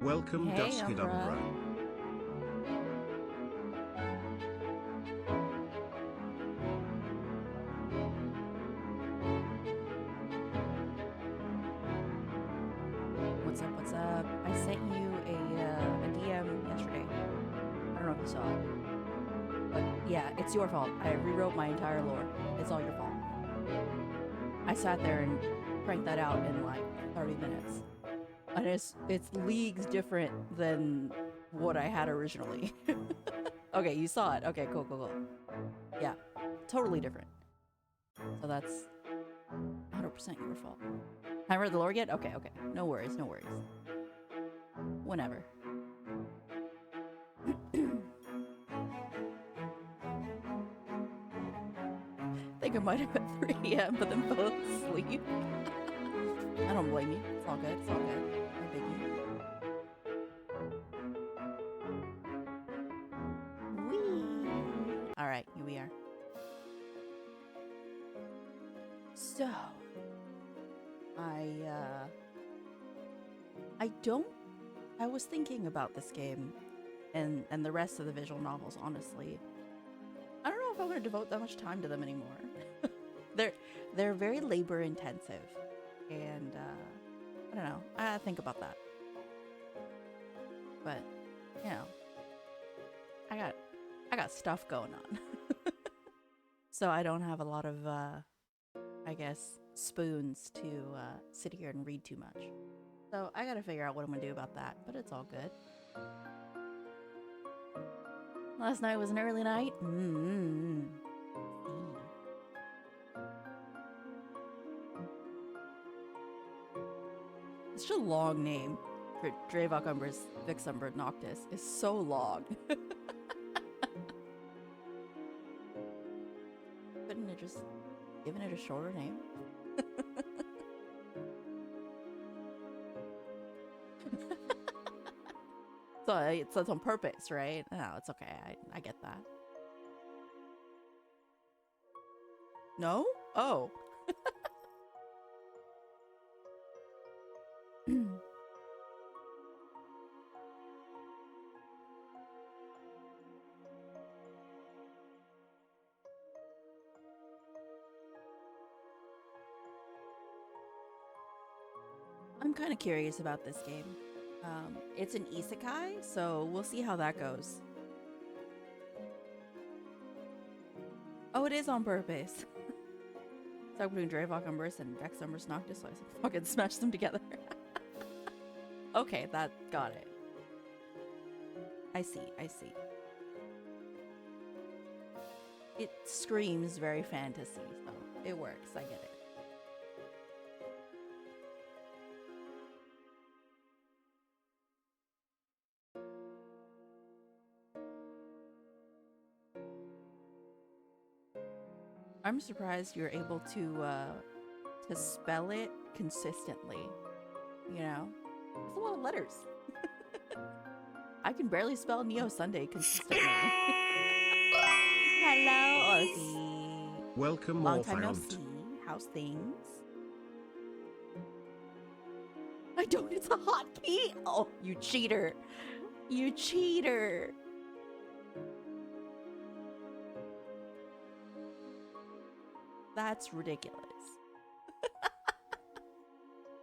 Welcome, Hey, Duskedumbra. Umbra. What's up? What's up? I sent you a DM yesterday. I don't know if you saw it, but yeah, it's your fault. I rewrote my entire lore. It's all your fault. I sat there and cranked that out in like 30 minutes, and it's leagues different than what I had originally. Okay, you saw it. Okay, cool, cool, cool. Yeah, totally different. So that's 100% your fault. Haven't read the lore yet? Okay, okay. No worries, no worries. Whenever. Think I might have at 3 a.m., but then fell asleep. I don't blame you. It's all good. It's all good. No biggie. Whee! Alright, here we are. So, I don't. I was thinking about this game and the rest of the visual novels, honestly. I don't know if I'm going to devote that much time to them anymore. they're they're very labor intensive, and I don't know. I think about that, but you know, I got stuff going on, so I don't have a lot of I guess spoons to sit here and read too much. So I got to figure out what I'm going to do about that, but it's all good. Last night was an early night. It's such a long name for Dravok Umbris Vixumber Noctis. It's so long. Couldn't it just given it a shorter name? So it's on purpose, right? No, it's okay. I get that. No? Oh. I'm kind of curious about this game. It's an isekai, so we'll see how that goes. Oh, it is on purpose. Stuck between Dravok Umbris and Vex Umbris Noctis, so I fucking smashed them together. Okay, that got it. I see, I see. It screams very fantasy, so it works. I get it. I'm surprised you're able to spell it consistently. You know, it's a lot of letters. I can barely spell Neo Sunday consistently. Hello, Ozzy. Welcome, Long time no Orphiont. see. How's things? I don't. It's a hotkey. Oh, you cheater! You cheater! That's ridiculous.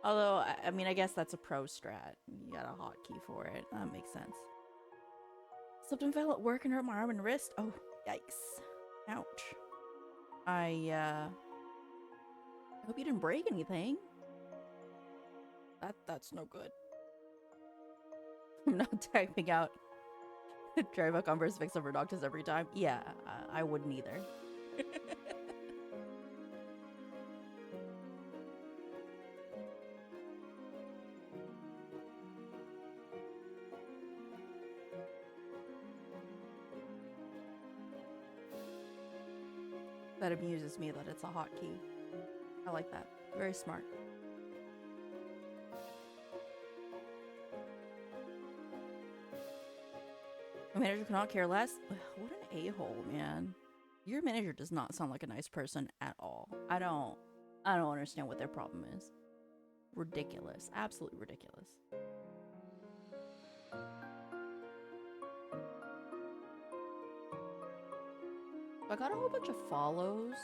Although, I mean, I guess that's a pro strat. You got a hotkey for it. That makes sense. Slipped and fell at work and hurt my arm and wrist. Oh, yikes. Ouch. I hope you didn't break anything. That's no good. I'm not typing out drive a Converse fix over doctors every time. Yeah, I wouldn't either. That amuses me that it's a hotkey. I like that. Very smart. My manager cannot care less. What an a-hole, man. Your manager does not sound like a nice person at all. I don't understand what their problem is. Ridiculous. Absolutely ridiculous. I got a whole bunch of follows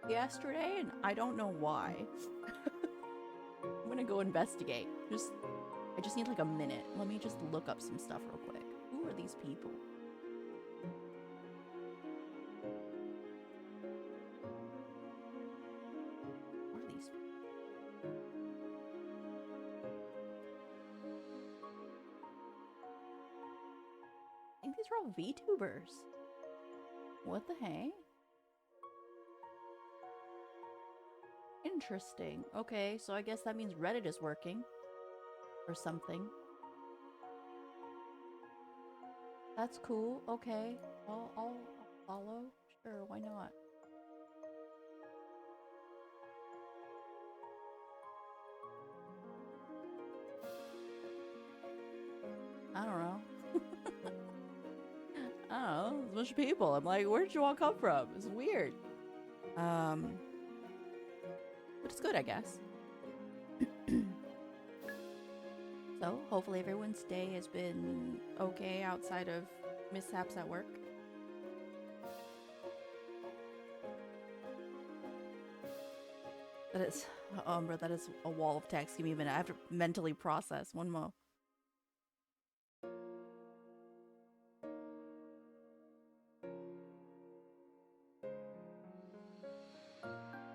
yesterday, and I don't know why. I'm gonna go investigate. I just need like a minute. Let me just look up some stuff real quick. Who are these people? Who are these people? I think these are all VTubers. What the hey? Interesting. Okay, so I guess that means Reddit is working. Or something. That's cool. Okay. I'll follow. Sure, why not? I don't know. I don't know. There's a bunch of people. I'm like, where did you all come from? It's weird. But it's good, I guess. So, hopefully everyone's day has been okay outside of mishaps at work. That is, bro, that is a wall of text. Give me a minute. I have to mentally process. One more.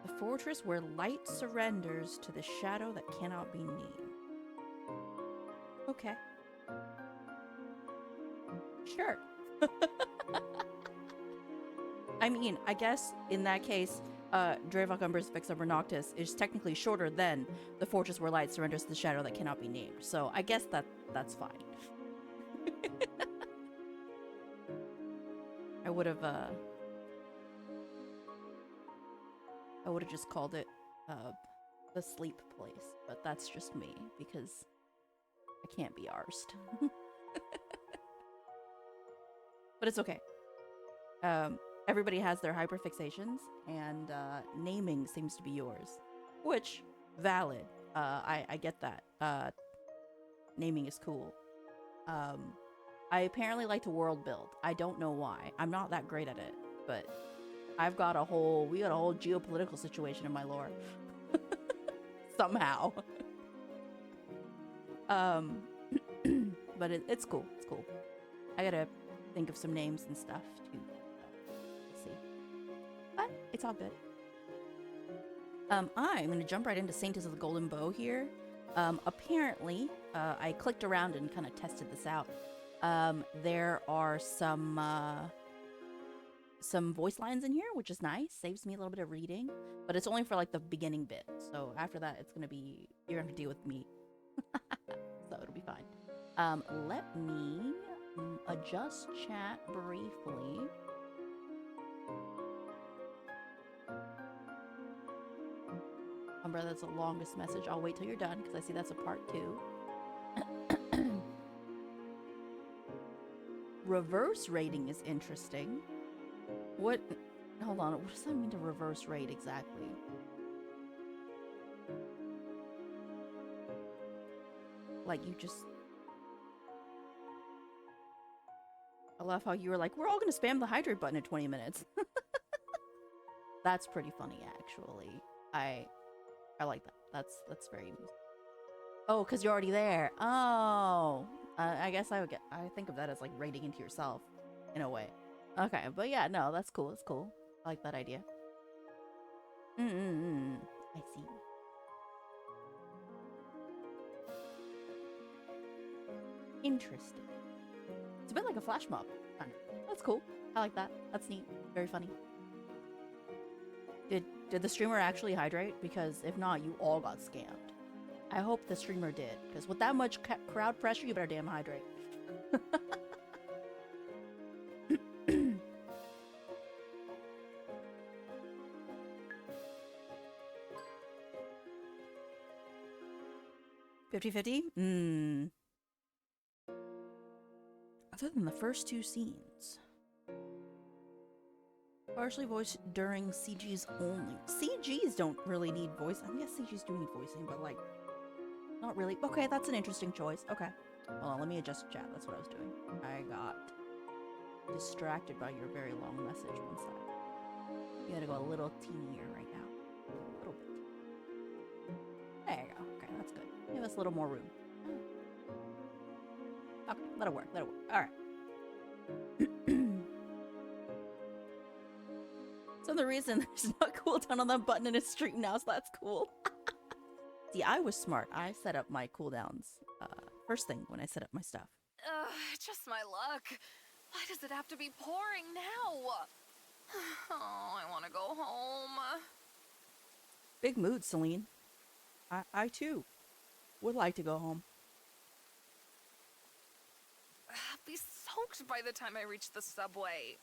The fortress where light surrenders to the shadow that cannot be named. Okay. Sure. I mean, I guess in that case, Dravok Umbris Vexumber Noctis is technically shorter than the fortress where light surrenders to the shadow that cannot be named. So I guess that's fine. I would have just called it the sleep place, but that's just me because I can't be arsed. But it's okay. Everybody has their hyperfixations, and naming seems to be yours, which valid. I get that. Naming is cool. I apparently like to world build. I don't know why. I'm not that great at it, but we got a whole geopolitical situation in my lore. Somehow. But it's cool. It's cool. I gotta think of some names and stuff too. Let's see. But it's all good. I'm gonna jump right into Saintess of the Golden Bow here. Apparently, I clicked around and kind of tested this out. There are some voice lines in here, which is nice. Saves me a little bit of reading, but it's only for like the beginning bit. So after that, you're gonna have to deal with me. So it'll be fine. Let me adjust chat briefly. Umbrella, that's the longest message. I'll wait till you're done because I see that's a part 2. Reverse rating is interesting. What? Hold on. What does that mean to reverse rate exactly? Like you just... I love how you were like, we're all gonna spam the hydrate button in 20 minutes. That's pretty funny, actually. I like that. That's very amusing. Oh, because you're already there. Oh. I guess I think of that as like rating into yourself, in a way. Okay, but yeah, no, that's cool. It's cool. I like that idea. I see. Interesting. It's a bit like a flash mob. That's cool. I like that. That's neat. Very funny. Did the streamer actually hydrate? Because if not, you all got scammed. I hope the streamer did. Because with that much crowd pressure, you better damn hydrate. 50-50? Other than the first 2 scenes. Partially voiced during CGs only. CGs don't really need voice. I guess CGs do need voicing, but like, not really. Okay, that's an interesting choice. Okay. Hold on, let me adjust chat. That's what I was doing. I got distracted by your very long message. One sec. You gotta go a little teenier right now. A little bit. There you go. Okay, that's good. Give us a little more room. Okay, that'll work. That'll work. All right. So the reason there's no cooldown on that button in a stream now, so that's cool. See, I was smart. I set up my cooldowns first thing when I set up my stuff. Ugh, just my luck. Why does it have to be pouring now? Oh, I want to go home. Big mood, Celine. I too would like to go home. I'll be soaked by the time I reach the subway.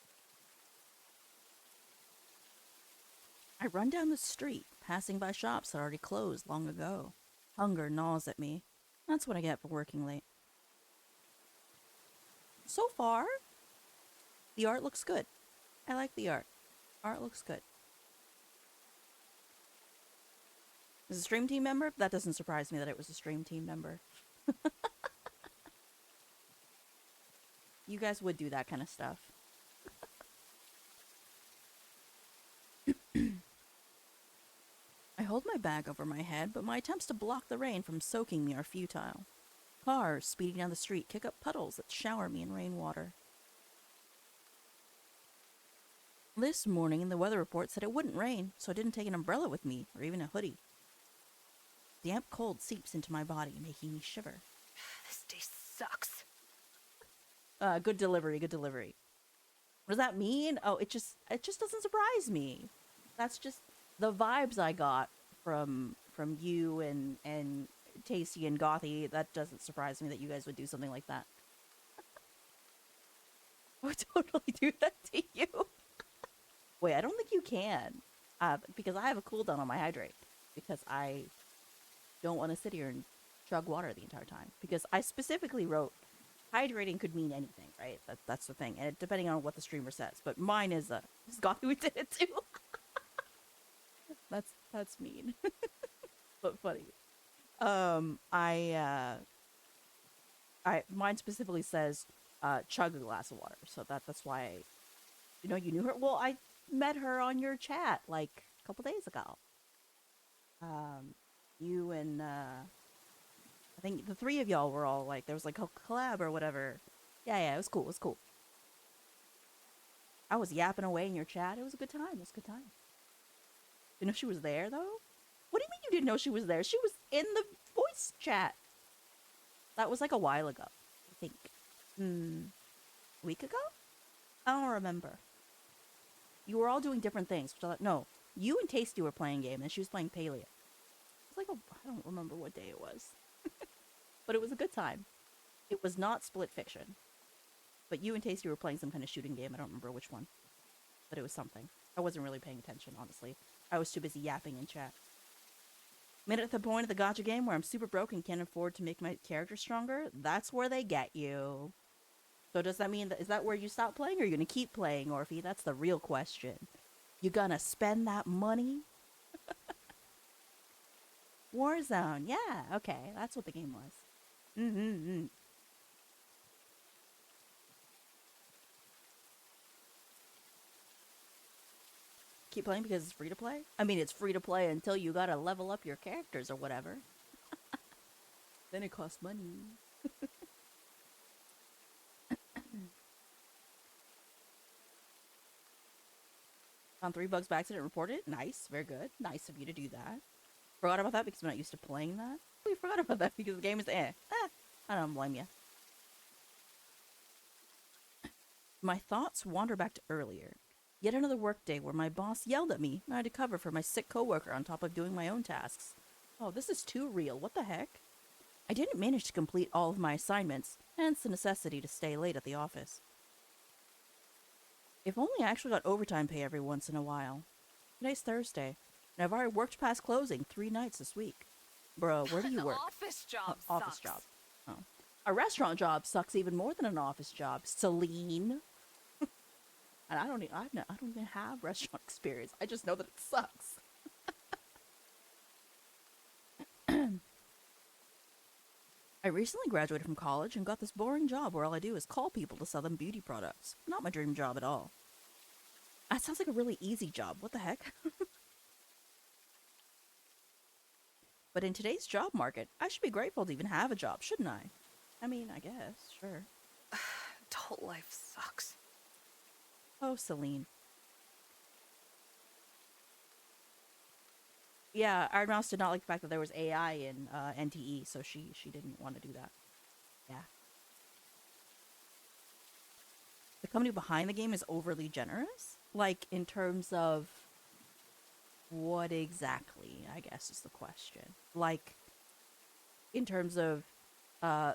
I run down the street, passing by shops that already closed long ago. Hunger gnaws at me. That's what I get for working late. So far, the art looks good. I like the art. Art looks good. As a stream team member, that doesn't surprise me that it was a stream team member. You guys would do that kind of stuff. I hold my bag over my head, but my attempts to block the rain from soaking me are futile. Cars speeding down the street kick up puddles that shower me in rainwater. This morning, the weather report said it wouldn't rain, so I didn't take an umbrella with me, or even a hoodie. Damp cold seeps into my body, making me shiver. This day sucks. Good delivery, good delivery. What does that mean? Oh, it just doesn't surprise me. That's just the vibes I got from you and Tasty and Gothy. That doesn't surprise me that you guys would do something like that. I would totally do that to you. Wait, I don't think you can. Because I have a cooldown on my hydrate. Because I don't want to sit here and chug water the entire time. Because I specifically wrote hydrating could mean anything, right? That's the thing. And depending on what the streamer says. But mine is Gothy who did it too. That's mean. But funny. Mine specifically says chug a glass of water. So that's why you knew her. Well, I met her on your chat like a couple days ago. You and I think the three of y'all were all like, there was like a collab or whatever. Yeah, it was cool. It was cool. I was yapping away in your chat. It was a good time. It was a good time. You know she was there though? What do you mean you didn't know she was there? She was in the voice chat. That was like a while ago, I think. A week ago? I don't remember. You were all doing different things. No, you and Tasty were playing game, and she was playing Paleo. It was like I don't remember what day it was. But it was a good time. It was not Split Fiction. But you and Tasty were playing some kind of shooting game. I don't remember which one. But it was something. I wasn't really paying attention, honestly. I was too busy yapping in chat. Made it at the point of the gacha game where I'm super broke and can't afford to make my character stronger. That's where they get you. So does that mean is that where you stop playing, or are you gonna keep playing, Orphe? That's the real question. You gonna spend that money? Warzone, yeah, okay, that's what the game was. Keep playing because it's free to play? I mean, it's free to play until you gotta level up your characters or whatever. Then it costs money. Found 3 bugs by accident, reported it. Nice, very good. Nice of you to do that. Forgot about that because I'm not used to playing that. We forgot about that because the game is I don't blame you. My thoughts wander back to earlier. Yet another workday where my boss yelled at me and I had to cover for my sick coworker on top of doing my own tasks. Oh, this is too real. What the heck? I didn't manage to complete all of my assignments, hence the necessity to stay late at the office. If only I actually got overtime pay every once in a while. Today's Thursday, and I've already worked past closing 3 nights this week. Bro, where do you work? An office job Office sucks. job. Oh. A restaurant job sucks even more than an office job. Celine. And I don't even have restaurant experience. I just know that it sucks. I recently graduated from college and got this boring job where all I do is call people to sell them beauty products. Not my dream job at all. That sounds like a really easy job. What the heck? But in today's job market, I should be grateful to even have a job, shouldn't I? I mean, I guess, sure. Adult life sucks. Oh, Celine. Yeah, Iron Mouse did not like the fact that there was AI in NTE, so she didn't want to do that. Yeah. The company behind the game is overly generous? Like, in terms of what exactly, I guess is the question. Like, in terms of uh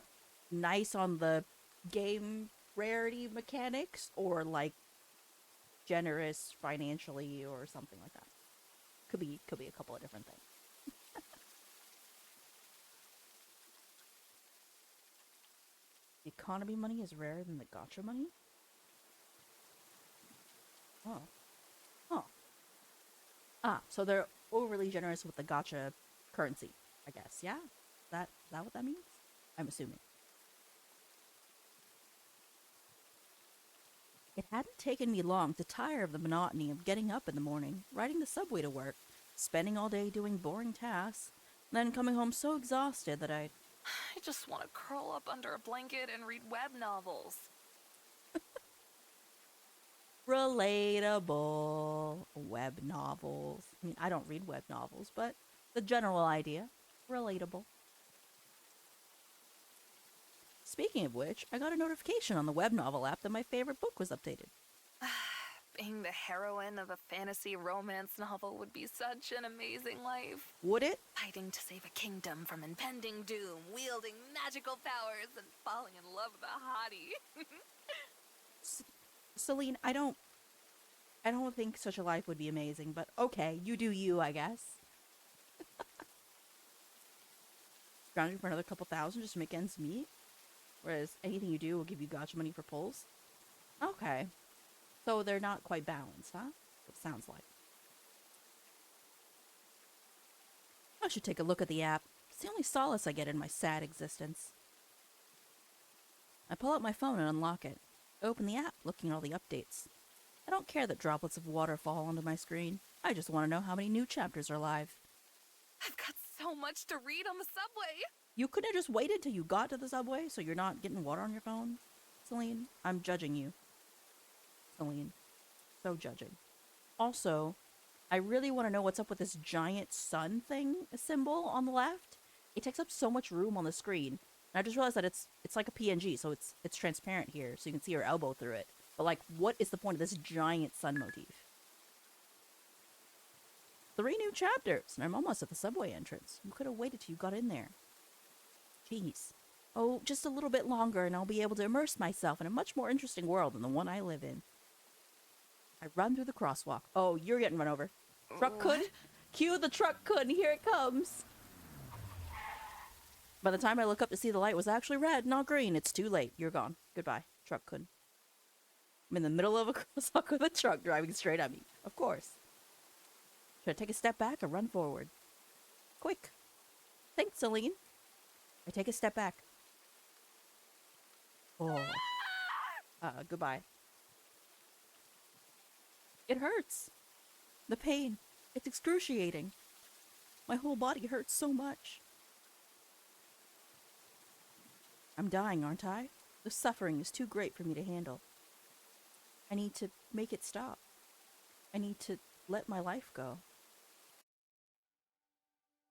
nice on the game rarity mechanics, or like generous financially or something like that. Could be a couple of different things. The economy money is rarer than the gotcha money? Oh. Oh. Ah, so they're overly generous with the gotcha currency, I guess. Yeah? Is that what that means? I'm assuming. It hadn't taken me long to tire of the monotony of getting up in the morning, riding the subway to work, spending all day doing boring tasks, then coming home so exhausted that I just want to curl up under a blanket and read web novels. relatable web novels. I mean, I don't read web novels, but the general idea, relatable. Speaking of which, I got a notification on the web novel app that my favorite book was updated. Being the heroine of a fantasy romance novel would be such an amazing life. Would it? Fighting to save a kingdom from impending doom, wielding magical powers, and falling in love with a hottie. Celine, I don't think such a life would be amazing, but okay, you do you, I guess. Scrounging for another couple thousand just to make ends meet? Whereas anything you do will give you gotcha money for pulls? Okay. So they're not quite balanced, huh? It sounds like. I should take a look at the app. It's the only solace I get in my sad existence. I pull out my phone and unlock it. I open the app, looking at all the updates. I don't care that droplets of water fall onto my screen. I just want to know how many new chapters are live. I've got so much to read on the subway. You couldn't have just waited till you got to the subway so you're not getting water on your phone? Celine, I'm judging you. Celine. So judging. Also, I really want to know what's up with this giant sun thing symbol on the left. It takes up so much room on the screen. And I just realized that it's like a PNG, so it's transparent here, so you can see your elbow through it. But like, what is the point of this giant sun motif? 3 new chapters, and I'm almost at the subway entrance. You could have waited till you got in there. Jeez. Oh, just a little bit longer and I'll be able to immerse myself in a much more interesting world than the one I live in. I run through the crosswalk. Oh, you're getting run over. Truck could. Cue the truck could, and here it comes. By the time I look up to see the light was actually red, not green, it's too late. You're gone. Goodbye. Truck could. I'm in the middle of a crosswalk with a truck driving straight at me. Of course. Should I take a step back or run forward? Quick. Thanks, Celine. I take a step back. Oh. Goodbye. It hurts. The pain. It's excruciating. My whole body hurts so much. I'm dying, aren't I? The suffering is too great for me to handle. I need to make it stop. I need to let my life go.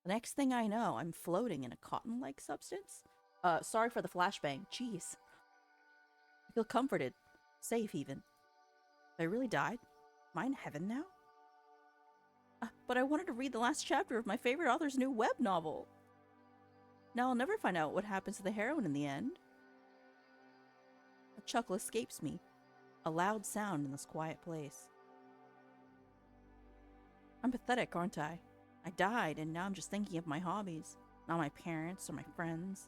The next thing I know, I'm floating in a cotton-like substance. Sorry for the flashbang. Jeez. I feel comforted. Safe, even. Have I really died? Am I in heaven now? But I wanted to read the last chapter of my favorite author's new web novel. Now I'll never find out what happens to the heroine in the end. A chuckle escapes me. A loud sound in this quiet place. I'm pathetic, aren't I? I died, and now I'm just thinking of my hobbies, not my parents or my friends.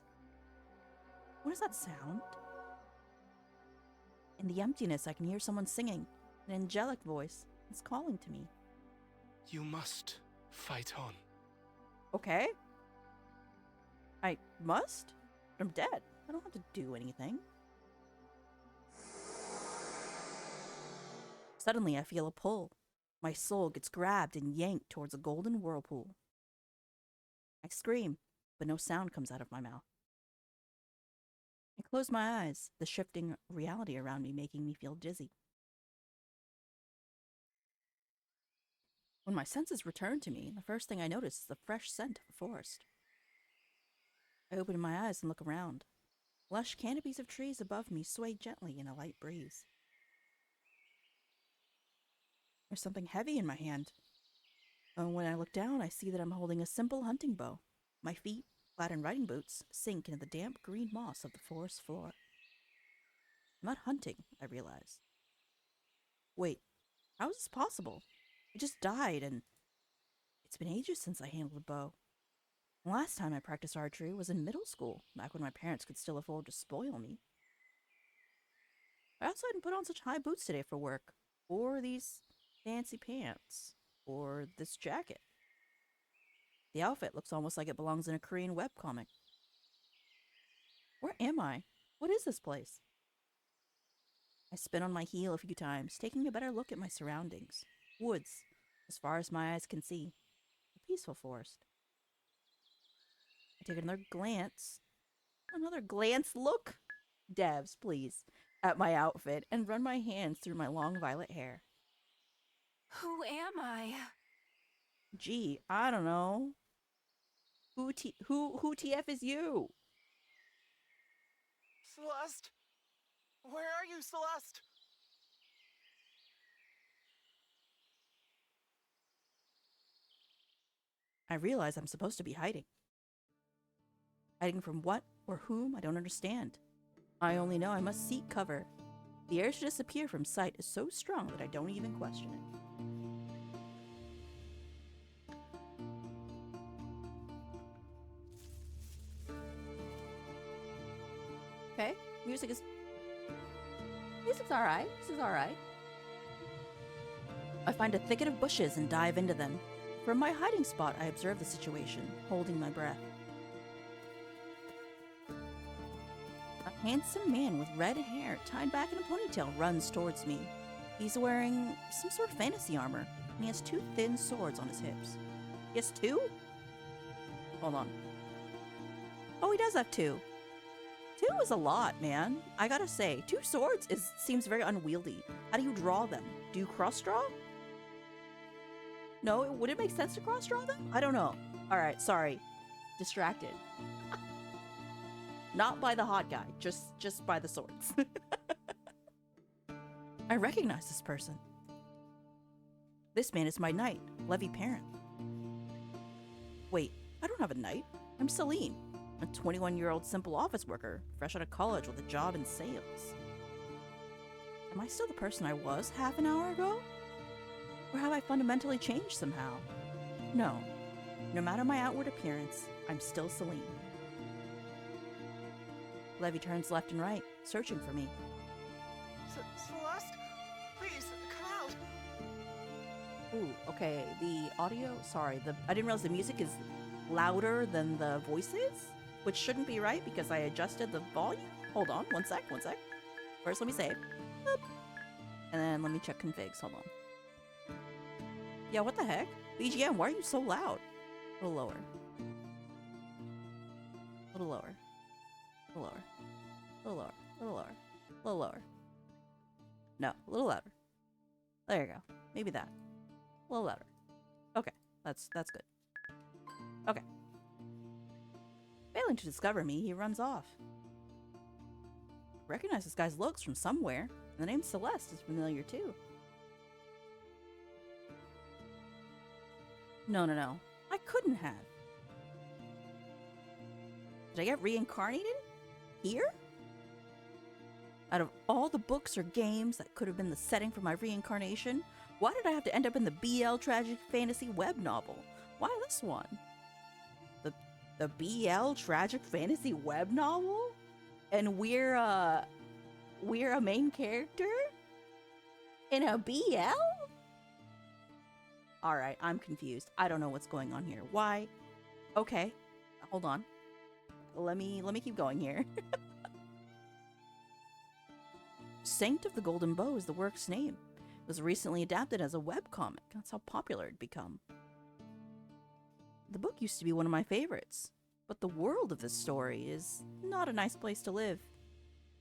What is that sound? In the emptiness, I can hear someone singing, an angelic voice. It's calling to me. You must fight on. Okay. I must? I'm dead. I don't have to do anything. Suddenly, I feel a pull. My soul gets grabbed and yanked towards a golden whirlpool. I scream, but no sound comes out of my mouth. I close my eyes, the shifting reality around me making me feel dizzy. When my senses return to me, the first thing I notice is the fresh scent of the forest. I open my eyes and look around. Lush canopies of trees above me sway gently in a light breeze. There's something heavy in my hand. And when I look down, I see that I'm holding a simple hunting bow. My feet, clad in riding boots, sink into the damp green moss of the forest floor. I'm not hunting, I realize. Wait, how is this possible? I just died, and it's been ages since I handled a bow. The last time I practiced archery was in middle school, back when my parents could still afford to spoil me. I also hadn't put on such high boots today for work, or these fancy pants, or this jacket. The outfit looks almost like it belongs in a Korean webcomic. Where am I? What is this place? I spin on my heel a few times, taking a better look at my surroundings. Woods, as far as my eyes can see. A peaceful forest. I take another glance. Look! Devs, please. At my outfit and run my hands through my long violet hair. Who am I? Gee, I don't know. Who TF is you? Celeste? Where are you, Celeste? I realize I'm supposed to be hiding. Hiding from what or whom I don't understand. I only know I must seek cover. The urge to disappear from sight is so strong that I don't even question it. Okay, music's alright. This is alright. I find a thicket of bushes and dive into them. From my hiding spot, I observe the situation, holding my breath. A handsome man with red hair tied back in a ponytail runs towards me. He's wearing some sort of fantasy armor, and he has two thin swords on his hips. He has two? Hold on. Oh, he does have two. Two is a lot, man. I gotta say, two swords seems very unwieldy. How do you draw them? Do you cross draw? No, would it make sense to cross draw them? I don't know. Alright, sorry. Distracted. Not by the hot guy, just by the swords. I recognize this person. This man is my knight, Levy Parent. Wait, I don't have a knight. I'm Celine, a 21-year-old simple office worker, fresh out of college with a job in sales. Am I still the person I was half an hour ago? Or have I fundamentally changed somehow? No. No matter my outward appearance, I'm still Celine. Levy turns left and right, searching for me. Celeste? Please, come out! Ooh, okay, the audio, sorry, I didn't realize the music is louder than the voices, which shouldn't be right because I adjusted the volume. Hold on, one sec. First, let me save. Boop. And then let me check configs, hold on. Yeah, what the heck? BGM, why are you so loud? A little lower. A little lower. A little lower. A little lower. A little lower. A little lower. No, a little louder. There you go. Maybe that. A little louder. Okay, that's good. Okay. Failing to discover me, he runs off. I recognize this guy's looks from somewhere, and the name Celeste is familiar too. No. I couldn't have. Did I get reincarnated? Here? Out of all the books or games that could have been the setting for my reincarnation, why did I have to end up in the BL tragic fantasy web novel? Why this one? The BL tragic fantasy web novel? And we're a main character? In a BL? Alright, I'm confused. I don't know what's going on here. Why? Okay. Hold on. Let me keep going here. Saint of the Golden Bow is the work's name. was recently adapted as a webcomic. That's how popular it'd become. The book used to be one of my favorites, but the world of this story is not a nice place to live.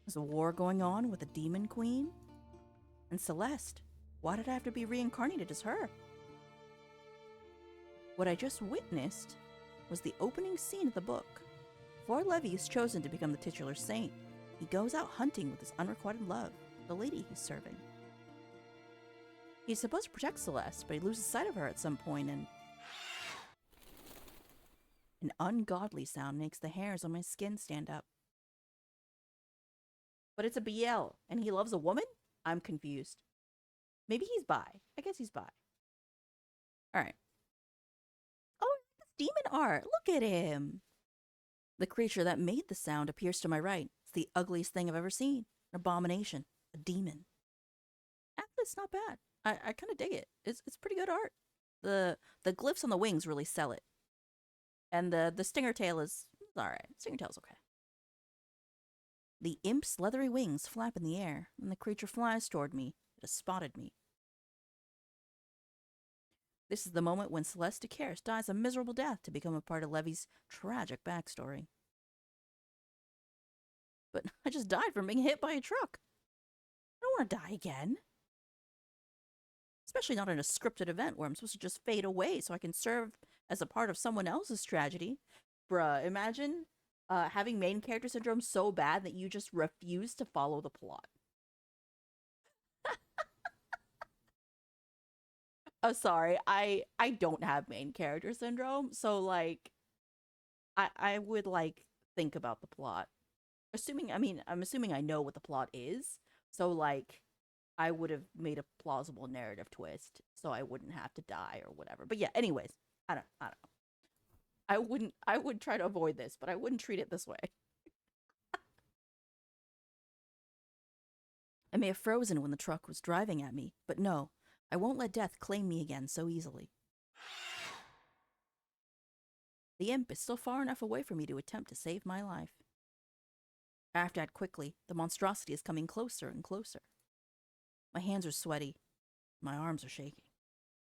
There's a war going on with a demon queen. And Celeste, why did I have to be reincarnated as her? What I just witnessed was the opening scene of the book. Before Levy is chosen to become the titular saint, he goes out hunting with his unrequited love, the lady he's serving. He's supposed to protect Celeste, but he loses sight of her at some point, and an ungodly sound makes the hairs on my skin stand up. But it's a BL, and he loves a woman? I'm confused. Maybe he's bi. I guess he's bi. Alright. Oh, it's demon art. Look at him. The creature that made the sound appears to my right. It's the ugliest thing I've ever seen. An abomination. A demon. Actually, it's not bad. I kind of dig it. It's pretty good art. The glyphs on the wings really sell it. And the stinger tail is alright. Stinger tail's okay. The imp's leathery wings flap in the air, and the creature flies toward me. It has spotted me. This is the moment when Celeste Decaris dies a miserable death to become a part of Levy's tragic backstory. But I just died from being hit by a truck. I don't want to die again. Especially not in a scripted event where I'm supposed to just fade away so I can serve as a part of someone else's tragedy. Bruh, imagine having main character syndrome so bad that you just refuse to follow the plot. Oh, sorry, I don't have main character syndrome, so like I would like think about the plot. I'm assuming I know what the plot is, so like I would have made a plausible narrative twist so I wouldn't have to die or whatever. But yeah, anyways, I don't know. I would try to avoid this, but I wouldn't treat it this way. I may have frozen when the truck was driving at me, but no, I won't let death claim me again so easily. The imp is still far enough away from me to attempt to save my life. I have to act quickly. The monstrosity is coming closer and closer. My hands are sweaty. My arms are shaking.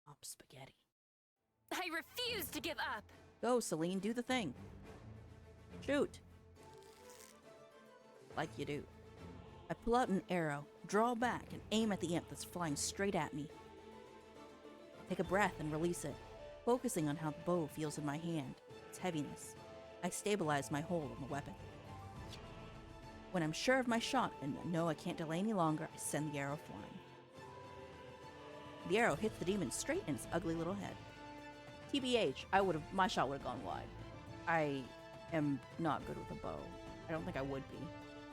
I'm spaghetti. I refuse to give up. Go, Celine, do the thing. Shoot. Like you do. I pull out an arrow, draw back, and aim at the imp that's flying straight at me. Take a breath and release it, focusing on how the bow feels in my hand, its heaviness. I stabilize my hold on the weapon. When I'm sure of my shot and know I can't delay any longer, I send the arrow flying. The arrow hits the demon straight in its ugly little head. TBH, my shot would have gone wide. I am not good with a bow. I don't think I would be.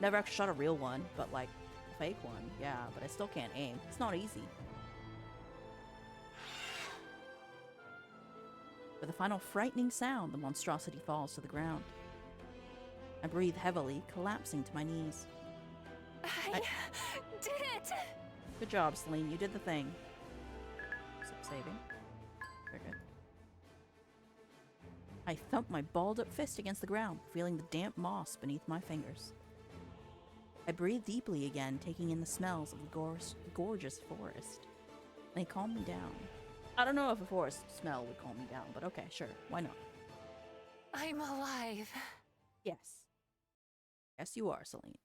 Never actually shot a real one, but like a fake one, yeah, but I still can't aim. It's not easy. With a final frightening sound, the monstrosity falls to the ground. I breathe heavily, collapsing to my knees. I did it! Good job, Celine. You did the thing. Saving. Very good. I thump my balled-up fist against the ground, feeling the damp moss beneath my fingers. I breathe deeply again, taking in the smells of the gorgeous forest. They calm me down. I don't know if a forest smell would calm me down, but okay, sure. Why not? I'm alive. Yes. Yes, you are, Celine.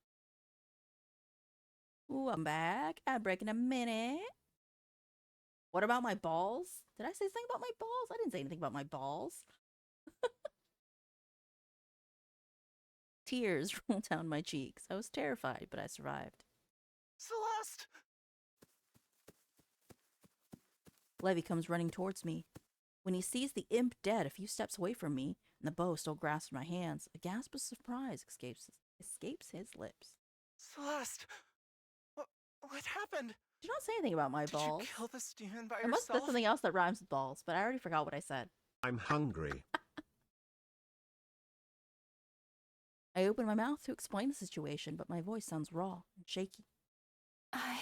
Ooh, I'm back. Ad break in a minute. What about my balls? Did I say something about my balls? I didn't say anything about my balls. Tears rolled down my cheeks. I was terrified, but I survived. Celeste! Levy comes running towards me. When he sees the imp dead a few steps away from me, and the bow still grasped in my hands, a gasp of surprise escapes his lips. Celeste! What happened? Did you not say anything about my balls? Did you kill this demon by I must have yourself? said something else that rhymes with balls, but I already forgot what I said. I'm hungry. I open my mouth to explain the situation, but my voice sounds raw and shaky. I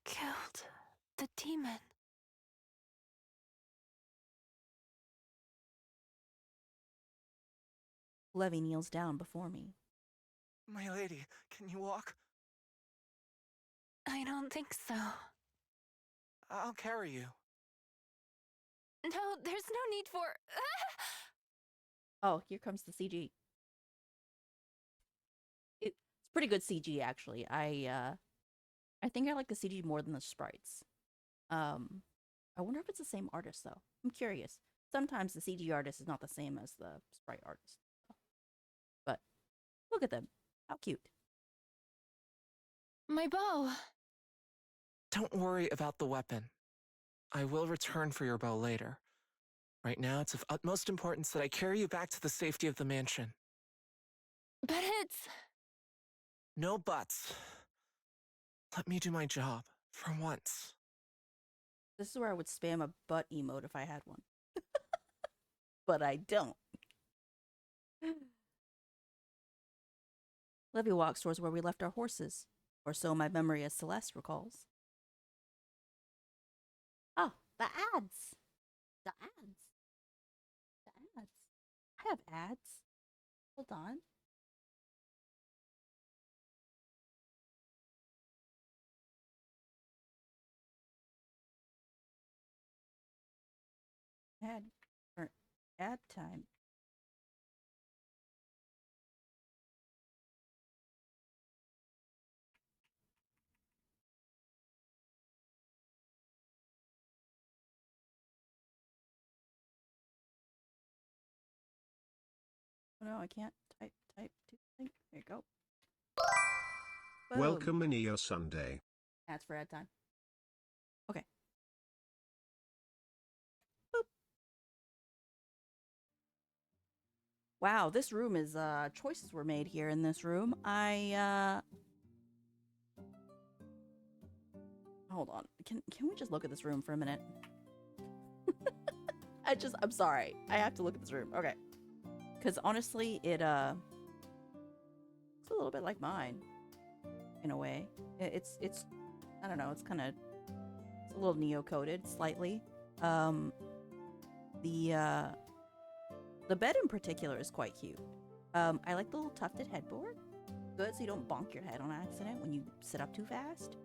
killed the demon. Levy kneels down before me. My lady, can you walk? I don't think so. I'll carry you. No, there's no need for... Oh, here comes the CG. It's pretty good CG, actually. I think I like the CG more than the sprites. I wonder if it's the same artist, though. I'm curious. Sometimes the CG artist is not the same as the sprite artist. But look at them. How cute. My bow. Don't worry about the weapon. I will return for your bow later. Right now, it's of utmost importance that I carry you back to the safety of the mansion. But it's... No buts. Let me do my job, for once. This is where I would spam a butt emote if I had one. But I don't. Levy walks towards where we left our horses, or so my memory as Celeste recalls. Oh, the ads. The ads. The ads. I have ads. Hold on. Ad or ad time. Oh no, I can't type to think. There you go. Boom. Welcome in your Sunday. Ads for ad time. Okay. Boop. Wow, this room is choices were made here in this room. Hold on. Can we just look at this room for a minute? I'm sorry. I have to look at this room. Okay. Cuz honestly, it's a little bit like mine in a way. It's I don't know, it's a little neo-coded slightly. The bed in particular is quite cute. I like the little tufted headboard. Good, so you don't bonk your head on accident when you sit up too fast.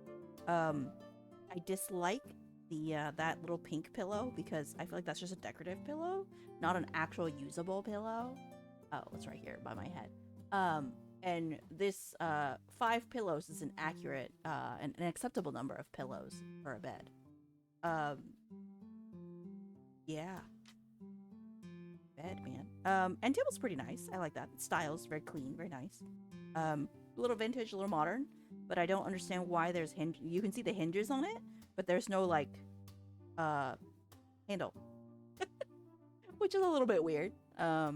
I dislike that little pink pillow because I feel like that's just a decorative pillow, not an actual usable pillow. Oh, it's right here by my head. And this 5 pillows is an accurate an acceptable number of pillows for a bed. Yeah. Bed, man. And table's pretty nice. I like that. The style's very clean, very nice. A little vintage, a little modern, but I don't understand why there's hinge. You can see the hinges on it, but there's no like handle, which is a little bit weird. I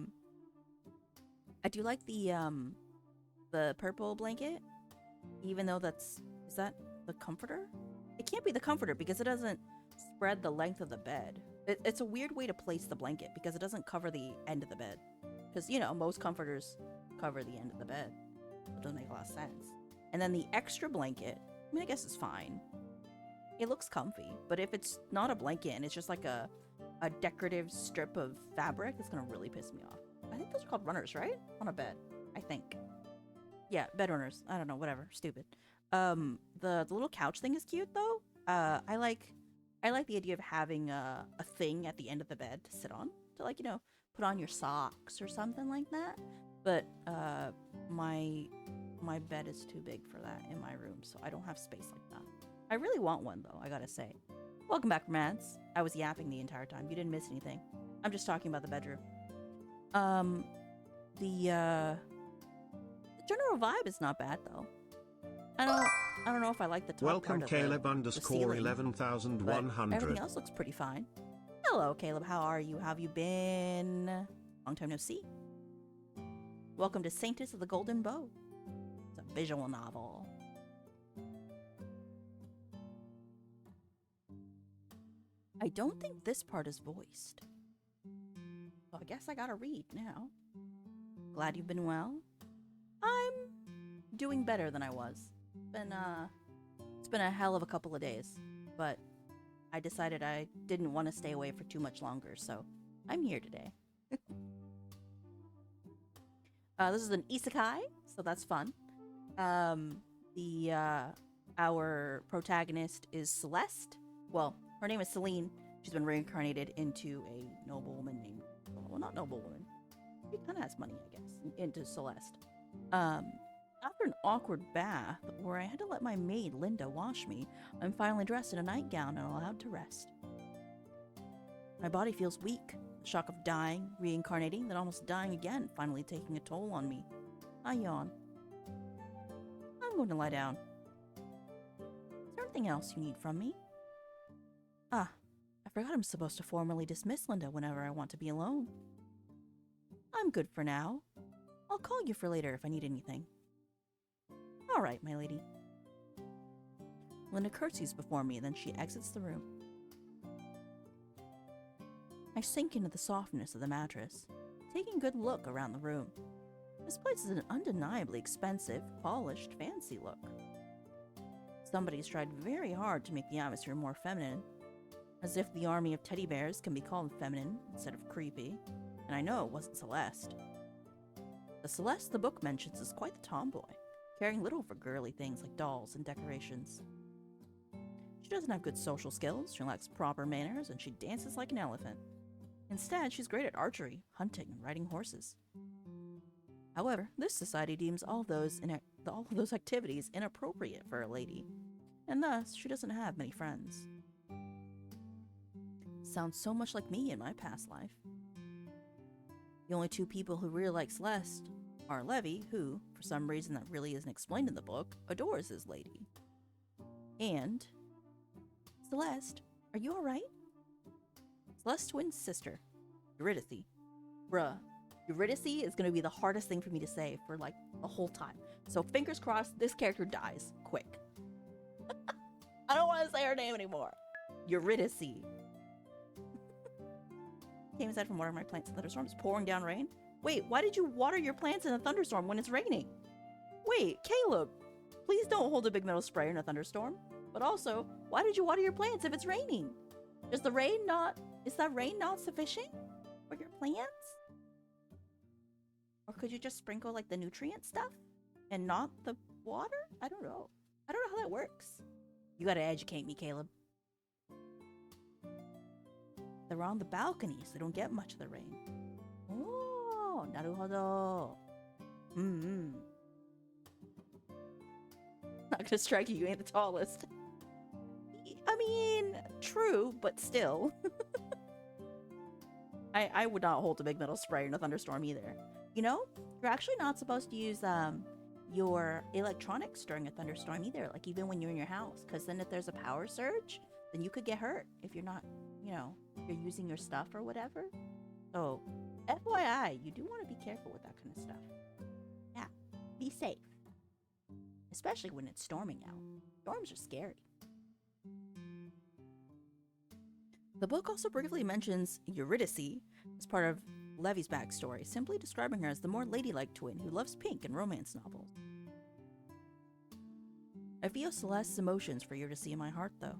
do like the purple blanket, even though is that the comforter? It can't be the comforter because it doesn't spread the length of the bed. It's a weird way to place the blanket because it doesn't cover the end of the bed. Because, you know, most comforters cover the end of the bed. It doesn't make a lot of sense. And then the extra blanket, I mean, I guess it's fine. It looks comfy, but if it's not a blanket and it's just like a decorative strip of fabric, it's gonna really piss me off. I think those are called runners, right? On a bed, I think. Yeah, bed runners. I don't know, whatever. Stupid. The little couch thing is cute though. I like the idea of having a thing at the end of the bed to sit on, to like, you know, put on your socks or something like that. But my bed is too big for that in my room, so I don't have space like that. I really want one though, I gotta say. Welcome back, Romance. I was yapping the entire time. You didn't miss anything. I'm just talking about the bedroom. The general vibe is not bad though. I don't know if I like the top Welcome part of Caleb the underscore ceiling, 11,100. everything else looks pretty fine. Hello, Caleb. How are you? How have you been? Long time no see. Welcome to Saintess of the Golden Bow. It's a visual novel. I don't think this part is voiced. So I guess I gotta read now. Glad you've been well. I'm doing better than I was. It's been a hell of a couple of days, but I decided I didn't want to stay away for too much longer, so I'm here today. This is an isekai, so that's fun. Our protagonist is Celeste, Well, her name is Celine. She's been reincarnated into a noblewoman named, well, not noblewoman. She kind of has money, I guess, into Celeste. After an awkward bath, where I had to let my maid Linda wash me, I'm finally dressed in a nightgown and allowed to rest. My body feels weak, the shock of dying, reincarnating, then almost dying again, finally taking a toll on me. I yawn. I'm going to lie down. Is there anything else you need from me? Ah, I forgot I'm supposed to formally dismiss Linda whenever I want to be alone. I'm good for now. I'll call you for later if I need anything. All right, my lady. Linda curtsies before me, then she exits the room. I sink into the softness of the mattress, taking a good look around the room. This place is an undeniably expensive, polished, fancy look. Somebody's tried very hard to make the atmosphere more feminine, as if the army of teddy bears can be called feminine instead of creepy, and I know it wasn't Celeste. The Celeste the book mentions is quite the tomboy, caring little for girly things like dolls and decorations. She doesn't have good social skills, she lacks proper manners, and she dances like an elephant. Instead, she's great at archery, hunting, and riding horses. However, this society deems all of those activities inappropriate for a lady, and thus she doesn't have many friends. Sounds so much like me in my past life. The only two people who really like Celeste are Levy, who, for some reason that really isn't explained in the book, adores his lady. And Celeste, are you alright? Celeste's twin sister, Eurydice. Bruh, Eurydice is gonna be the hardest thing for me to say for like the whole time. So fingers crossed this character dies quick. I don't want to say her name anymore. Eurydice. Came inside from watering my plants in thunderstorms, pouring down rain. Wait, why did you water your plants in a thunderstorm when it's raining? Wait, Caleb, please don't hold a big metal sprayer in a thunderstorm. But also, why did you water your plants if it's raining? Is that rain not sufficient for your plants? Or could you just sprinkle like the nutrient stuff and not the water? I don't know. I don't know how that works. You gotta educate me, Caleb. They're on the balcony, so they don't get much of the rain. Oh, naruhodo. Not gonna strike you, you ain't the tallest. I mean, true, but still. I would not hold a big metal sprayer in a thunderstorm either. You know, you're actually not supposed to use your electronics during a thunderstorm either, like even when you're in your house, because then if there's a power surge, then you could get hurt if you're not, you know, you're using your stuff or whatever. So, FYI, you do want to be careful with that kind of stuff. Yeah, be safe. Especially when it's storming out. Storms are scary. The book also briefly mentions Eurydice as part of Levy's backstory, simply describing her as the more ladylike twin who loves pink and romance novels. I feel Celeste's emotions for Eurydice in my heart, though.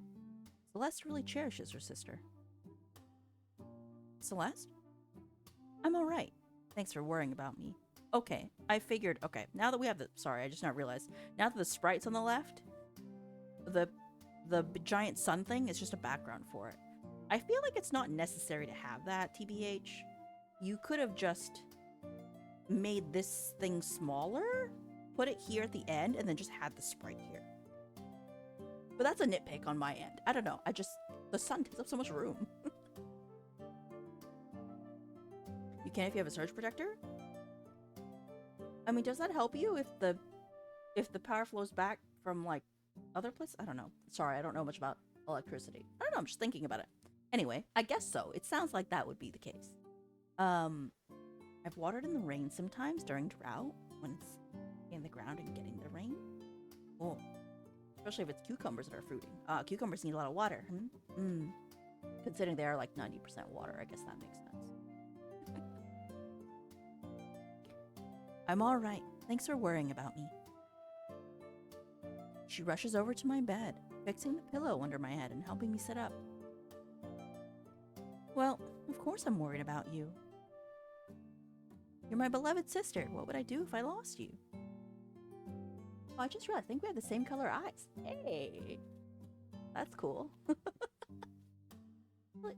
Celeste really cherishes her sister. Celeste? I'm alright. Thanks for worrying about me. Okay, I figured, okay, now that we have the, sorry, I just not realized, now that the sprite's on the left, the giant sun thing is just a background for it. I feel like it's not necessary to have that, TBH. You could have just made this thing smaller, put it here at the end, and then just had the sprite here. But that's a nitpick on my end. I don't know, the sun takes up so much room. You can if you have a surge protector? I mean, does that help you if the power flows back from, like, other places? I don't know. Sorry, I don't know much about electricity. I don't know, I'm just thinking about it. Anyway, I guess so. It sounds like that would be the case. I've watered in the rain sometimes during drought, when it's in the ground and getting the rain. Oh, especially if it's cucumbers that are fruiting. Cucumbers need a lot of water. Considering they are like 90% water, I guess that makes sense. I'm alright. Thanks for worrying about me. She rushes over to my bed, fixing the pillow under my head and helping me sit up. Well, of course I'm worried about you. You're my beloved sister. What would I do if I lost you? Oh, I just realized, I think we have the same color eyes. Hey! That's cool.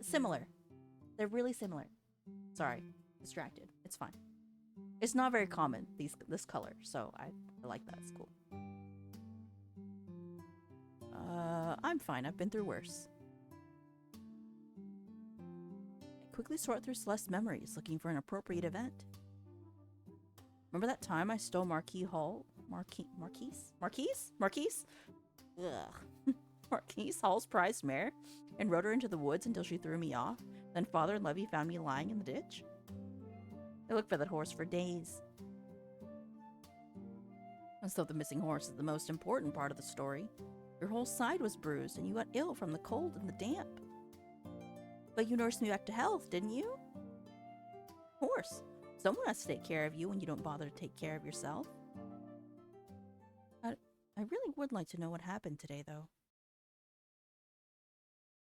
Similar. They're really similar. Sorry, distracted. It's fine. It's not very common, this color, so I like that. It's cool. I'm fine. I've been through worse. I quickly sort through Celeste's memories, looking for an appropriate event. Remember that time I stole Marquise? Ugh. Marquise Hall's prized mare and rode her into the woods until she threw me off. Then Father and Levy found me lying in the ditch. I looked for that horse for days. As though the missing horse is the most important part of the story. Your whole side was bruised and you got ill from the cold and the damp. But you nursed me back to health, didn't you? Horse, someone has to take care of you when you don't bother to take care of yourself. I really would like to know what happened today, though.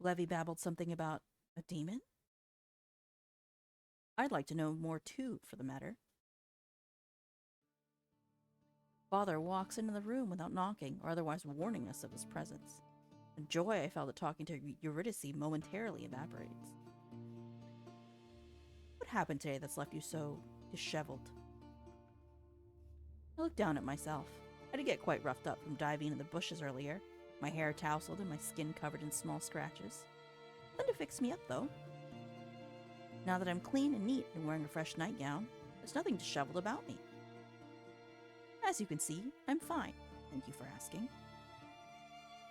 Levy babbled something about a demon? I'd like to know more too, for the matter. Father walks into the room without knocking or otherwise warning us of his presence. The joy I felt at talking to Eurydice momentarily evaporates. What happened today that's left you so disheveled? I looked down at myself. I did get quite roughed up from diving into the bushes earlier, my hair tousled and my skin covered in small scratches. Nothing to fix me up, though. Now that I'm clean and neat and wearing a fresh nightgown, there's nothing disheveled about me. As you can see, I'm fine. Thank you for asking.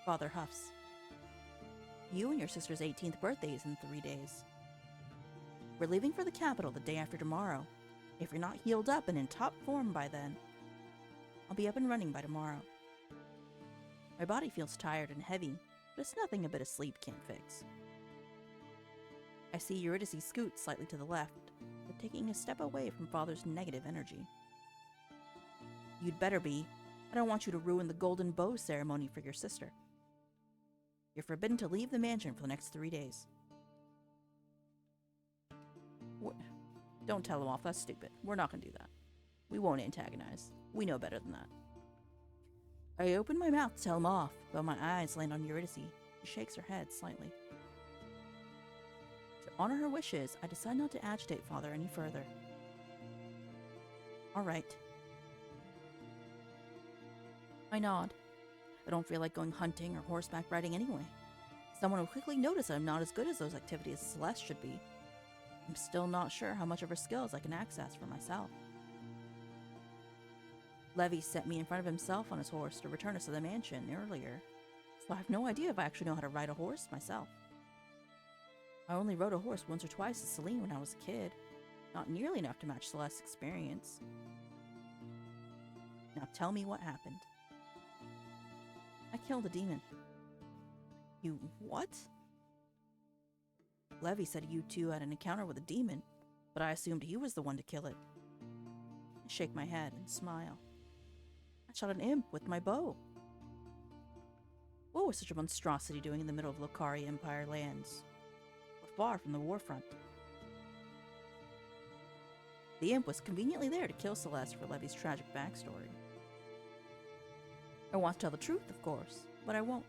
Father huffs. You and your sister's 18th birthday is in 3 days. We're leaving for the capital the day after tomorrow. If you're not healed up and in top form by then, I'll be up and running by tomorrow. My body feels tired and heavy, but it's nothing a bit of sleep can't fix. I see Eurydice scoot slightly to the left, but taking a step away from Father's negative energy. You'd better be. I don't want you to ruin the golden bow ceremony for your sister. You're forbidden to leave the mansion for the next 3 days. Don't tell him off, that's stupid. We're not gonna do that. We won't antagonize. We know better than that. I open my mouth to tell him off, but my eyes land on Eurydice. She shakes her head slightly. To honor her wishes, I decide not to agitate Father any further. All right. I nod. I don't feel like going hunting or horseback riding anyway. Someone will quickly notice I'm not as good as those activities as Celeste should be. I'm still not sure how much of her skills I can access for myself. Levy set me in front of himself on his horse to return us to the mansion earlier, so I have no idea if I actually know how to ride a horse myself. I only rode a horse once or twice at Celine when I was a kid, not nearly enough to match Celeste's experience. Now tell me what happened. I killed a demon. You what? Levy said you two had an encounter with a demon, but I assumed he was the one to kill it. I shake my head and smile. I shot an imp with my bow. What was such a monstrosity doing in the middle of Lokari Empire lands? We're far from the warfront. The imp was conveniently there to kill Celeste for Levy's tragic backstory. I want to tell the truth, of course, but I won't.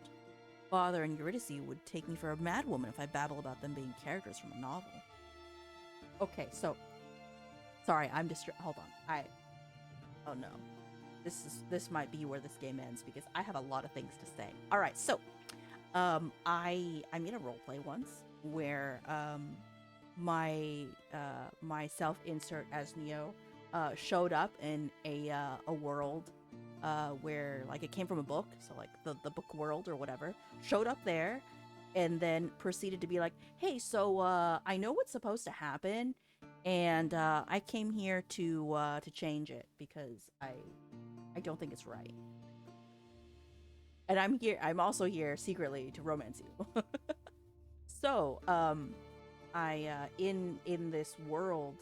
Father and Eurydice would take me for a madwoman if I babble about them being characters from a novel. Okay, so... Sorry, I'm hold on. Oh no. This might be where this game ends, because I have a lot of things to say. Alright, so... I made a roleplay once, where, my self-insert as Neo, showed up in a world where, like, it came from a book, so, like, the book world or whatever, showed up there, and then proceeded to be like, hey, so, I know what's supposed to happen, and, I came here to change it, because I don't think it's right. And I'm also here secretly to romance you. So, in this world,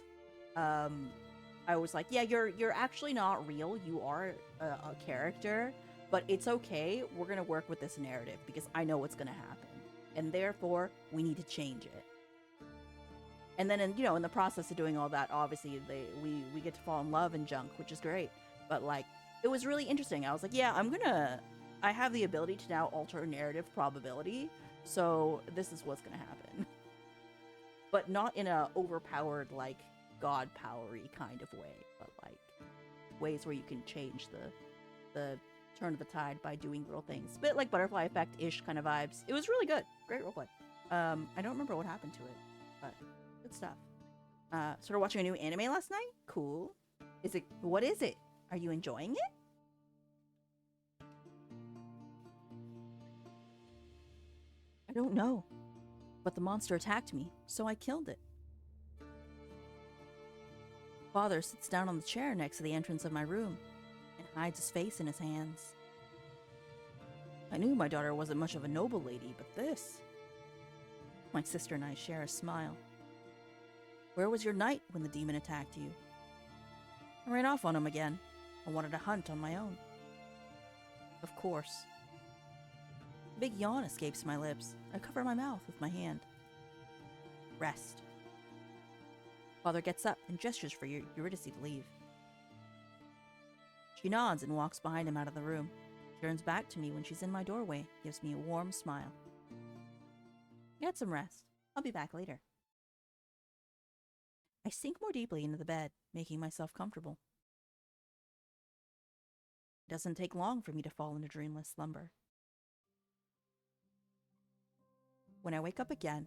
I was like, yeah, you're actually not real. You are a character, but it's okay. We're gonna work with this narrative because I know what's gonna happen, and therefore we need to change it. And then, in the process of doing all that, obviously we get to fall in love and junk, which is great. But like, it was really interesting. I was like, yeah, I have the ability to now alter narrative probability, so this is what's gonna happen. but not in a overpowered, like, god powery kind of way, but like ways where you can change the turn of the tide by doing little things. Bit like butterfly effect-ish kind of vibes. It was really good. Great roleplay. I don't remember what happened to it, but good stuff. Started watching a new anime last night. Cool. What is it? Are you enjoying it? I don't know. But the monster attacked me, so I killed it. Father sits down on the chair next to the entrance of my room and hides his face in his hands. I knew my daughter wasn't much of a noble lady, but this... My sister and I share a smile. Where was your knight when the demon attacked you? I ran off on him again. I wanted to hunt on my own. Of course. A big yawn escapes my lips. I cover my mouth with my hand. Rest. Father gets up and gestures for Eurydice to leave. She nods and walks behind him out of the room. Turns back to me when she's in my doorway, gives me a warm smile. Get some rest. I'll be back later. I sink more deeply into the bed, making myself comfortable. It doesn't take long for me to fall into dreamless slumber. When I wake up again,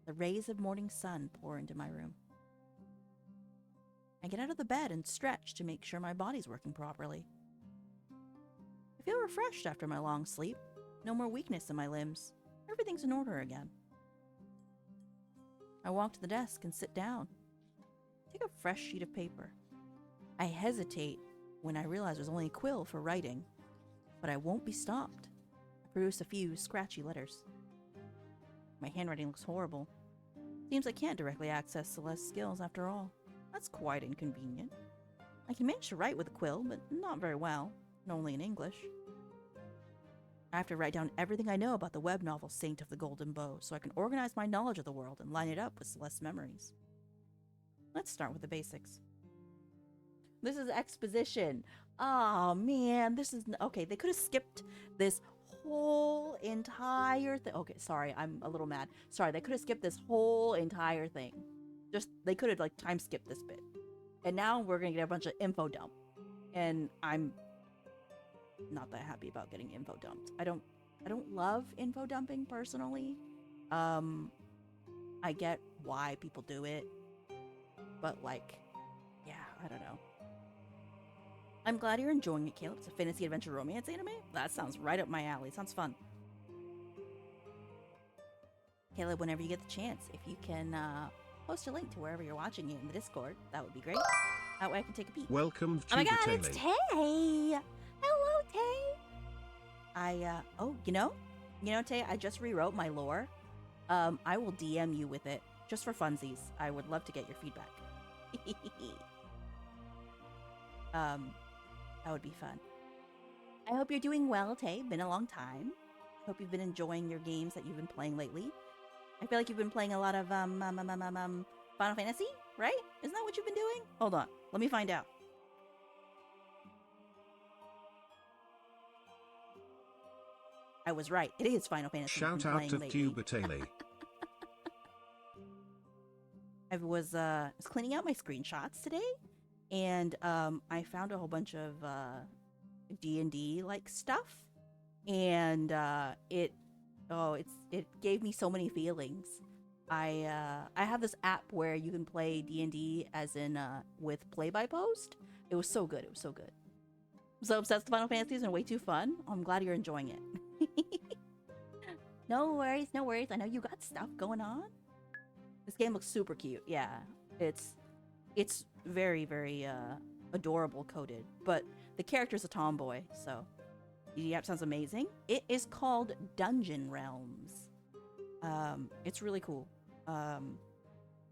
the rays of morning sun pour into my room. I get out of the bed and stretch to make sure my body's working properly. I feel refreshed after my long sleep. No more weakness in my limbs. Everything's in order again. I walk to the desk and sit down. Take a fresh sheet of paper. I hesitate when I realize there's only a quill for writing, but I won't be stopped. I produce a few scratchy letters. My handwriting looks horrible. Seems I can't directly access Celeste's skills after all. That's quite inconvenient. I can manage to write with a quill, but not very well, and only in English. I have to write down everything I know about the web novel Saint of the Golden Bow so I can organize my knowledge of the world and line it up with Celeste's memories. Let's start with the basics. This is exposition. Oh man, this is... Okay, they could have skipped this whole entire thing. Okay, sorry, I'm a little mad. Sorry, they could have skipped this whole entire thing. They could have, like, time skipped this bit. And now we're gonna get a bunch of info dump. And I'm not that happy about getting info dumped. I don't love info dumping personally. I get why people do it. But, like, yeah, I don't know. I'm glad you're enjoying it, Caleb. It's a fantasy adventure romance anime? That sounds right up my alley. Sounds fun. Caleb, whenever you get the chance, if you can post a link to wherever you're watching it in the Discord, that would be great. That way I can take a peek. Welcome to Oh my god, it's Tay! Hello, Tay! You know, Tay, I just rewrote my lore. I will DM you with it, just for funsies. I would love to get your feedback. That would be fun. I hope you're doing well, Tay. Been a long time. Hope you've been enjoying your games that you've been playing lately. I feel like you've been playing a lot of Final Fantasy, right? Isn't that what you've been doing? Hold on, let me find out. I was right. It is Final Fantasy. Shout out to Cubatele. I was cleaning out my screenshots today, and I found a whole bunch of D&D like stuff, and it gave me so many feelings. I have this app where you can play D&D as in with play by post. It was so good. It was so good. I'm so obsessed with Final Fantasies and way too fun. I'm glad you're enjoying it. No worries, no worries. I know you got stuff going on. This game looks super cute. Yeah, it's very, very adorable coded, but the character's a tomboy, so yeah, sounds amazing. It is called Dungeon Realms. It's really cool. I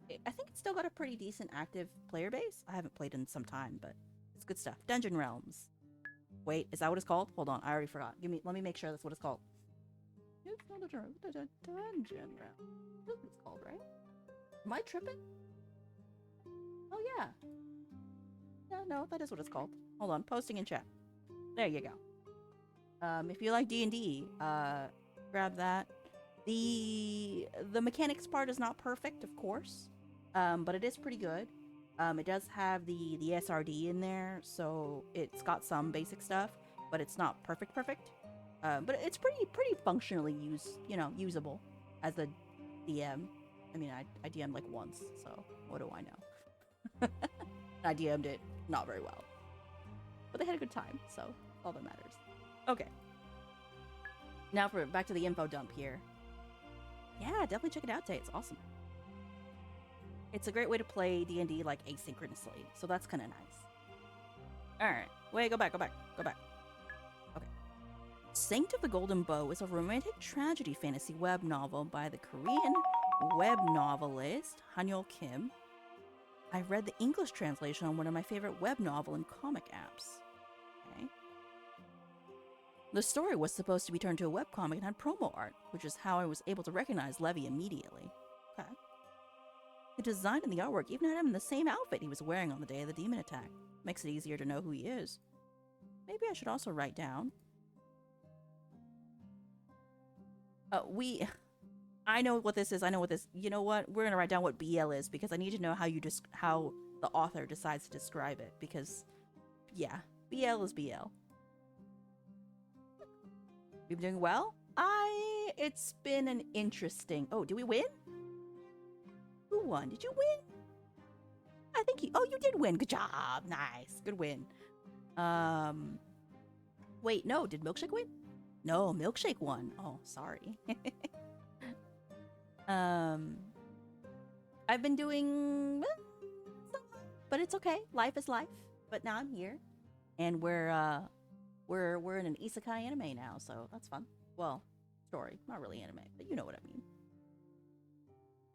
think it's still got a pretty decent active player base. I haven't played in some time, but it's good stuff. Dungeon Realms. Wait, is that what it's called? Hold on, I already forgot. Let me make sure that's what it's called. It's called a Dungeon Realms. That's what it's called, right? Am I tripping? Oh yeah. Yeah, no, that is what it's called. Hold on, posting in chat. There you go. If you like D&D, grab that. The mechanics part is not perfect, of course, but it is pretty good. It does have the SRD in there, so it's got some basic stuff, but it's not perfect. But it's pretty functionally usable as a DM. I mean, I DM'd like once, so what do I know? I DM'd it not very well, but they had a good time, so all that matters. Okay. Now back to the info dump here. Yeah, definitely check it out, Tay. It's awesome. It's a great way to play D&D like asynchronously, so that's kind of nice. All right, wait, go back. Okay. Saint of the Golden Bow is a romantic tragedy fantasy web novel by the Korean web novelist Hanyeol Kim. I read the English translation on one of my favorite web novel and comic apps. Okay. The story was supposed to be turned to a webcomic and had promo art, which is how I was able to recognize Levi immediately. Okay. The design and the artwork even had him in the same outfit he was wearing on the day of the demon attack. Makes it easier to know who he is. Maybe I should also write down. I know what this is. You know what? We're gonna write down what BL is because I need to know how the author decides to describe it. Because, yeah, BL is BL. We've been doing well. It's been an interesting. Oh, did we win? Who won? Did you win? I think you did win. Good job. Nice. Good win. Wait, no. Did Milkshake win? No, Milkshake won. Oh, sorry. I've been doing, but it's okay. Life is life. But now I'm here, and we're in an isekai anime now, so that's fun. Well, story, not really anime, but you know what I mean.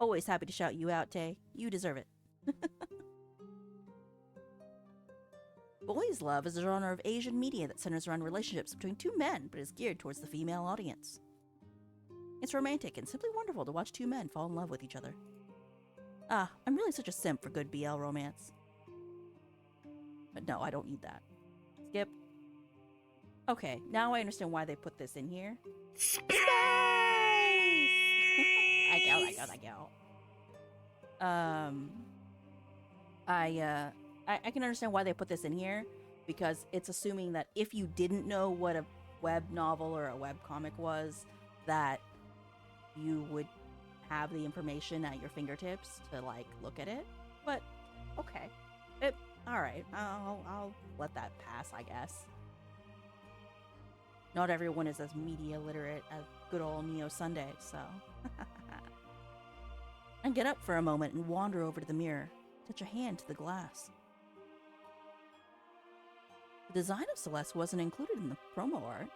Always happy to shout you out, Tay. You deserve it. Boys Love is a genre of Asian media that centers around relationships between two men, but is geared towards the female audience. It's romantic and simply wonderful to watch two men fall in love with each other. Ah, I'm really such a simp for good BL romance. But no, I don't need that. Skip. Okay, now I understand why they put this in here. Space! I go. I can understand why they put this in here, because it's assuming that if you didn't know what a web novel or a web comic was, that you would have the information at your fingertips to like look at it. But okay, all right. I'll let that pass, I guess. Not everyone is as media literate as good old Neo Sunday, so. I get up for a moment and wander over to the mirror, touch a hand to the glass. The design of Celeste wasn't included in the promo art.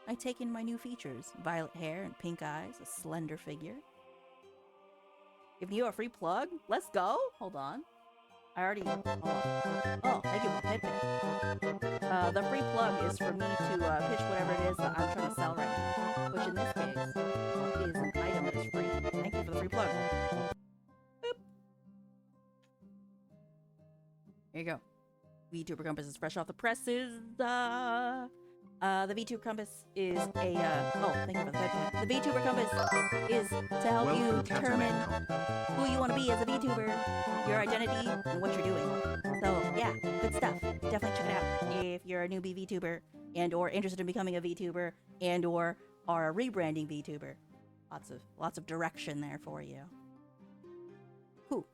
I take in my new features, violet hair and pink eyes, a slender figure. Giving you a free plug? Let's go! Hold on. I already... Oh, thank you. The free plug is for me to pitch whatever it is that I'm trying to sell right now, which in this case is an item that is free. Thank you for the free plug. Boop. Here you go. VTuber Compass is fresh off the presses. The VTuber Compass is a, thank you for the headphone. The VTuber Compass is to help you determine who you want to be as a VTuber, your identity, and what you're doing. So, yeah, good stuff. Definitely check it out if you're a newbie VTuber and or interested in becoming a VTuber and or are a rebranding VTuber. Lots of direction there for you. Cool.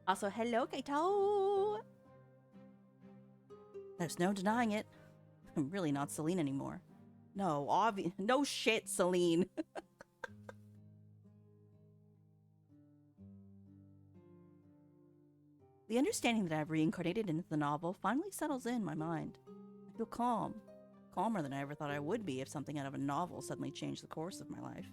Also, hello, Kaito! There's no denying it. I'm really not Celine anymore. No, no shit, Celine. The understanding that I've reincarnated into the novel finally settles in my mind. I feel calm. Calmer than I ever thought I would be if something out of a novel suddenly changed the course of my life.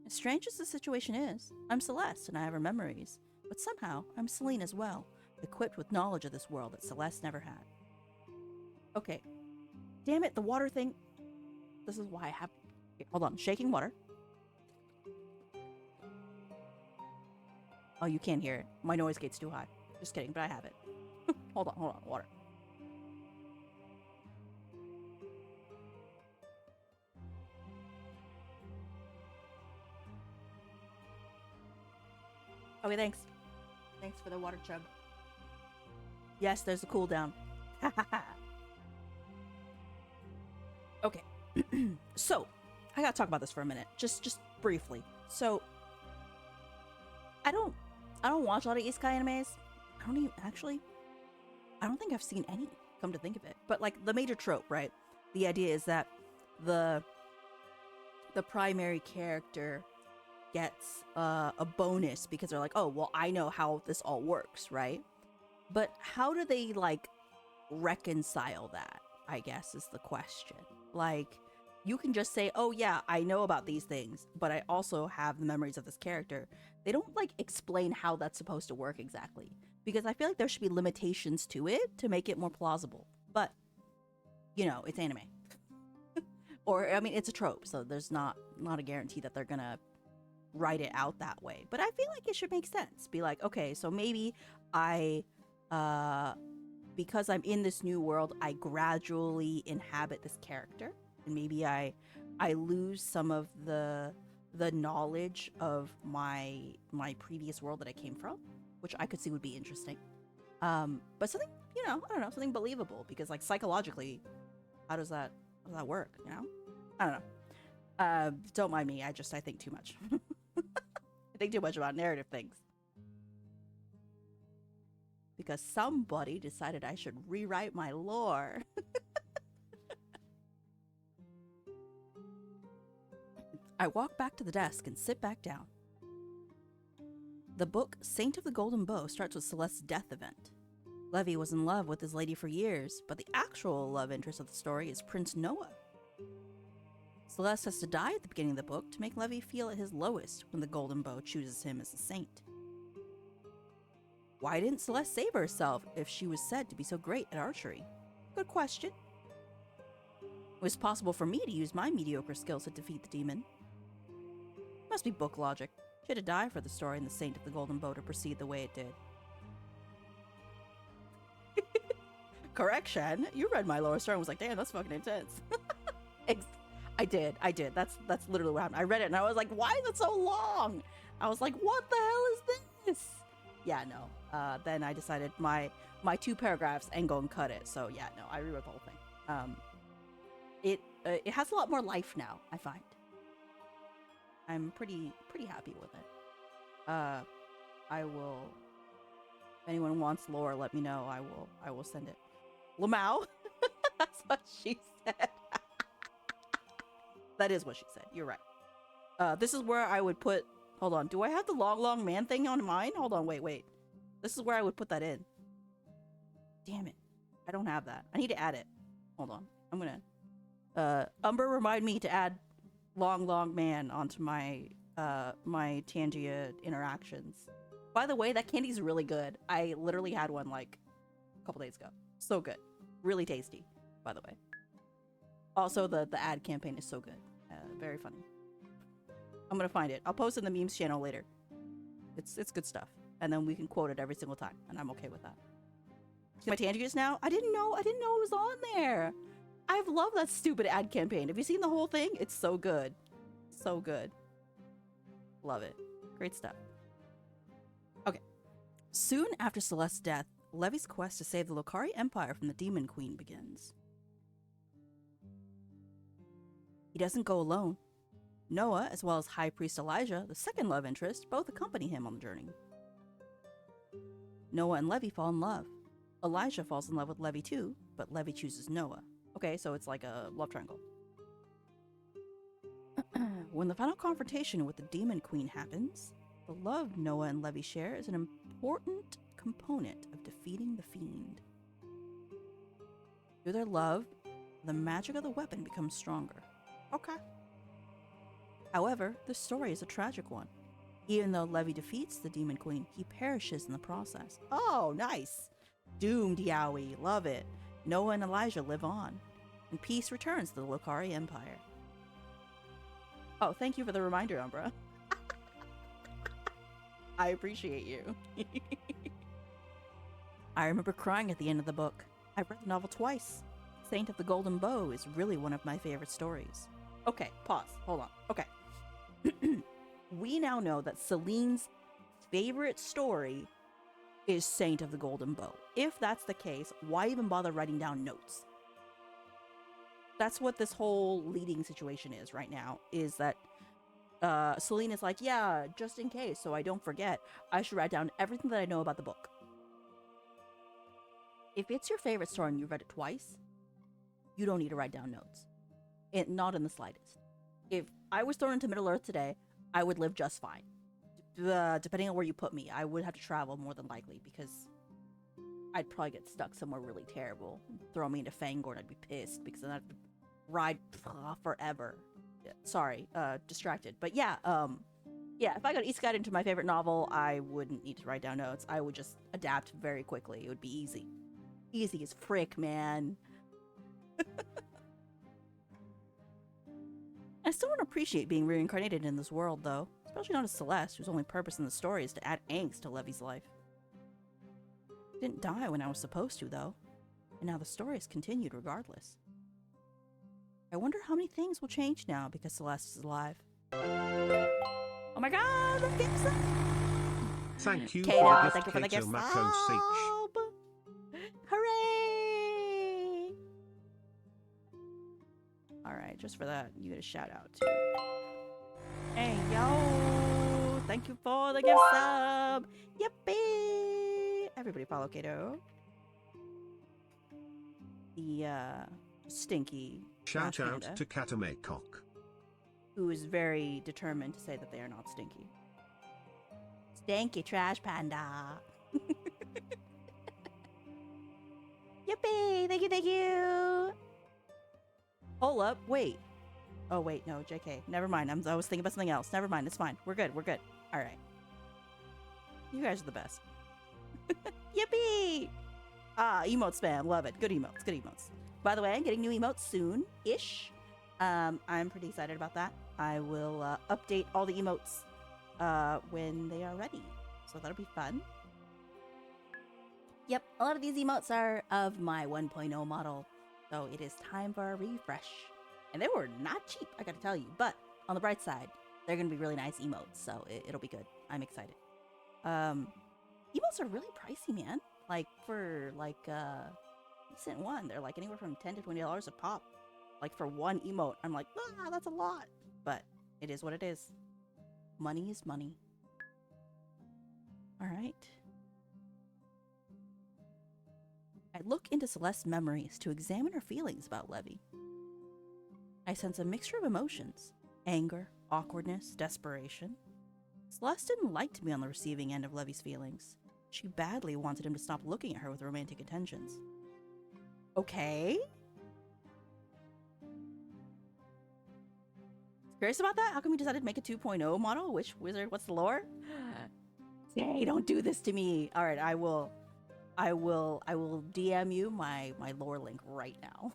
As strange as the situation is, I'm Celeste and I have her memories, but somehow I'm Celine as well, equipped with knowledge of this world that Celeste never had. Okay. Damn it, the water thing. This is why I have... Okay, hold on, shaking water. Oh, you can't hear it. My noise gate's too high. Just kidding, but I have it. Hold on, water. Okay, thanks. Thanks for the water chug. Yes, there's a cooldown. Okay. So, I gotta talk about this for a minute. Just briefly. So, I don't watch a lot of isekai animes. I don't think I've seen any, come to think of it. But like the major trope, right? The idea is that the primary character gets a bonus because they're like, oh, well, I know how this all works, right? But how do they like reconcile that, I guess, is the question. Like, you can just say, oh yeah, I know about these things, but I also have the memories of this character. They don't like explain how that's supposed to work exactly, because I feel like there should be limitations to it to make it more plausible. But you know, it's anime. Or I mean, it's a trope, so there's not a guarantee that they're gonna write it out that way. But I feel like it should make sense. Be like, okay, so maybe I because I'm in this new world, I gradually inhabit this character, and maybe I lose some of the knowledge of my previous world that I came from, which I could see would be interesting. But something, you know, I don't know, something believable, because like psychologically, how does that work, you know? I don't know. Don't mind me, I think too much. I think too much about narrative things. Because somebody decided I should rewrite my lore. I walk back to the desk and sit back down. The book Saint of the Golden Bow starts with Celeste's death event. Levi was in love with his lady for years, but the actual love interest of the story is Prince Noah. Celeste has to die at the beginning of the book to make Levi feel at his lowest when the Golden Bow chooses him as a saint. Why didn't Celeste save herself if she was said to be so great at archery? Good question. It was possible for me to use my mediocre skills to defeat the demon. Must be book logic. She had to die for the story in the Saint of the Golden Bow to proceed the way it did. Correction, you read my lower story and was like, damn, that's fucking intense. I did. That's literally what happened. I read it and I was like, why is it so long? I was like, what the hell is this? Yeah, no. Then I decided my 2 paragraphs and go and cut it. So yeah, no, I rewrote the whole thing. It has a lot more life now, I find. I'm pretty happy with it. I will. If anyone wants lore, let me know. I will send it. Lamau. That's what she said. That is what she said. You're right. This is where I would put. Hold on. Do I have the long man thing on mine? Hold on. Wait. This is where I would put that in. Damn it. I don't have that. I need to add it. Hold on. I'm gonna. Umber, remind me to add long man onto my my Tangia interactions. By the way, that candy's really good. I literally had one like a couple days ago. So good. Really tasty, by the way. Also, the ad campaign is so good. Very funny. I'm gonna find it. I'll post it in the memes channel later. It's good stuff. And then we can quote it every single time, and I'm okay with that. See my Tangiers now? I didn't know it was on there. I've loved that stupid ad campaign. Have you seen the whole thing? It's so good. So good. Love it. Great stuff. Okay. Soon after Celeste's death, Levi's quest to save the Lokari Empire from the Demon Queen begins. He doesn't go alone. Noah, as well as High Priest Elijah, the second love interest, both accompany him on the journey. Noah and Levi fall in love. Elijah falls in love with Levi too, but Levi chooses Noah. Okay, so it's like a love triangle. When the final confrontation with the Demon Queen happens, the love Noah and Levi share is an important component of defeating the fiend. Through their love, the magic of the weapon becomes stronger. Okay. However, the story is a tragic one. Even though Levi defeats the Demon Queen, he perishes in the process. Oh, nice! Doomed Yowie, love it. Noah and Elijah live on, and peace returns to the Lokari Empire. Oh, thank you for the reminder, Umbra. I appreciate you. I remember crying at the end of the book. I've read the novel twice. Saint of the Golden Bow is really one of my favorite stories. Okay, pause. Hold on. Okay. We now know that Celine's favorite story is Saint of the Golden Bow. If that's the case, why even bother writing down notes? That's what this whole leading situation is right now, is that Celine is like, yeah, just in case, so I don't forget, I should write down everything that I know about the book. If it's your favorite story and you've read it twice, you don't need to write down notes. Not in the slightest. If I was thrown into Middle Earth today, I would live just fine. Depending on where you put me, I would have to travel more than likely, because I'd probably get stuck somewhere really terrible. Throw me into Fangor and I'd be pissed, because then I'd have to ride forever. Sorry, distracted. But yeah, if I got Isekai into my favorite novel, I wouldn't need to write down notes. I would just adapt very quickly. It would be easy. Easy as frick, man. I still don't appreciate being reincarnated in this world, though. Especially not as Celeste, whose only purpose in the story is to add angst to Levy's life. I didn't die when I was supposed to, though. And now the story has continued regardless. I wonder how many things will change now because Celeste is alive. Oh my god, let's get some! Thank you Kato, for the thank you for the gift, gift Mako Sich. sub! Hooray! Alright, just for that, you get a shout out too. Hey, yo! Thank you for the gift sub! Yippee! Everybody follow Kato. The, stinky Shout trash out panda, to Katamecock. who is very determined to say that they are not stinky. Stinky trash panda. Yippee! Thank you, thank you! Hold up, wait. Oh, wait, no, JK. Never mind. I was thinking about something else. Never mind, it's fine. We're good, we're good. Alright. You guys are the best. Yippee! Ah, emote spam. Love it. Good emotes, good emotes. By the way, I'm getting new emotes soon-ish. I'm pretty excited about that. I will update all the emotes when they are ready. So that'll be fun. Yep, a lot of these emotes are of my 1.0 model. So it is time for a refresh. And they were not cheap, I gotta tell you. But on the bright side, they're gonna be really nice emotes. So it'll be good. I'm excited. Emotes are really pricey, man. Like for decent one, they're like anywhere from $10 to $20 a pop. Like for one emote, I'm like, ah, that's a lot. But it is what it is. Money is money. All right. I look into Celeste's memories to examine her feelings about Levy. I sense a mixture of emotions: anger, awkwardness, desperation. Celeste didn't like to be on the receiving end of Levy's feelings. She badly wanted him to stop looking at her with romantic intentions. Okay? Curious about that? How come we decided to make a 2.0 model? Which wizard? What's the lore? Hey, don't do this to me. All right, I will DM you my lore link right now.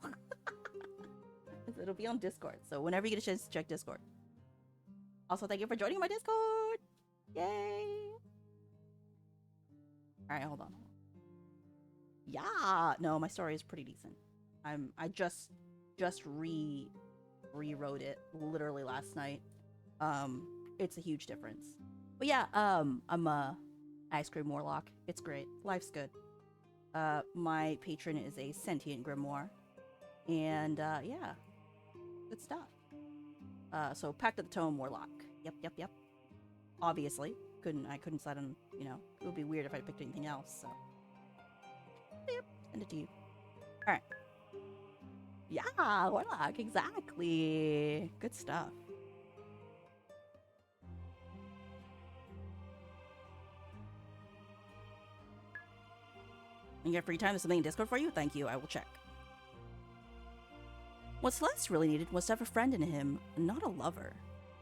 It'll be on Discord, so whenever you get a chance to check Discord. Also, thank you for joining my Discord. Yay! All right, hold on. Yeah, no, my story is pretty decent. I just rewrote it literally last night. It's a huge difference. But yeah, I'm a ice cream warlock. It's great. Life's good. My patron is a sentient grimoire, and yeah, good stuff. So Pact of the Tome warlock. Yep. Obviously, I couldn't decide on, it would be weird if I picked anything else. So yep, send it to you. All right. Yeah, warlock, exactly. Good stuff. You get free time? There's something in Discord for you? Thank you, I will check. What Celeste really needed was to have a friend in him, not a lover.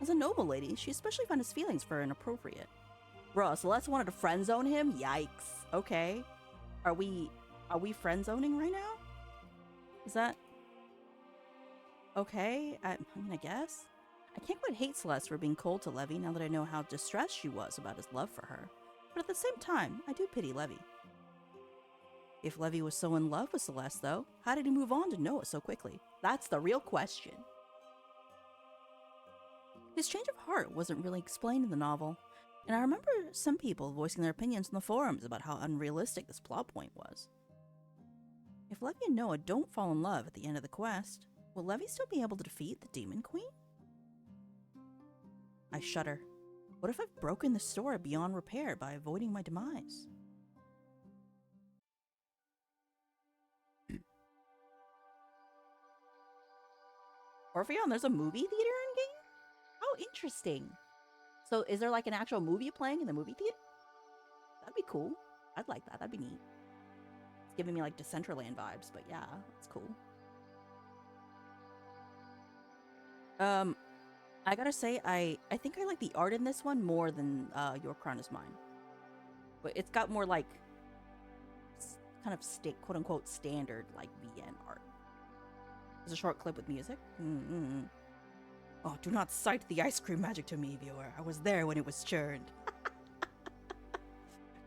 As a noble lady, she especially found his feelings for inappropriate. Bro, Celeste wanted to friend zone him? Yikes. Okay. Are we friend zoning right now? Is that okay? I mean, I guess. I can't quite hate Celeste for being cold to Levy now that I know how distressed she was about his love for her. But at the same time, I do pity Levy. If Levy was so in love with Celeste, though, how did he move on to know it so quickly? That's the real question. His change of heart wasn't really explained in the novel, And I remember some people voicing their opinions in the forums about how unrealistic this plot point was. If Levy and Noah don't fall in love at the end of the quest, will Levy still be able to defeat the Demon Queen? I shudder. What if I've broken the story beyond repair by avoiding my demise? Orpheon, there's a movie theater in game? How interesting. So is there like an actual movie playing in the movie theater? That'd be cool. I'd like that. That'd be neat. It's giving me like Decentraland vibes, but yeah, it's cool. I gotta say, I think I like the art in this one more than Your Crown Is Mine. But it's got more like kind of quote unquote standard like VN art. There's a short clip with music. Oh, do not cite the ice cream magic to me, viewer. I was there when it was churned.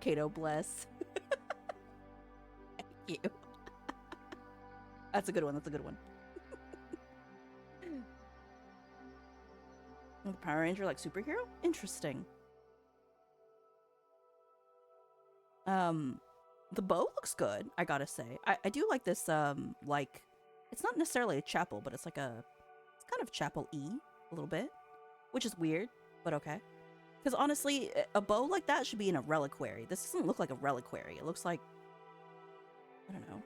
Kato, bless. Thank you. That's a good one. That's a good one. The Power Ranger like superhero? Interesting. The bow looks good, I gotta say. I do like this, like, it's not necessarily a chapel, but it's like it's kind of chapel-y, a little bit. Which is weird, but okay. Because honestly, a bow like that should be in a reliquary. This doesn't look like a reliquary. It looks like, I don't know.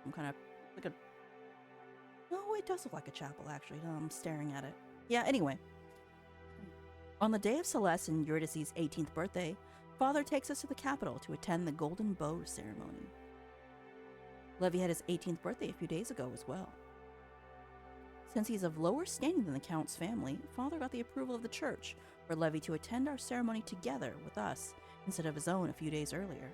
I'm kind of, like a, no, it does look like a chapel, actually. No, I'm staring at it. Yeah, anyway. On the day of Celeste and Eurydice's 18th birthday, Father takes us to the capital to attend the Golden Bow ceremony. Levy had his 18th birthday a few days ago as well. Since he's of lower standing than the Count's family, Father got the approval of the church for Levy to attend our ceremony together with us instead of his own a few days earlier.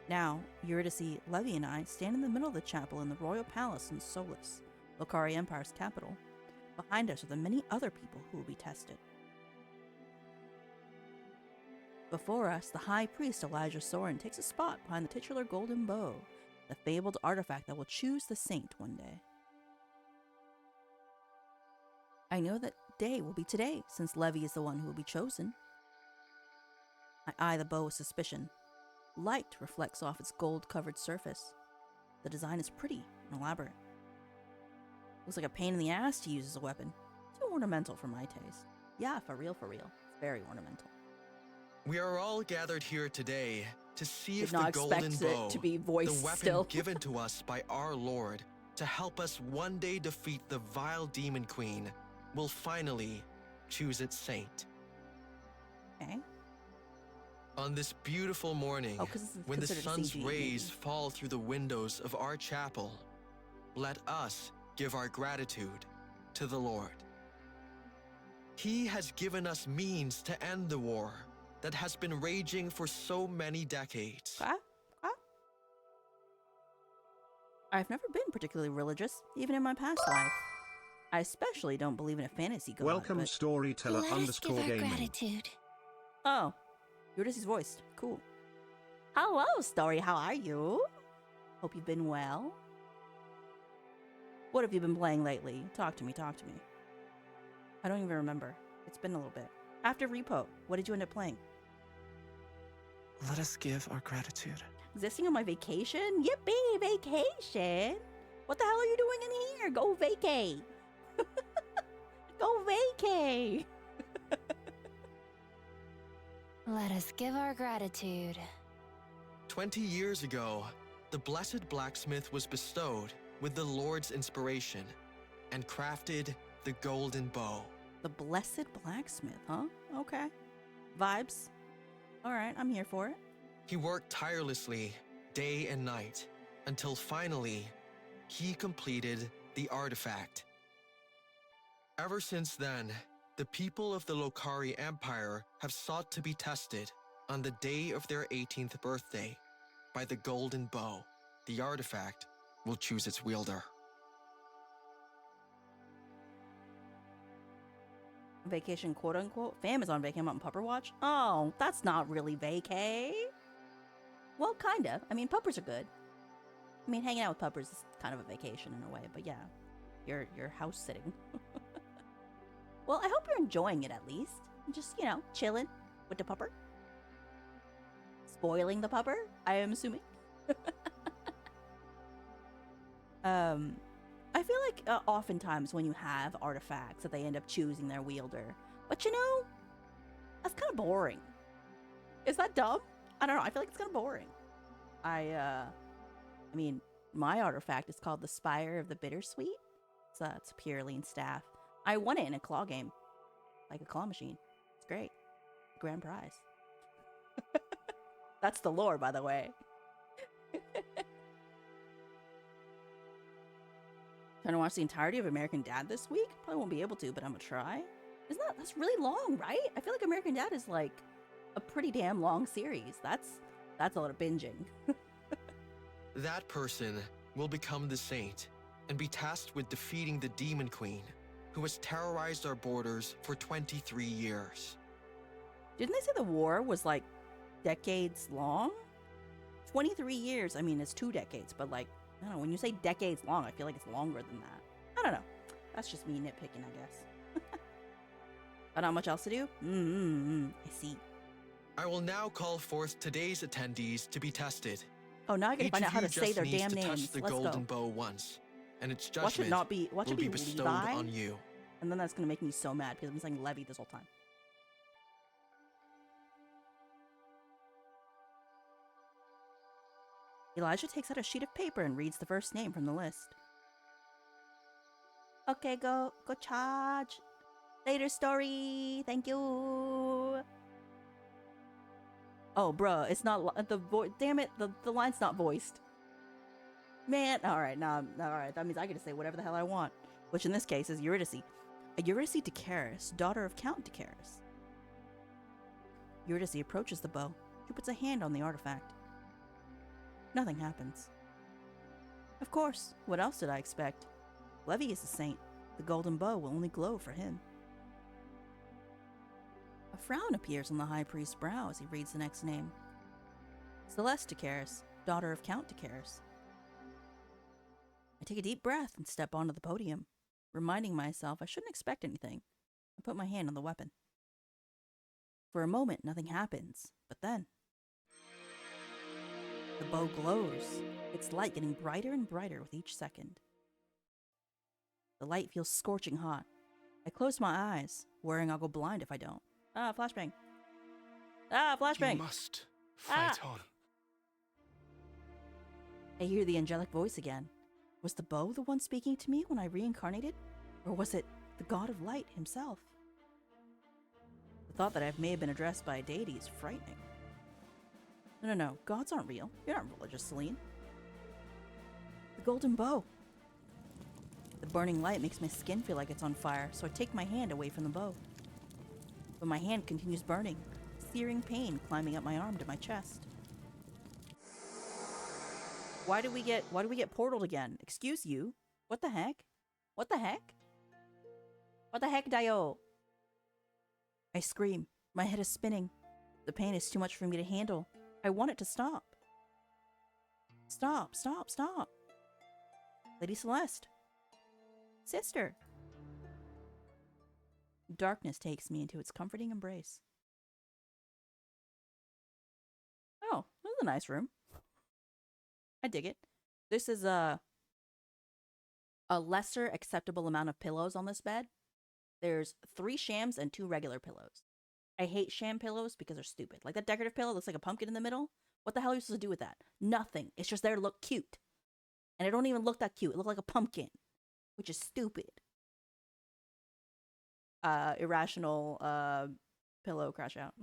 Now, Eurydice, Levy, and I stand in the middle of the chapel in the royal palace in Solus, Lokari Empire's capital. Behind us are the many other people who will be tested. Before us, the High Priest Elijah Soren takes a spot behind the titular Golden Bow, the fabled artifact that will choose the saint one day. I know that day will be today, since Levy is the one who will be chosen. I eye the bow with suspicion. Light reflects off its gold-covered surface. The design is pretty and elaborate. Looks like a pain in the ass to use as a weapon. Too ornamental for my taste. Yeah, for real, for real. It's very ornamental. We are all gathered here today to see Did if not the Golden expect Bow, it to be voiced the weapon still. given to us by our Lord to help us one day defeat the vile Demon Queen, will finally choose its saint. Okay. On this beautiful morning, Oh, 'cause it's when the considered a sun's CG rays movie. fall through the windows of our chapel, let us give our gratitude to the Lord. He has given us means to end the war that has been raging for so many decades. Okay. Okay. I've never been particularly religious, even in my past life. I especially don't believe in a fantasy god. Welcome but... storyteller Let us give underscore our gaming. gratitude. Oh, Eurydice's voiced. Cool. Hello, Story. How are you? Hope you've been well. What have you been playing lately? Talk to me. Talk to me. I don't even remember. It's been a little bit. After Repo, what did you end up playing? Let us give our gratitude. Existing on my vacation? Yippee, vacation! What the hell are you doing in here? Go vacay! Go vacay! Let us give our gratitude. 20 years ago, the blessed blacksmith was bestowed with the Lord's inspiration and crafted the Golden Bow. The Blessed Blacksmith, huh? Okay. Vibes. Alright, I'm here for it. He worked tirelessly, day and night, until finally, he completed the artifact. Ever since then, the people of the Lokari Empire have sought to be tested on the day of their 18th birthday by the Golden Bow. The artifact will choose its wielder. Vacation, quote unquote. Fam is on vacay. I'm on Pupper Watch. Oh, that's not really vacay. Well, kinda. I mean, puppers are good. I mean, hanging out with puppers is kind of a vacation in a way, but yeah, you're house sitting. Well, I hope you're enjoying it at least. Just, chilling with the pupper. Spoiling the pupper, I am assuming. I feel like oftentimes when you have artifacts that they end up choosing their wielder. But that's kind of boring. Is that dumb? I don't know. I feel like it's kind of boring. I mean, my artifact is called the Spire of the Bittersweet. It's a Purline staff. I won it in a claw game. Like a claw machine. It's great. Grand prize. That's the lore, by the way. Trying to watch the entirety of American Dad this week? Probably won't be able to, but I'm gonna try. That's really long, right? I feel like American Dad is like a pretty damn long series. That's a lot of binging. That person will become the saint and be tasked with defeating the Demon Queen, who has terrorized our borders for 23 years. Didn't they say the war was like decades long? 23 years, I mean, it's 2 decades, but like, I don't know, when you say decades long, I feel like it's longer than that. I don't know. That's just me nitpicking, I guess. But not much else to do? I see. I will now call forth today's attendees to be tested. Oh, now I gotta Each find out of how you to say just their needs damn to names. touch the Let's golden go. bow once, and its Watch it judgment will be be bestowed Levi, on you. and then that's gonna make me so mad because I've been saying Levy this whole time. Elijah takes out a sheet of paper and reads the first name from the list. Okay, go charge. Later story. Thank you. Oh, bruh, it's not the voice. Damn it, the line's not voiced. Man, all right, that means I get to say whatever the hell I want, which in this case is Eurydice. Eurydice Decaris, daughter of Count Decaris. Eurydice approaches the bow. She puts a hand on the artifact. Nothing happens. Of course, what else did I expect? Levy is a saint. The golden bow will only glow for him. A frown appears on the high priest's brow as he reads the next name. Celeste Decaris, daughter of Count Decaris. I take a deep breath and step onto the podium, reminding myself I shouldn't expect anything. I put my hand on the weapon. For a moment, nothing happens, but then the bow glows, its light getting brighter and brighter with each second. The light feels scorching hot. I close my eyes, worrying I'll go blind if I don't. Ah, flashbang. Ah, flashbang. You must fight on. I hear the angelic voice again. Was the bow the one speaking to me when I reincarnated? Or was it the god of light himself? The thought that I may have been addressed by a deity is frightening. No. Gods aren't real. You're not religious, Celine. The golden bow. The burning light makes my skin feel like it's on fire, so I take my hand away from the bow. But my hand continues burning, searing pain climbing up my arm to my chest. Why do we get portaled again? Excuse you? What the heck? What the heck? What the heck, Dio? I scream. My head is spinning. The pain is too much for me to handle. I want it to stop. Stop. Lady Celeste. Sister. Darkness takes me into its comforting embrace. Oh, this is a nice room. I dig it. This is a lesser acceptable amount of pillows on this bed. There's 3 shams and 2 regular pillows. I hate sham pillows because they're stupid. Like that decorative pillow looks like a pumpkin in the middle. What the hell are you supposed to do with that? Nothing. It's just there to look cute. And it don't even look that cute. It looks like a pumpkin, which is stupid. Irrational pillow crash out.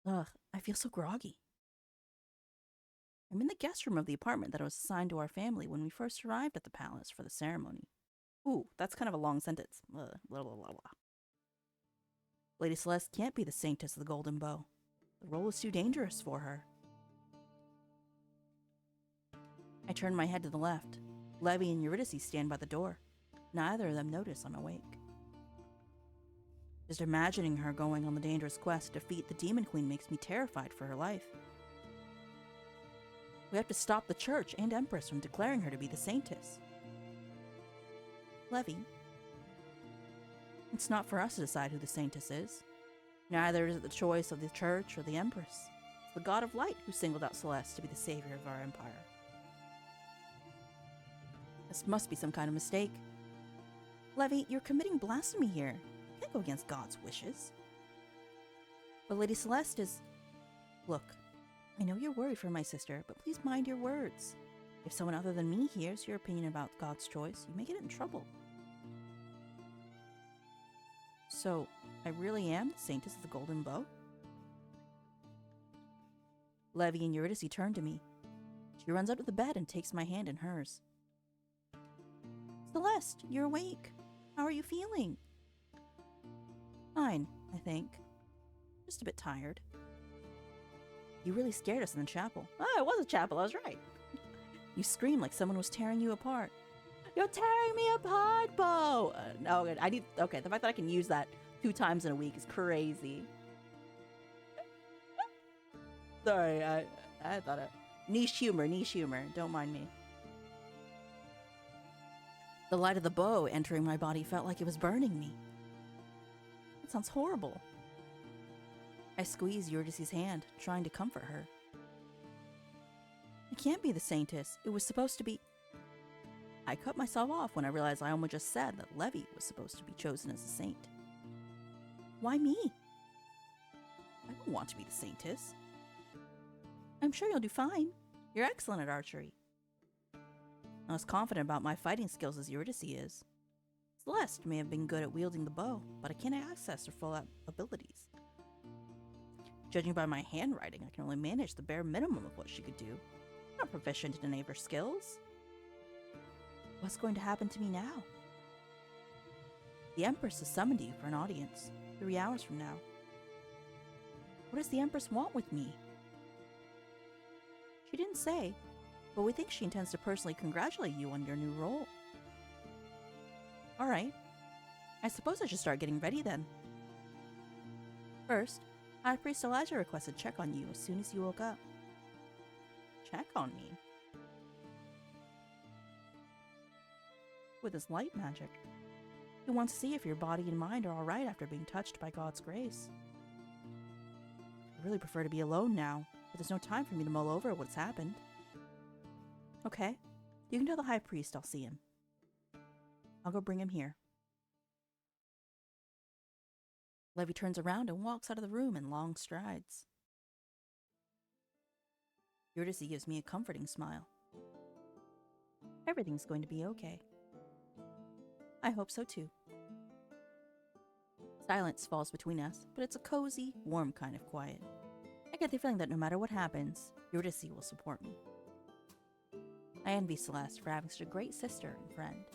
Ugh, I feel so groggy. I'm in the guest room of the apartment that was assigned to our family when we first arrived at the palace for the ceremony. Ooh, that's kind of a long sentence. Blah, blah, blah, blah. Lady Celeste can't be the Saintess of the Golden Bow. The role is too dangerous for her. I turn my head to the left. Levy and Eurydice stand by the door. Neither of them notice I'm awake. Just imagining her going on the dangerous quest to defeat the Demon Queen makes me terrified for her life. We have to stop the church and Empress from declaring her to be the Saintess. Levy, it's not for us to decide who the Saintess is. Neither is it the choice of the Church or the Empress. It's the God of Light who singled out Celeste to be the savior of our empire. This must be some kind of mistake. Levy, you're committing blasphemy here. You can't go against God's wishes. But Lady Celeste is... Look, I know you're worried for my sister, but please mind your words. If someone other than me hears your opinion about God's choice, you may get in trouble. So, I really am the Saintess of the Golden Bow? Levy and Eurydice turn to me. She runs up to the bed and takes my hand in hers. Celeste, you're awake. How are you feeling? Fine, I think. Just a bit tired. You really scared us in the chapel. Oh, it was a chapel, I was right. You screamed like someone was tearing you apart. You're tearing me apart, Bo! No, okay, the fact that I can use that 2 times in a week is crazy. Sorry, I thought it... Niche humor. Don't mind me. The light of the bow entering my body felt like it was burning me. That sounds horrible. I squeezed Eurydice's hand, trying to comfort her. It can't be the Saintess. It was supposed to be... I cut myself off when I realized I almost just said that Levy was supposed to be chosen as a saint. Why me? I don't want to be the Saintess. I'm sure you'll do fine. You're excellent at archery. Not as confident about my fighting skills as Eurydice is. Celeste may have been good at wielding the bow, but I can't access her full abilities. Judging by my handwriting, I can only manage the bare minimum of what she could do. I'm not proficient in any of her skills. What's going to happen to me now? The Empress has summoned you for an audience 3 hours from now. What does the Empress want with me? She didn't say, but we think she intends to personally congratulate you on your new role. Alright, I suppose I should start getting ready then. First, High Priest Elijah requested check on you as soon as you woke up. Check on me? With his light magic. He wants to see if your body and mind are alright after being touched by God's grace. I really prefer to be alone now, but there's no time for me to mull over what's happened. Okay, you can tell the High Priest I'll see him. I'll go bring him here. Levy turns around and walks out of the room in long strides. Eurydice gives me a comforting smile. Everything's going to be okay. I hope so too. Silence falls between us, but it's a cozy, warm kind of quiet. I get the feeling that no matter what happens, Eurydice will support me. I envy Celeste for having such a great sister and friend.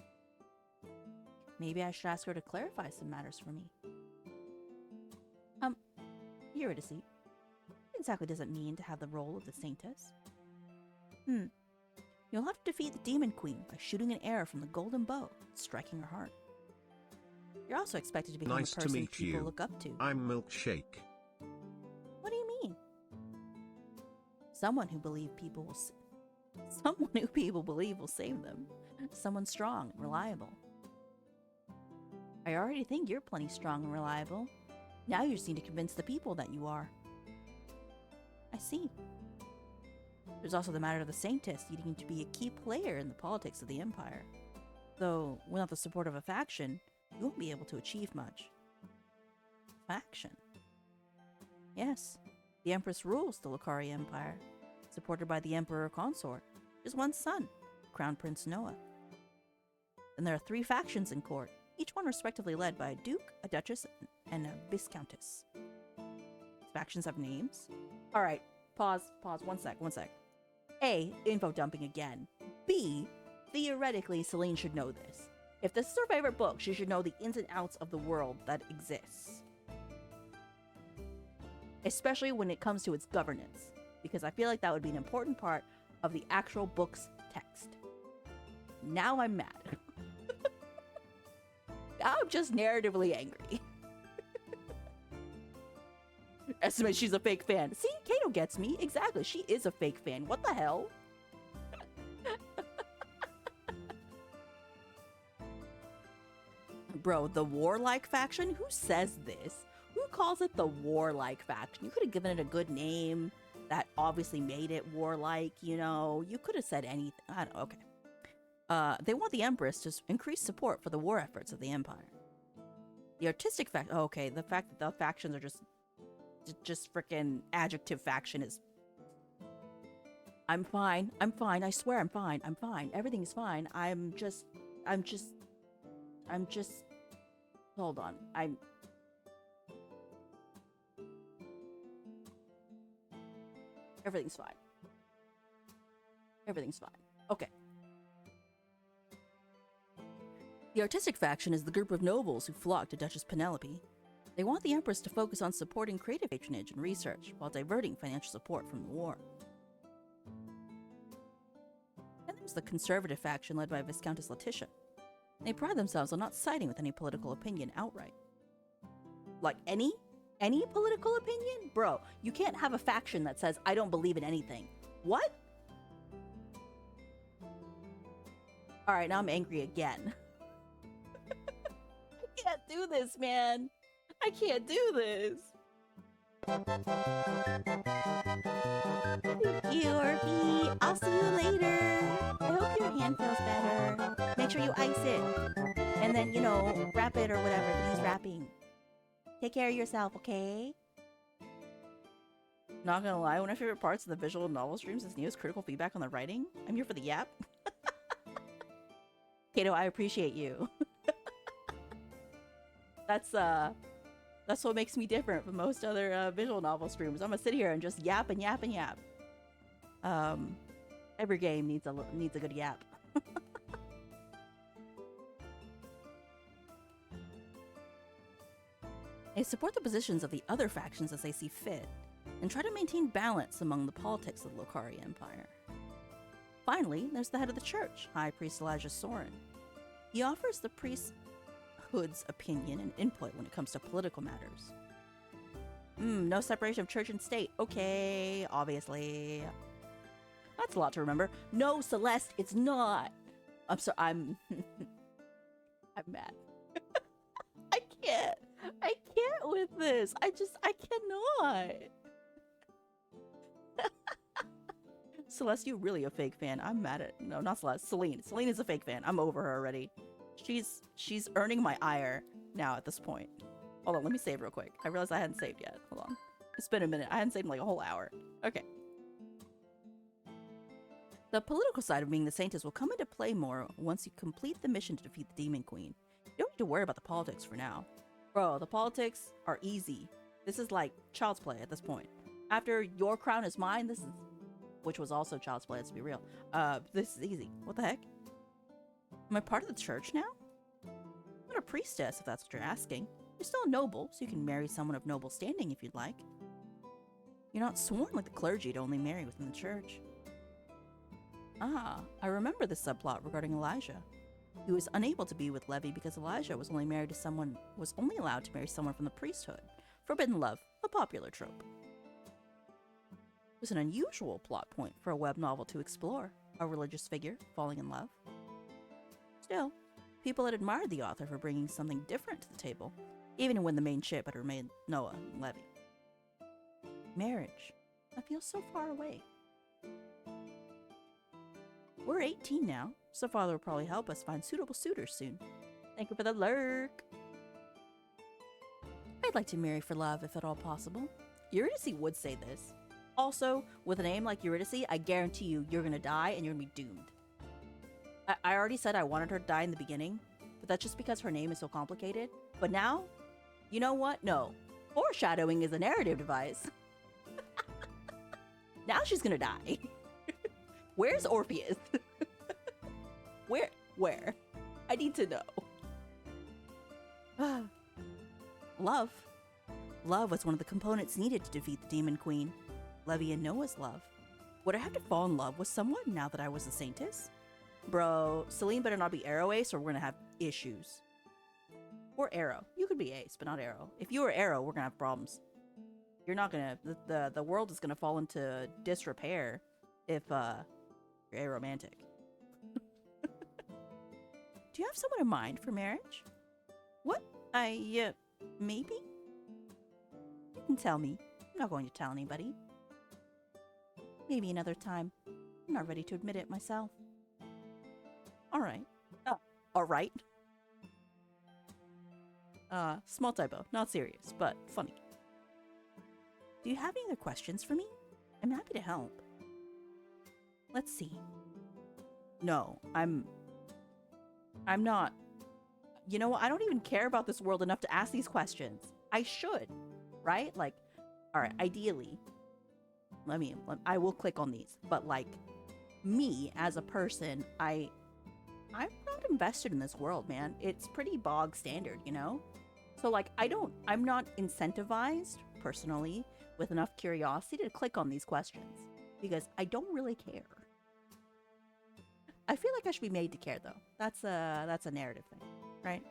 Maybe I should ask her to clarify some matters for me. Eurydice, what exactly does it mean to have the role of the Saintess? You'll have to defeat the Demon Queen by shooting an arrow from the golden bow, striking her heart. You're also expected to become Nice a to person meet people you. look up to. I'm Milkshake. What do you mean? Someone who people believe will save them. Someone strong and reliable. I already think you're plenty strong and reliable. Now you just need to convince the people that you are. I see. There's also the matter of the Saintess needing to be a key player in the politics of the Empire. Though, without the support of a faction, you won't be able to achieve much. Faction? Yes, the Empress rules the Lucari Empire, supported by the Emperor Consort, his one son, Crown Prince Noah. Then there are 3 factions in court, each one respectively led by a duke, a duchess, and a viscountess. These factions have names? Alright, pause, one sec. A, info dumping again. B, theoretically, Celine should know this. If this is her favorite book, she should know the ins and outs of the world that exists. Especially when it comes to its governance, because I feel like that would be an important part of the actual book's text. Now I'm mad. Now I'm just narratively angry. Estimate she's a fake fan. See, Kato gets me. Exactly, she is a fake fan. What the hell? bro, the warlike faction? Who says this? Who calls it the warlike faction? You could have given it a good name that obviously made it warlike, you know? You could have said anything. I don't know, okay. They want the Empress to increase support for the war efforts of the Empire. The artistic fact, okay, the fact that the factions are just freaking adjective faction is... I'm fine, I swear I'm fine, everything's fine, I'm just, hold on, everything's fine. Everything's fine. Okay. The artistic faction is the group of nobles who flock to Duchess Penelope. They want the Empress to focus on supporting creative patronage and research while diverting financial support from the war. Then there's the conservative faction led by Viscountess Letitia. They pride themselves on not siding with any political opinion outright. Like any political opinion? Bro, you can't have a faction that says, I don't believe in anything. What? Alright, now I'm angry again. I can't do this, man. I can't do this. Thank you, Orby. I'll see you later. I hope your hand feels better. Make sure you ice it. And then, you know, wrap it or whatever if it needs wrapping. Take care of yourself, okay? Not gonna lie, one of my favorite parts of the visual novel streams is Neo's critical feedback on the writing. I'm here for the yap. Kato, I appreciate you. That's what makes me different from most other visual novel streams. I'm gonna sit here and just yap and yap and yap. Every game needs a good yap. They support the positions of the other factions as they see fit, and try to maintain balance among the politics of the Lokari Empire. Finally, there's the head of the church, High Priest Elijah Soren. He offers the priesthood's opinion and input when it comes to political matters. No separation of church and state. Okay, obviously. That's a lot to remember. No, Celeste, it's not. I'm sorry, I'm mad. I can't with this. I cannot. Celeste, you really a fake fan. I'm mad at... No, not Celeste. Celine. Celine is a fake fan. I'm over her already. She's earning my ire now at this point. Hold on, let me save real quick. I realized I hadn't saved yet. Hold on. It's been a minute. I hadn't saved in like a whole hour. Okay. The political side of being the Saintess will come into play more once you complete the mission to defeat the Demon Queen. You don't need to worry about the politics for now. Bro, the politics are easy. This is like child's play at this point. After Your Crown is Mine, this is... Which was also child's play, let's be real. This is easy. What the heck? Am I part of the church now? I'm not a priestess, if that's what you're asking. You're still a noble, so you can marry someone of noble standing if you'd like. You're not sworn like the clergy to only marry within the church. Ah, I remember the subplot regarding Elijah. He was unable to be with Levi because Elijah was only allowed to marry someone from the priesthood. Forbidden love, a popular trope. It was an unusual plot point for a web novel to explore, a religious figure falling in love. Still, people had admired the author for bringing something different to the table, even when the main ship had remained Noah and Levi. Marriage. I feel so far away. We're 18 now, so father will probably help us find suitable suitors soon. Thank you for the lurk. I'd like to marry for love if at all possible. Eurydice would say this. Also, with a name like Eurydice, I guarantee you're gonna die and you're gonna be doomed. I already said I wanted her to die in the beginning, but that's just because her name is so complicated. But now, you know what? No. Foreshadowing is a narrative device. Now she's gonna die. Where's Orpheus? Where? I need to know. Love. Love was one of the components needed to defeat the Demon Queen. Levi and Noah's love. Would I have to fall in love with someone now that I was a Saintess? Bro, Celine better not be Arrow Ace or we're gonna have issues. Or Arrow. You could be Ace, but not Arrow. If you were Arrow, we're gonna have problems. You're not gonna... The world is gonna fall into disrepair if, you're aromantic. Do you have someone in mind for marriage? Maybe? You can tell me. I'm not going to tell anybody. Maybe another time. I'm not ready to admit it myself. Alright. Alright? Small typo. Not serious, but funny. Do you have any other questions for me? I'm happy to help. Let's see. No, I'm not. You know what? I don't even care about this world enough to ask these questions. I should, right? Like, alright, ideally, I will click on these, but like, me as a person, I'm not invested in this world, man. It's pretty bog standard, you know? So like, I'm not incentivized, personally, with enough curiosity to click on these questions, because I don't really care. I feel like I should be made to care, though. That's a narrative thing, right?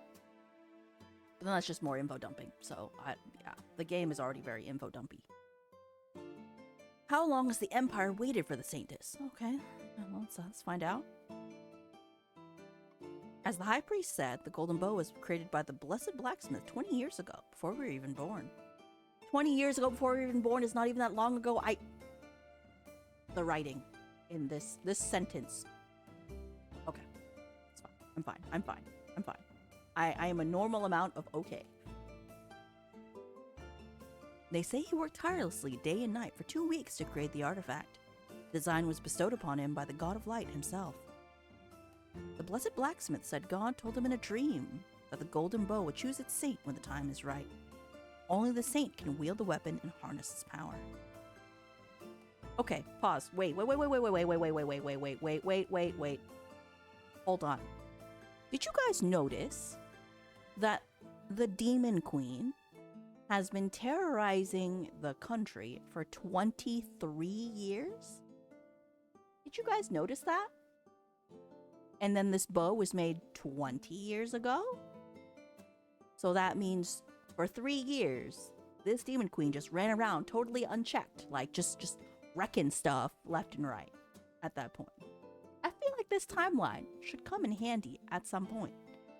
But then that's just more info dumping. So, yeah, the game is already very info dumpy. How long has the Empire waited for the Saintess? Okay, well, let's find out. As the High Priest said, the Golden Bow was created by the Blessed Blacksmith 20 years ago, before we were even born. 20 years ago, before we were even born, is not even that long ago. The writing in this sentence. Okay, it's fine. I'm fine. I am a normal amount of okay. They say he worked tirelessly day and night for 2 weeks to create the artifact. The design was bestowed upon him by the God of Light himself. The Blessed Blacksmith said God told him in a dream that the Golden Bow would choose its saint when the time is right. Only the saint can wield the weapon and harness its power. Okay, pause. Wait. Hold on. Did you guys notice that the Demon Queen has been terrorizing the country for 23 years? Did you guys notice that? And then this bow was made 20 years ago? So that means for 3 years, this Demon Queen just ran around totally unchecked, like just wrecking stuff left and right at that point. I feel like this timeline should come in handy at some point.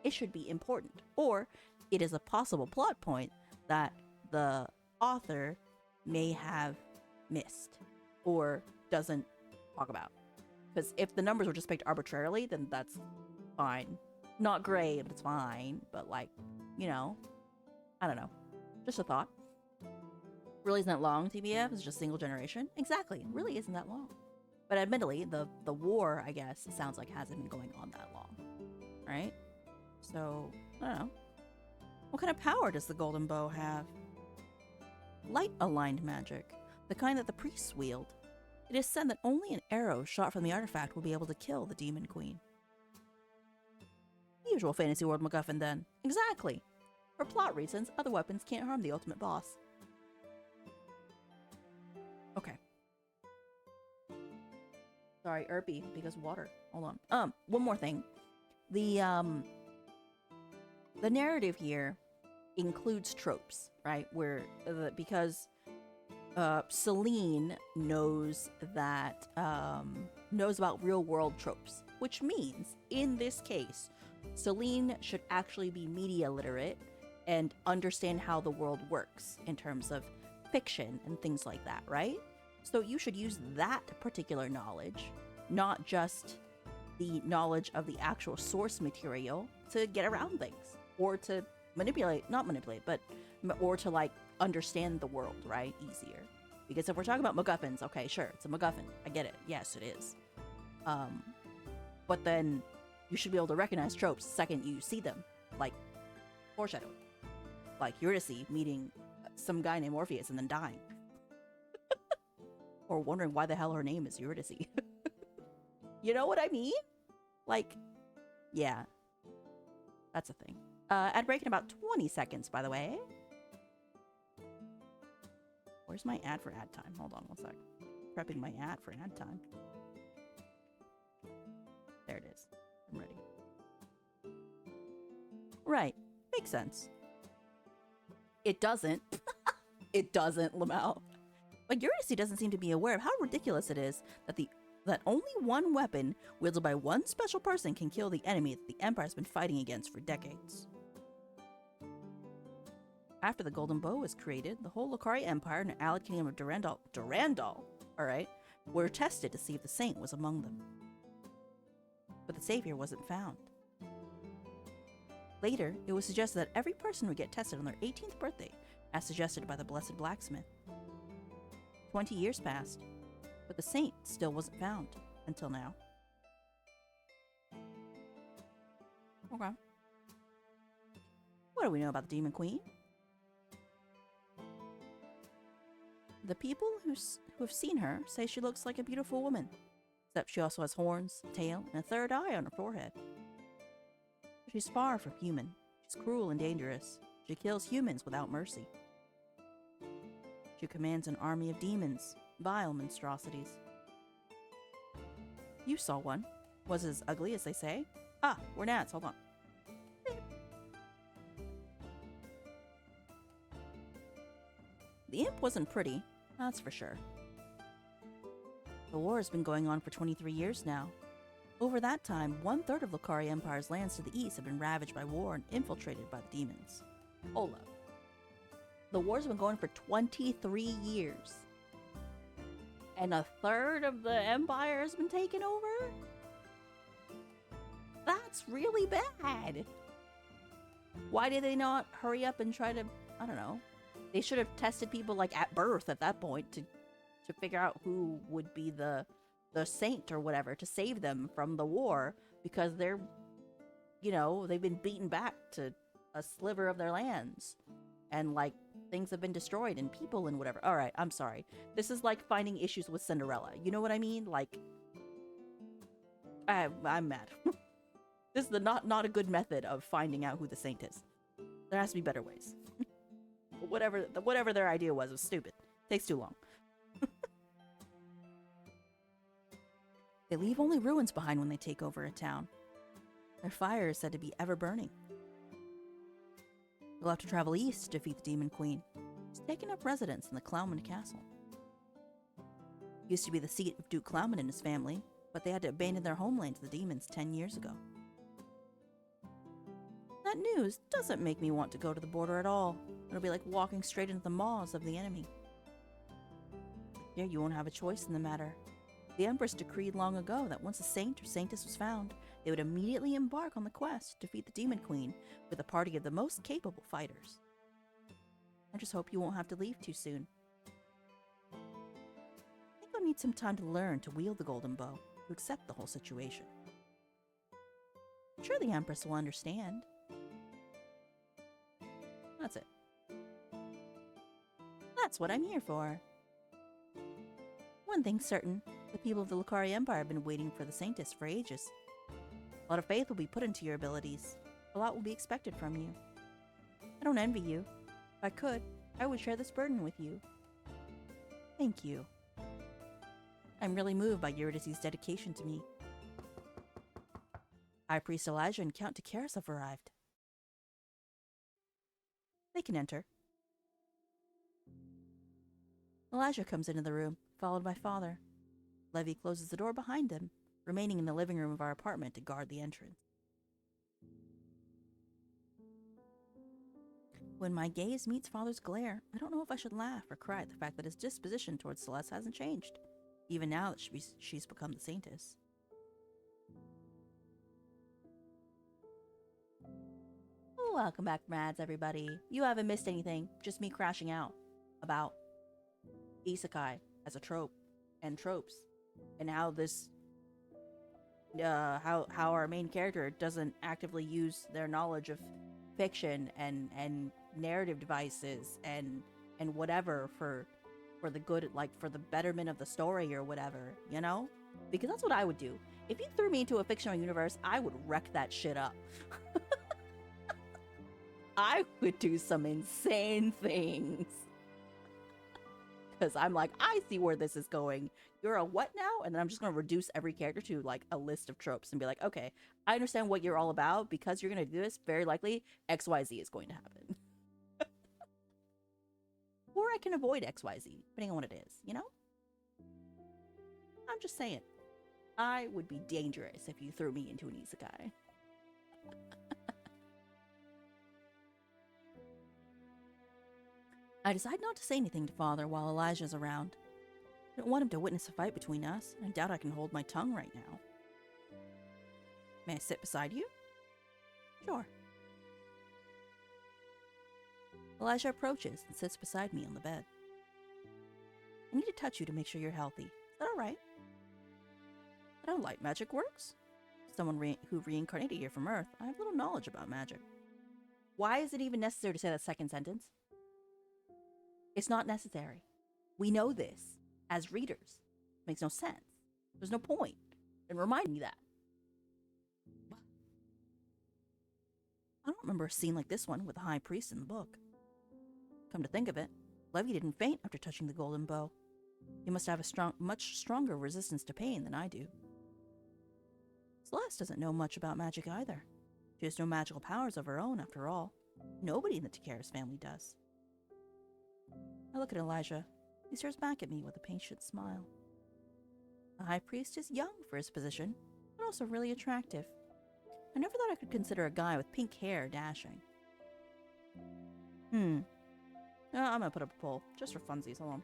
It should be important, or it is a possible plot point that the author may have missed or doesn't talk about. Because if the numbers were just picked arbitrarily, then that's fine. Not great, but it's fine. But like, you know, I don't know. Just a thought. Really isn't that long, TBF? It's just single generation? Exactly. It really isn't that long. But admittedly, the war, I guess, it sounds like hasn't been going on that long. Right? So, I don't know. What kind of power does the Golden Bow have? Light-aligned magic. The kind that the priests wield. It is said that only an arrow shot from the artifact will be able to kill the Demon Queen. Usual fantasy world MacGuffin, then. Exactly! For plot reasons, other weapons can't harm the ultimate boss. Okay. Sorry, Irpy, because water. Hold on. One more thing. The narrative here includes tropes, right? Where, because Celine knows that, knows about real world tropes, which means, in this case, Celine should actually be media literate and understand how the world works in terms of fiction and things like that, right? So you should use that particular knowledge, not just the knowledge of the actual source material, to get around things, or to not manipulate, but, or to like understand the world, right? Easier. Because if we're talking about MacGuffins, okay, sure, it's a MacGuffin. I get it. Yes, it is. But then you should be able to recognize tropes the second you see them, like foreshadowing, like Eurydice meeting some guy named Orpheus and then dying, or wondering why the hell her name is Eurydice. You know what I mean? Like, yeah, that's a thing. Ad break in about 20 seconds, by the way. Where's my ad for ad time? Hold on one sec. Prepping my ad for ad time. There it is. I'm ready. Right. Makes sense. It doesn't. It doesn't, Lamau. But Eurydice doesn't seem to be aware of how ridiculous it is that only one weapon wielded by one special person can kill the enemy that the Empire's been fighting against for decades. After the Golden Bow was created, the whole Lucaria Empire and the allied kingdom of Durandal, alright, were tested to see if the saint was among them. But the savior wasn't found. Later, it was suggested that every person would get tested on their 18th birthday, as suggested by the Blessed Blacksmith. 20 years passed, but the saint still wasn't found, until now. Okay. What do we know about the Demon Queen? The people who have seen her say she looks like a beautiful woman, except she also has horns, a tail, and a third eye on her forehead. She's far from human. She's cruel and dangerous. She kills humans without mercy. She commands an army of demons, vile monstrosities. You saw one. Was it as ugly as they say? Ah, we're gnats, hold on. The imp wasn't pretty, that's for sure. The war has been going on for 23 years now. Over that time, 1/3 of Lucaria Empire's lands to the east have been ravaged by war and infiltrated by the demons. Hold up. The war's been going for 23 years. And 1/3 of the empire has been taken over? That's really bad. Why did they not hurry up and try to, I don't know. They should have tested people like at birth at that point to figure out who would be the saint or whatever to save them from the war, because they're, you know, they've been beaten back to a sliver of their lands. And like things have been destroyed and people and whatever. All right, I'm sorry. This is like finding issues with Cinderella. You know what I mean? Like, I'm mad. This is not a good method of finding out who the saint is. There has to be better ways. Whatever their idea was stupid. Takes too long. They leave only ruins behind when they take over a town. Their fire is said to be ever burning. You'll have to travel east to defeat the Demon Queen. She's taken up residence in the Cloudman Castle. Used to be the seat of Duke Cloudman and his family, but they had to abandon their homeland to the demons 10 years ago. That news doesn't make me want to go to the border at all. It'll be like walking straight into the maws of the enemy. Here you won't have a choice in the matter. The Empress decreed long ago that once a saint or saintess was found, they would immediately embark on the quest to defeat the Demon Queen with a party of the most capable fighters. I just hope you won't have to leave too soon. I think I'll need some time to learn to wield the Golden Bow, to accept the whole situation. I'm sure the Empress will understand. That's it. That's what I'm here for. One thing's certain, the people of the Lucaria Empire have been waiting for the Saintess for ages. A lot of faith will be put into your abilities. A lot will be expected from you. I don't envy you. If I could, I would share this burden with you. Thank you. I'm really moved by Eurydice's dedication to me. High Priest Elijah and Count Tikaris have arrived. They can enter. Elijah comes into the room, followed by Father. Levy closes the door behind him, remaining in the living room of our apartment to guard the entrance. When my gaze meets Father's glare, I don't know if I should laugh or cry at the fact that his disposition towards Celeste hasn't changed, even now that she's become the Saintess. Welcome back, Mads, everybody. You haven't missed anything, just me crashing out about isekai as a trope and tropes, and how this how our main character doesn't actively use their knowledge of fiction and narrative devices and whatever for the good, like for the betterment of the story or whatever, you know? Because that's what I would do. If you threw me into a fictional universe, I would wreck that shit up. I would do some insane things. Because I'm like, I see where this is going. You're a what now? And then I'm just going to reduce every character to like a list of tropes and be like, okay, I understand what you're all about. Because you're going to do this, very likely XYZ is going to happen. Or I can avoid XYZ, depending on what it is, you know? I'm just saying. I would be dangerous if you threw me into an isekai. I decide not to say anything to Father while Elijah's around. I don't want him to witness a fight between us, and I doubt I can hold my tongue right now. May I sit beside you? Sure. Elijah approaches and sits beside me on the bed. I need to touch you to make sure you're healthy. Is that alright? Is that how light magic works? Someone who reincarnated here from Earth, I have little knowledge about magic. Why is it even necessary to say that second sentence? It's not necessary. We know this as readers. Makes no sense. There's no point in reminding me that. I don't remember a scene like this one with the high priest in the book. Come to think of it, Levy didn't faint after touching the golden bow. He must have a much stronger resistance to pain than I do. Celeste doesn't know much about magic either. She has no magical powers of her own, after all. Nobody in the Takaris family does. I look at Elijah. He stares back at me with a patient smile. The high priest is young for his position, but also really attractive. I never thought I could consider a guy with pink hair dashing. I'm gonna put up a poll, just for funsies. Hold on.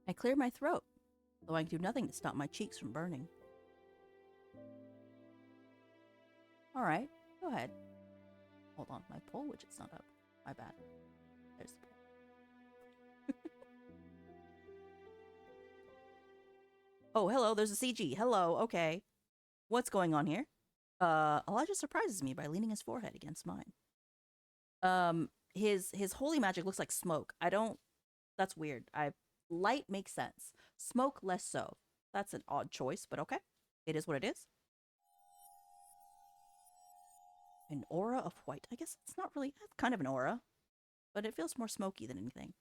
I clear my throat, though I can do nothing to stop my cheeks from burning. Alright, go ahead. Hold on, my poll widget's not up. My bad. There's the poll. Oh, hello, there's a CG. Hello, okay. What's going on here? Elijah surprises me by leaning his forehead against mine. His holy magic looks like smoke. That's weird. Light makes sense. Smoke, less so. That's an odd choice, but okay. It is what it is. An aura of white. I guess it's not really... It's kind of an aura. But it feels more smoky than anything.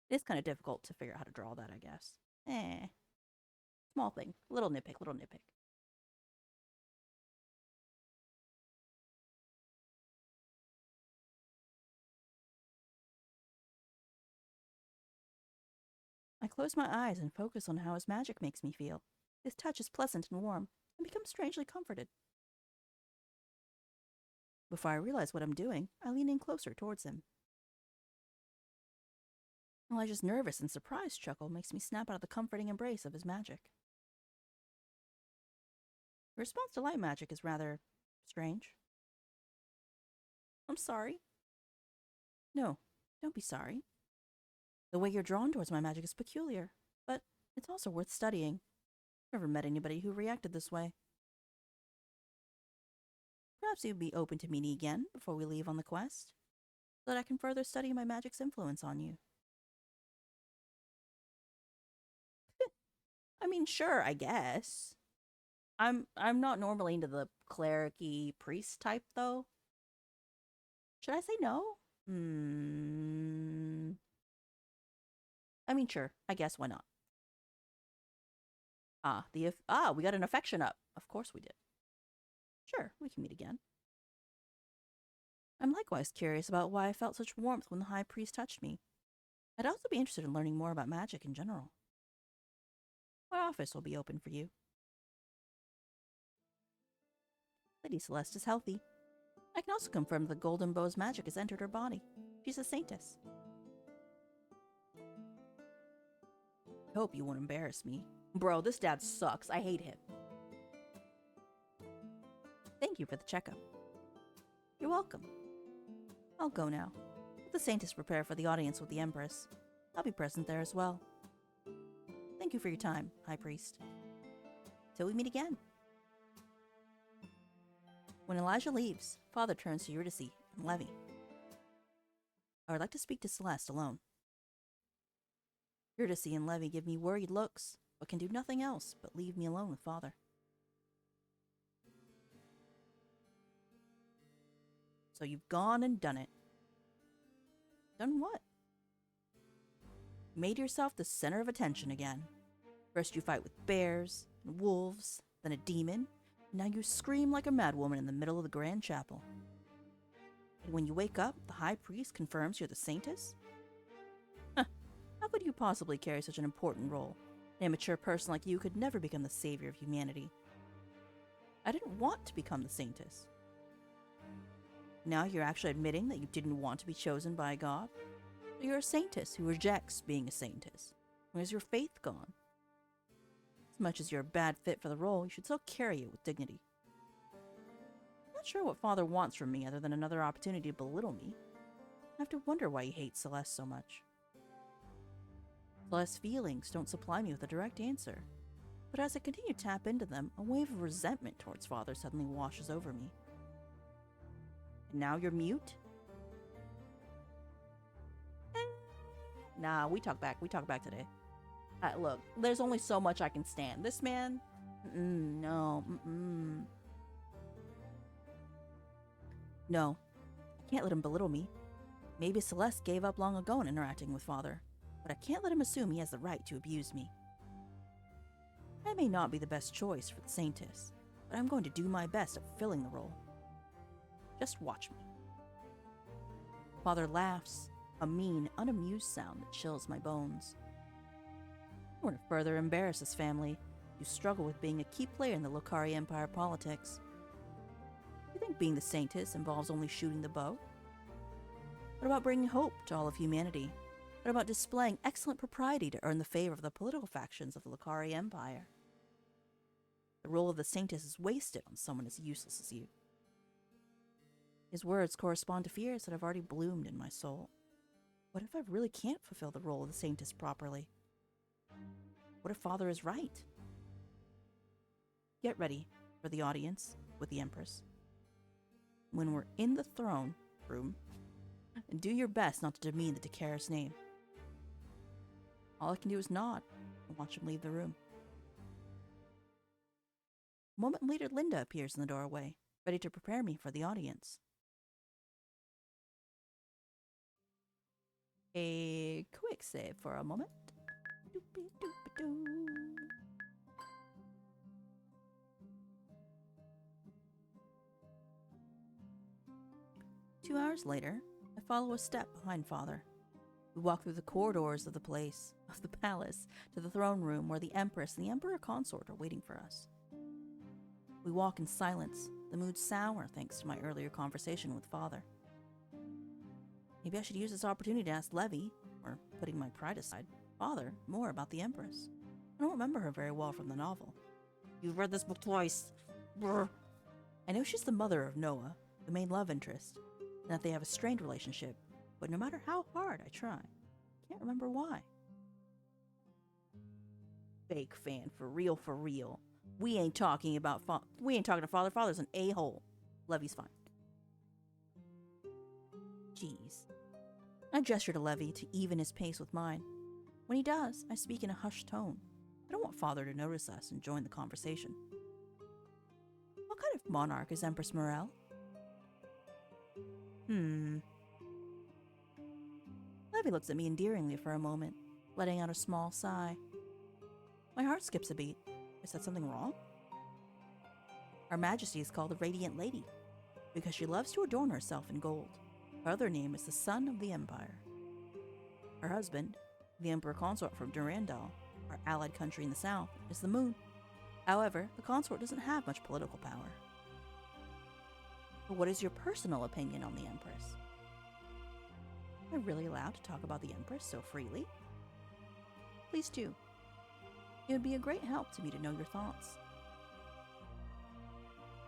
It is kind of difficult to figure out how to draw that, I guess. Small thing. Little nitpick, little nitpick. I close my eyes and focus on how his magic makes me feel. His touch is pleasant and warm, and become strangely comforted. Before I realize what I'm doing, I lean in closer towards him. Elijah's nervous and surprised chuckle makes me snap out of the comforting embrace of his magic. The response to light magic is rather strange. I'm sorry. No, don't be sorry. The way you're drawn towards my magic is peculiar, but it's also worth studying. I've never met anybody who reacted this way. Perhaps you'd be open to meeting again before we leave on the quest, so that I can further study my magic's influence on you. I mean, sure, I guess. I'm not normally into the cleric-y priest type, though. Should I say no? I mean, sure. I guess, why not? We got an affection up. Of course we did. Sure, we can meet again. I'm likewise curious about why I felt such warmth when the high priest touched me. I'd also be interested in learning more about magic in general. My office will be open for you. Lady Celeste is healthy. I can also confirm the golden bow's magic has entered her body. She's a Saintess. I hope you won't embarrass me. Bro, this dad sucks. I hate him. Thank you for the checkup. You're welcome. I'll go now. Let the Saintess prepare for the audience with the Empress. I'll be present there as well. Thank you for your time, High Priest. Till we meet again. When Elijah leaves, Father turns to Eurydice and Levy. I would like to speak to Celeste alone. Eurydice and Levy give me worried looks, but can do nothing else but leave me alone with Father. So you've gone and done it. Done what? Made yourself the center of attention again. First you fight with bears and wolves, then a demon, and now you scream like a madwoman in the middle of the grand chapel. And when you wake up, the high priest confirms you're the Saintess? Huh, how could you possibly carry such an important role? An immature person like you could never become the savior of humanity. I didn't want to become the Saintess. Now you're actually admitting that you didn't want to be chosen by God? So you're a Saintess who rejects being a Saintess. Where's your faith gone? As much as you're a bad fit for the role, you should still carry it with dignity. I'm not sure what Father wants from me other than another opportunity to belittle me. I have to wonder why he hates Celeste so much. Celeste's feelings don't supply me with a direct answer, but as I continue to tap into them, a wave of resentment towards Father suddenly washes over me. And now you're mute? Nah, we talk back today. Look, there's only so much I can stand. This man? No. No, I can't let him belittle me. Maybe Celeste gave up long ago in interacting with Father, but I can't let him assume he has the right to abuse me. I may not be the best choice for the Saintess, but I'm going to do my best at filling the role. Just watch me. Father laughs, a mean, unamused sound that chills my bones. I want to further embarrass his family, who struggle with being a key player in the Lokari Empire politics. You think being the Saintess involves only shooting the bow? What about bringing hope to all of humanity? What about displaying excellent propriety to earn the favor of the political factions of the Lokari Empire? The role of the Saintess is wasted on someone as useless as you. His words correspond to fears that have already bloomed in my soul. What if I really can't fulfill the role of the Saintess properly? What if Father is right? Get ready for the audience with the Empress. When we're in the throne room, and do your best not to demean the Takara's name. All I can do is nod and watch him leave the room. A moment later, Linda appears in the doorway, ready to prepare me for the audience. A quick save for a moment. Doopy-doopy-doo. 2 hours later, I follow a step behind Father. We walk through the corridors of the palace, to the throne room where the Empress and the Emperor Consort are waiting for us. We walk in silence, the mood sour thanks to my earlier conversation with Father. Maybe I should use this opportunity to ask Levy, or putting my pride aside, Father, more about the Empress. I don't remember her very well from the novel. You've read this book twice. Brr. I know she's the mother of Noah, the main love interest, and that they have a strained relationship, but no matter how hard I try, I can't remember why. Fake fan, for real, for real. We ain't talking to Father. Father's an a-hole. Levy's fine. Jeez. I gesture to Levy to even his pace with mine. When he does, I speak in a hushed tone. I don't want Father to notice us and join the conversation. What kind of monarch is Empress Morel? Levy looks at me endearingly for a moment, letting out a small sigh. My heart skips a beat. Is that something wrong? Her Majesty is called the Radiant Lady, because she loves to adorn herself in gold. Her other name is the Sun of the Empire. Her husband, the Emperor Consort from Durandal, our allied country in the south, is the Moon. However, the consort doesn't have much political power. But what is your personal opinion on the Empress? Am I really allowed to talk about the Empress so freely? Please do. It would be a great help to me to know your thoughts.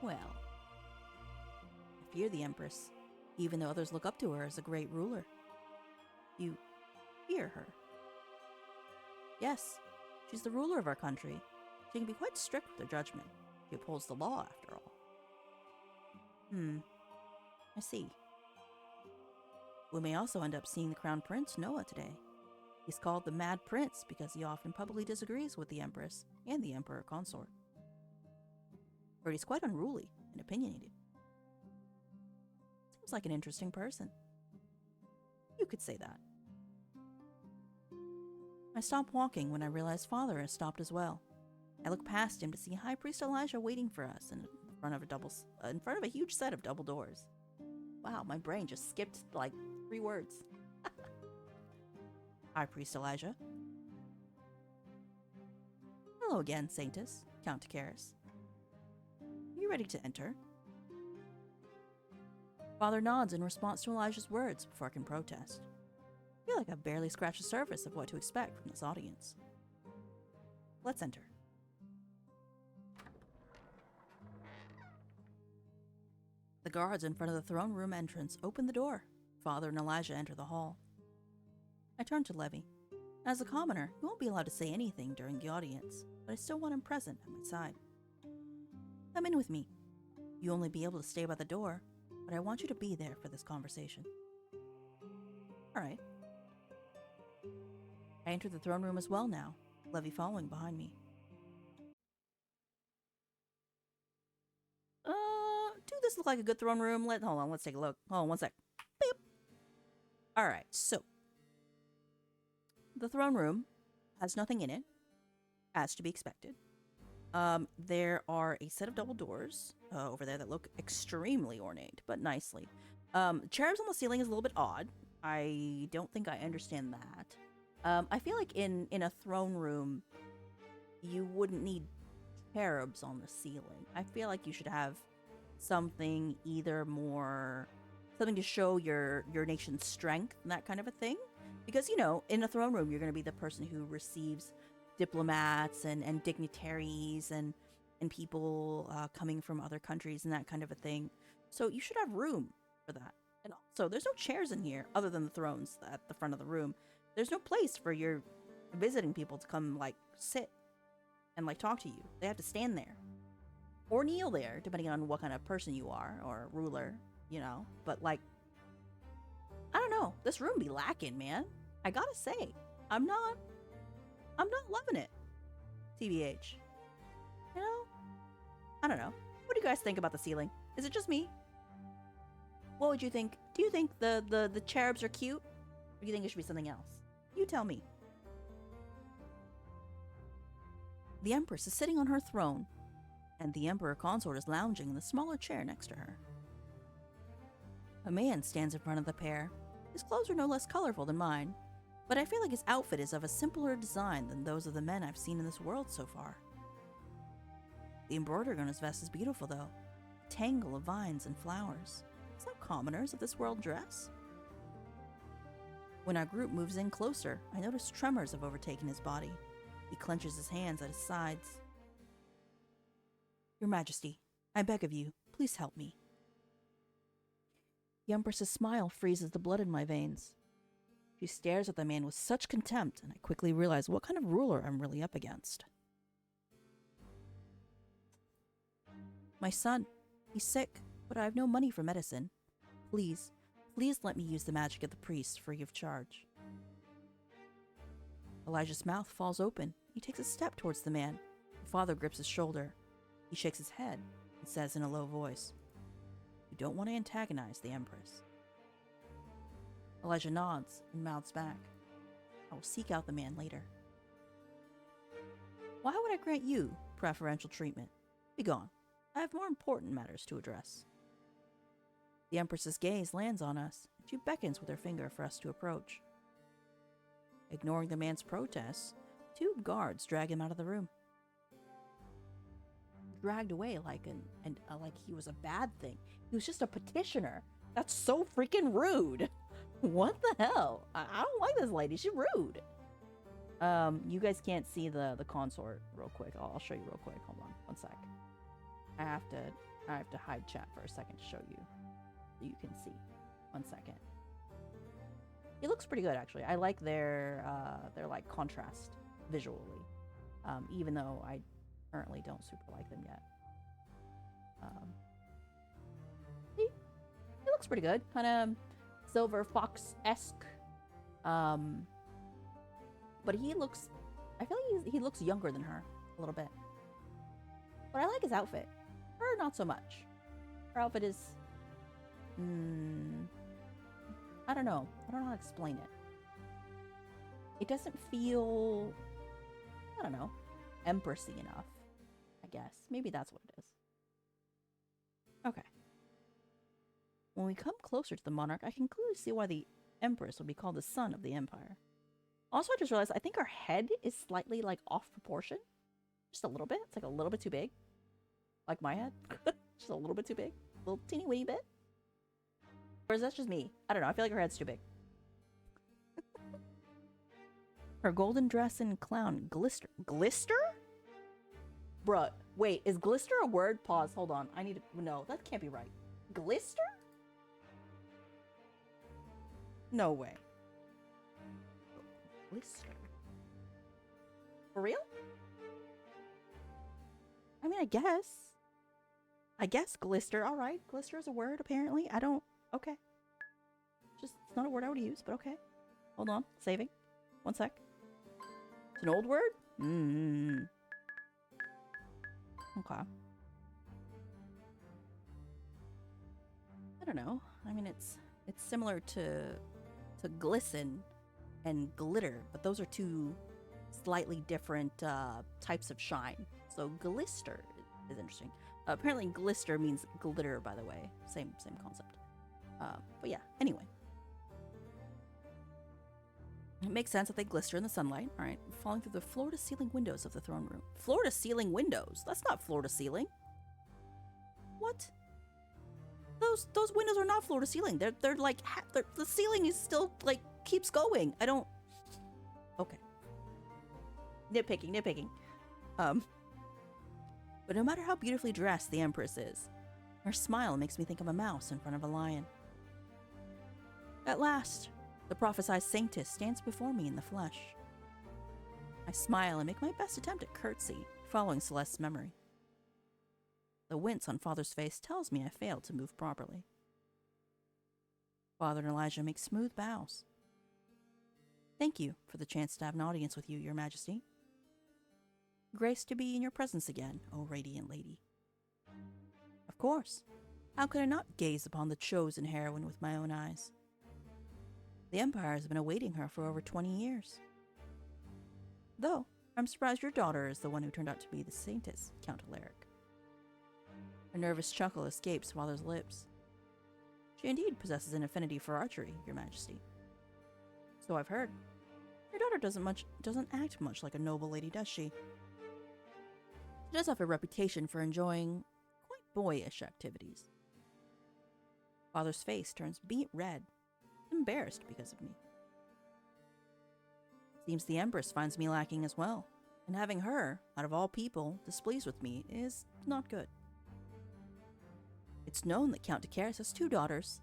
Well, I fear the Empress, even though others look up to her as a great ruler. You fear her? Yes, she's the ruler of our country. She can be quite strict with her judgment. She upholds the law, after all. I see. We may also end up seeing the Crown Prince, Noah, today. He's called the Mad Prince because he often publicly disagrees with the Empress and the Emperor Consort. But he's quite unruly and opinionated. Seems like an interesting person. You could say that. I stop walking when I realize Father has stopped as well. I look past him to see High Priest Elijah waiting for us in front of a huge set of double doors. Wow, my brain just skipped like 3 words. High Priest Elijah. Hello again, Saintess, Count Karis. Are you ready to enter? Father nods in response to Elijah's words before I can protest. I feel like I've barely scratched the surface of what to expect from this audience. Let's enter. The guards in front of the throne room entrance open the door. Father and Elijah enter the hall. I turn to Levy. As a commoner, he won't be allowed to say anything during the audience, but I still want him present at my side. Come in with me. You'll only be able to stay by the door, but I want you to be there for this conversation. All right. I enter the throne room as well now, Levy following behind me. Do this look like a good throne room? Hold on, let's take a look. Hold on, one sec. Beep. All right, so the throne room has nothing in it, as to be expected. There are a set of double doors over there that look extremely ornate, but nicely. Cherubs on the ceiling is a little bit odd. I don't think I understand that. I feel like in a throne room, you wouldn't need cherubs on the ceiling. I feel like you should have something something to show your nation's strength and that kind of a thing. Because, you know, in a throne room, you're going to be the person who receives diplomats and dignitaries and people coming from other countries and that kind of a thing. So you should have room for that. And also, there's no chairs in here other than the thrones at the front of the room. There's no place for your visiting people to come, like, sit and, like, talk to you. They have to stand there. Or kneel there, depending on what kind of person you are, or ruler, you know. But, like, I don't know. This room be lacking, man. I gotta say, I'm not loving it. TBH. You know? I don't know. What do you guys think about the ceiling? Is it just me? What would you think? Do you think the cherubs are cute? Or do you think it should be something else? You tell me. The Empress is sitting on her throne, and the Emperor Consort is lounging in the smaller chair next to her. A man stands in front of the pair. His clothes are no less colorful than mine, but I feel like his outfit is of a simpler design than those of the men I've seen in this world so far. The embroidery on his vest is beautiful, though. A tangle of vines and flowers. It's how commoners of this world dress. When our group moves in closer, I notice tremors have overtaken his body. He clenches his hands at his sides. Your Majesty, I beg of you, please help me. The Empress's smile freezes the blood in my veins. She stares at the man with such contempt, and I quickly realize what kind of ruler I'm really up against. My son, he's sick, but I have no money for medicine. Please let me use the magic of the priest free of charge. Elijah's mouth falls open. He takes a step towards the man. The father grips his shoulder. He shakes his head and says in a low voice, You don't want to antagonize the Empress. Elijah nods and mouths back. I will seek out the man later. Why would I grant you preferential treatment? Begone. I have more important matters to address. The Empress's gaze lands on us, and she beckons with her finger for us to approach. Ignoring the man's protests, 2 guards drag him out of the room. Dragged away like he was a bad thing. He was just a petitioner. That's so freaking rude. What the hell? I don't like this lady. She's rude. You guys can't see the consort real quick. I'll show you real quick. Hold on, one sec. I have to hide chat for a second to show you, so you can see. One second. It looks pretty good, actually. I like their like contrast visually, even though I currently don't super like them yet. See, it looks pretty good, kind of Silver Fox-esque. But he looks, I feel like he looks younger than her a little bit. But I like his outfit. Her, not so much. Her outfit is, I don't know. I don't know how to explain it. It doesn't feel, I don't know, empressy enough, I guess. Maybe that's what it is. Okay. When we come closer to the monarch, I can clearly see why the empress would be called the sun of the empire. Also, I just realized I think her head is slightly, like, off proportion. Just a little bit. It's like a little bit too big. Like my head. Just a little bit too big. A little teeny weeny bit. Or is that just me? I don't know. I feel like her head's too big. Her golden dress and clown glister. Glister? Bruh, wait. Is glister a word? Pause. Hold on. I need to... No, that can't be right. Glister? No way. Glister. For real? I mean, I guess glister. Alright. Glister is a word, apparently. I don't... Okay. Just, it's not a word I would use, but okay. Hold on. Saving. One sec. It's an old word? Okay. I don't know. I mean, it's similar to glisten and glitter, but those are two slightly different types of shine. So glister is interesting. Apparently glister means glitter, by the way. Same concept. But yeah, anyway. It makes sense that they glister in the sunlight. All right, falling through the floor-to-ceiling windows of the throne room. Floor-to-ceiling windows? That's not floor-to-ceiling. What? Those windows are not floor-to-ceiling. They're like the ceiling is still like keeps going. I don't. Okay. Nitpicking. But no matter how beautifully dressed the Empress is, her smile makes me think of a mouse in front of a lion. At last, the prophesied Saintess stands before me in the flesh. I smile and make my best attempt at curtsy, following Celeste's memory. The wince on Father's face tells me I failed to move properly. Father and Elijah make smooth bows. Thank you for the chance to have an audience with you, Your Majesty. Grace to be in your presence again, O radiant lady. Of course. How could I not gaze upon the chosen heroine with my own eyes? The Empire has been awaiting her for over 20 years. Though, I'm surprised your daughter is the one who turned out to be the Saintess, Count Alaric. A nervous chuckle escapes Father's lips. She indeed possesses an affinity for archery, Your Majesty. So I've heard. Your daughter doesn't act much like a noble lady, does she? She does have a reputation for enjoying quite boyish activities. Father's face turns beet red, embarrassed because of me. Seems the Empress finds me lacking as well, and having her, out of all people, displeased with me is not good. It's known that Count Decaris has two daughters,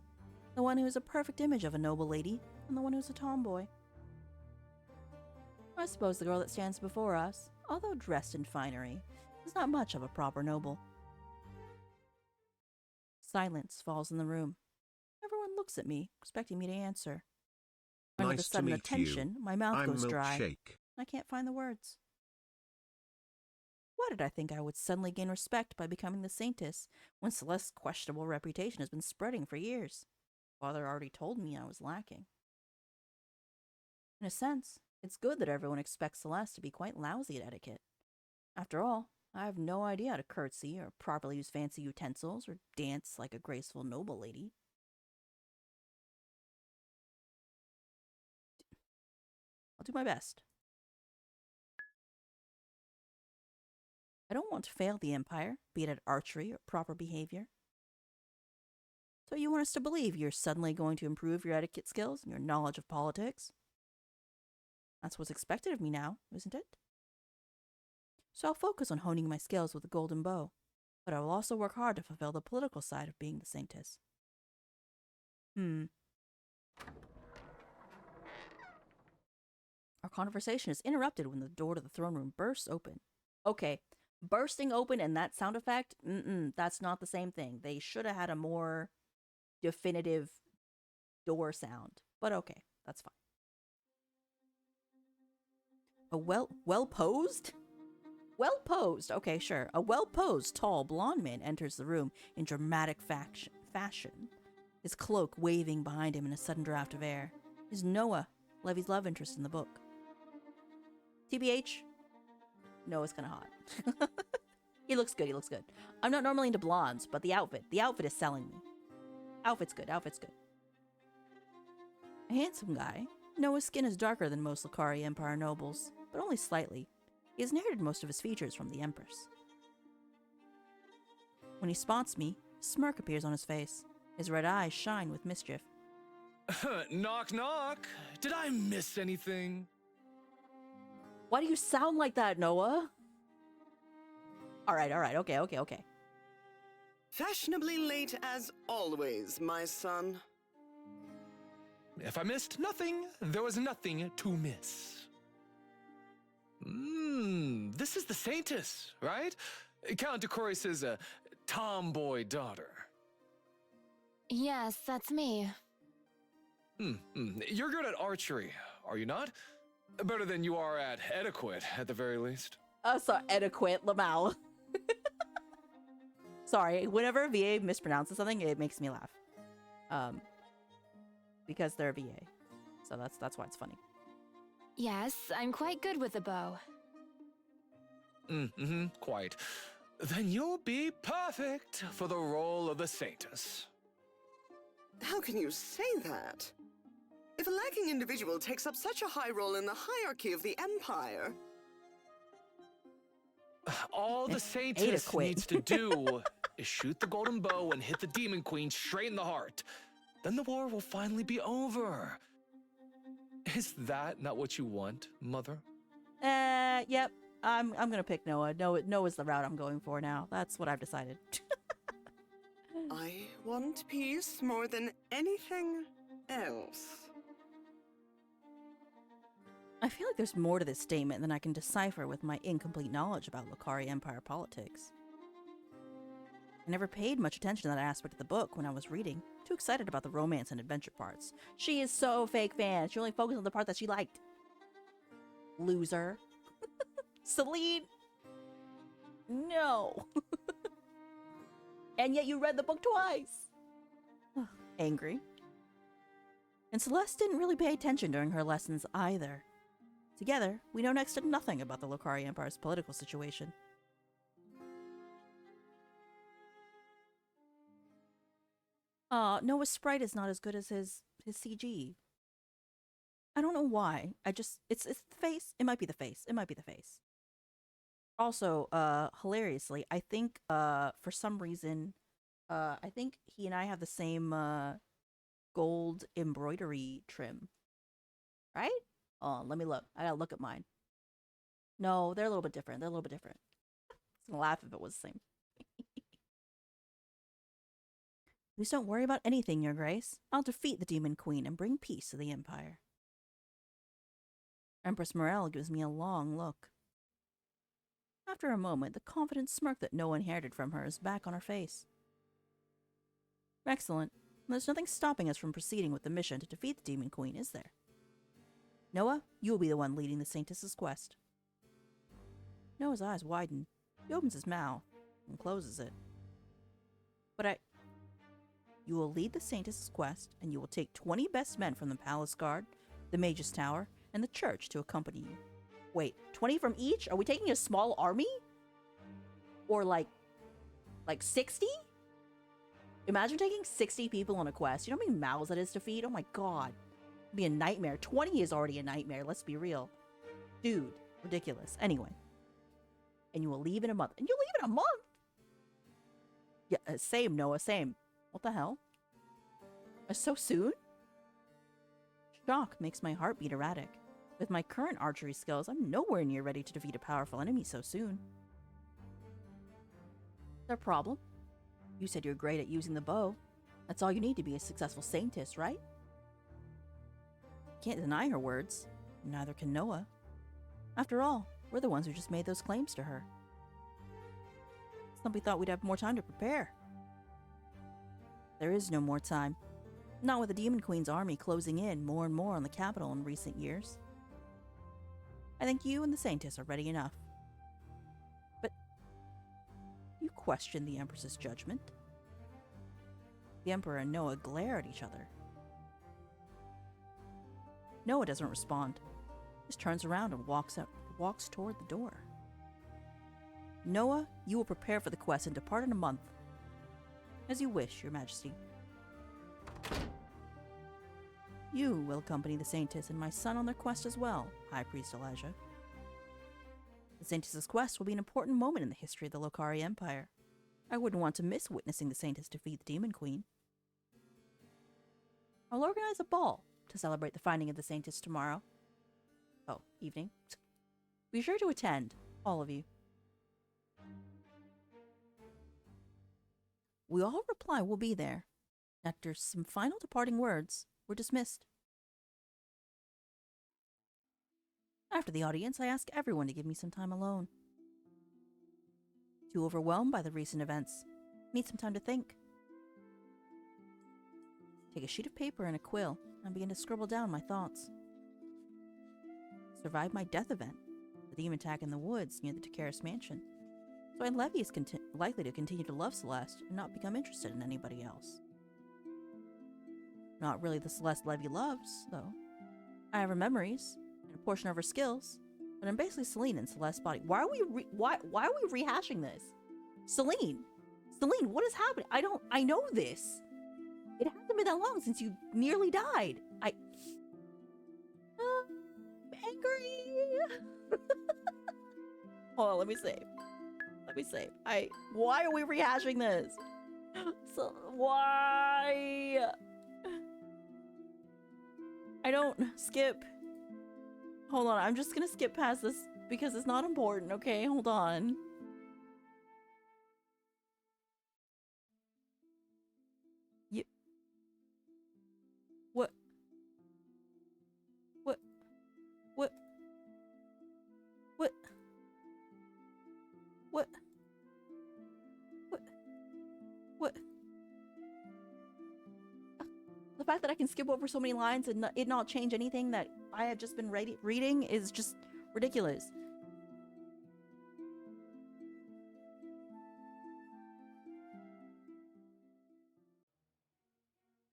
the one who is a perfect image of a noble lady, and the one who is a tomboy. I suppose the girl that stands before us, although dressed in finery, is not much of a proper noble. Silence falls in the room. Everyone looks at me, expecting me to answer. Under the Nice to sudden meet attention, you. my mouth I'm goes dry. Milkshake. I can't find the words. Why did I think I would suddenly gain respect by becoming the Saintess when Celeste's questionable reputation has been spreading for years? Father already told me I was lacking. In a sense, it's good that everyone expects Celeste to be quite lousy at etiquette. After all, I have no idea how to curtsy or properly use fancy utensils or dance like a graceful noble lady. I'll do my best. I don't want to fail the Empire, be it at archery or proper behavior. So you want us to believe you're suddenly going to improve your etiquette skills and your knowledge of politics? That's what's expected of me now, isn't it? So I'll focus on honing my skills with a golden bow, but I will also work hard to fulfill the political side of being the Saintess. Our conversation is interrupted when the door to the throne room bursts open. Okay, bursting open and that sound effect? That's not the same thing. They should have had a more definitive door sound. But okay, that's fine. A well-posed? Well-posed, okay, sure. A well-posed, tall, blonde man enters the room in dramatic fashion. his cloak waving behind him in a sudden draft of air, is Noah, Levy's love interest in the book. TBH, Noah's kind of hot. He looks good, he looks good. I'm not normally into blondes, but the outfit is selling me. Outfit's good, outfit's good. A handsome guy, Noah's skin is darker than most Lucari Empire nobles, but only slightly. He has inherited most of his features from the Empress. When he spots me, a smirk appears on his face. His red eyes shine with mischief. Knock, knock. Did I miss anything? Why do you sound like that, Noah? Alright, okay. Fashionably late as always, my son. If I missed nothing, there was nothing to miss. This is the Saintess, right? Count Decoris's tomboy daughter. Yes, that's me. You're good at archery, are you not? Better than you are at etiquette, at the very least. Sorry, etiquette, Lamau. Sorry, whenever a VA mispronounces something, it makes me laugh. Because they're a VA. So that's why it's funny. Yes, I'm quite good with the bow. Quite. Then you'll be perfect for the role of the Saintess. How can you say that? If a lacking individual takes up such a high role in the hierarchy of the Empire... All the Saintess needs to do is shoot the golden bow and hit the Demon Queen straight in the heart. Then the war will finally be over. Is that not what you want, Mother? Yep. I'm gonna pick Noah. Noah's the route I'm going for now. That's what I've decided. I want peace more than anything else. I feel like there's more to this statement than I can decipher with my incomplete knowledge about Lucari Empire politics. I never paid much attention to that aspect of the book when I was reading. Too excited about the romance and adventure parts. She is so fake fan. She only focused on the part that she liked. Loser. Celine. No. And yet you read the book twice. Angry. And Celeste didn't really pay attention during her lessons either. Together, we know next to nothing about the Lucari Empire's political situation. Noah's sprite is not as good as his CG. I don't know why. It's the face. It might be the face. It might be the face. Also, hilariously, I think for some reason, I think he and I have the same gold embroidery trim. Right? Oh, let me look. I gotta look at mine. No, they're a little bit different. They're a little bit different. I was gonna laugh if it was the same. Please don't worry about anything, Your Grace. I'll defeat the Demon Queen and bring peace to the Empire. Empress Morel gives me a long look. After a moment, the confident smirk that Noah inherited from her is back on her face. Excellent. There's nothing stopping us from proceeding with the mission to defeat the Demon Queen, is there? Noah, you will be the one leading the Saintess's quest. Noah's eyes widen. He opens his mouth and closes it. But you will lead the Saintess's quest, and you will take 20 best men from the Palace Guard, the Mage's Tower, and the church to accompany you. Wait, 20 from each? Are we taking a small army? Or like 60? Imagine taking 60 people on a quest. You know how many mouths that is to feed? Oh my god. It'd be a nightmare. 20 is already a nightmare, let's be real. Dude, ridiculous. Anyway. And you will leave in a month. And you'll leave in a month? Yeah, same, Noah, same. What the hell? So soon? Shock makes my heart beat erratic. With my current archery skills, I'm nowhere near ready to defeat a powerful enemy so soon. Is there a problem? You said you're great at using the bow. That's all you need to be a successful Saintess, right? Can't deny her words. Neither can Noah. After all, we're the ones who just made those claims to her. Stumpy thought we'd have more time to prepare. There is no more time. Not with the Demon Queen's army closing in more and more on the capital in recent years. I think you and the Saintess are ready enough. But you question the Empress's judgment. The Emperor and Noah glare at each other. Noah doesn't respond. Just turns around and walks toward the door. Noah, you will prepare for the quest and depart in a month. As you wish, Your Majesty. You will accompany the Saintess and my son on their quest as well, High Priest Elijah. The Saintess's quest will be an important moment in the history of the Lokari Empire. I wouldn't want to miss witnessing the Saintess defeat the Demon Queen. I'll organize a ball to celebrate the finding of the Saintess tomorrow. Oh, evening. Be sure to attend, all of you. We all reply we'll be there. After some final departing words, we're dismissed. After the audience, I ask everyone to give me some time alone. Too overwhelmed by the recent events. Need some time to think. Take a sheet of paper and a quill and begin to scribble down my thoughts. Survived my death event, the demon attack in the woods near the Takeris mansion. So Levy is likely to continue to love Celeste and not become interested in anybody else. Not really the Celeste Levy loves, though. I have her memories and a portion of her skills, but I'm basically Celine in Celeste's body. Why are we rehashing this? Celine, what is happening? I know this. It hasn't been that long since you nearly died. I'm angry. Hold on, let me save. Why are we rehashing this? So, why? I don't skip. Hold on, I'm just gonna skip past this because it's not important, okay? Hold on. What? The fact that I can skip over so many lines and it not change anything that I have just been reading is just ridiculous.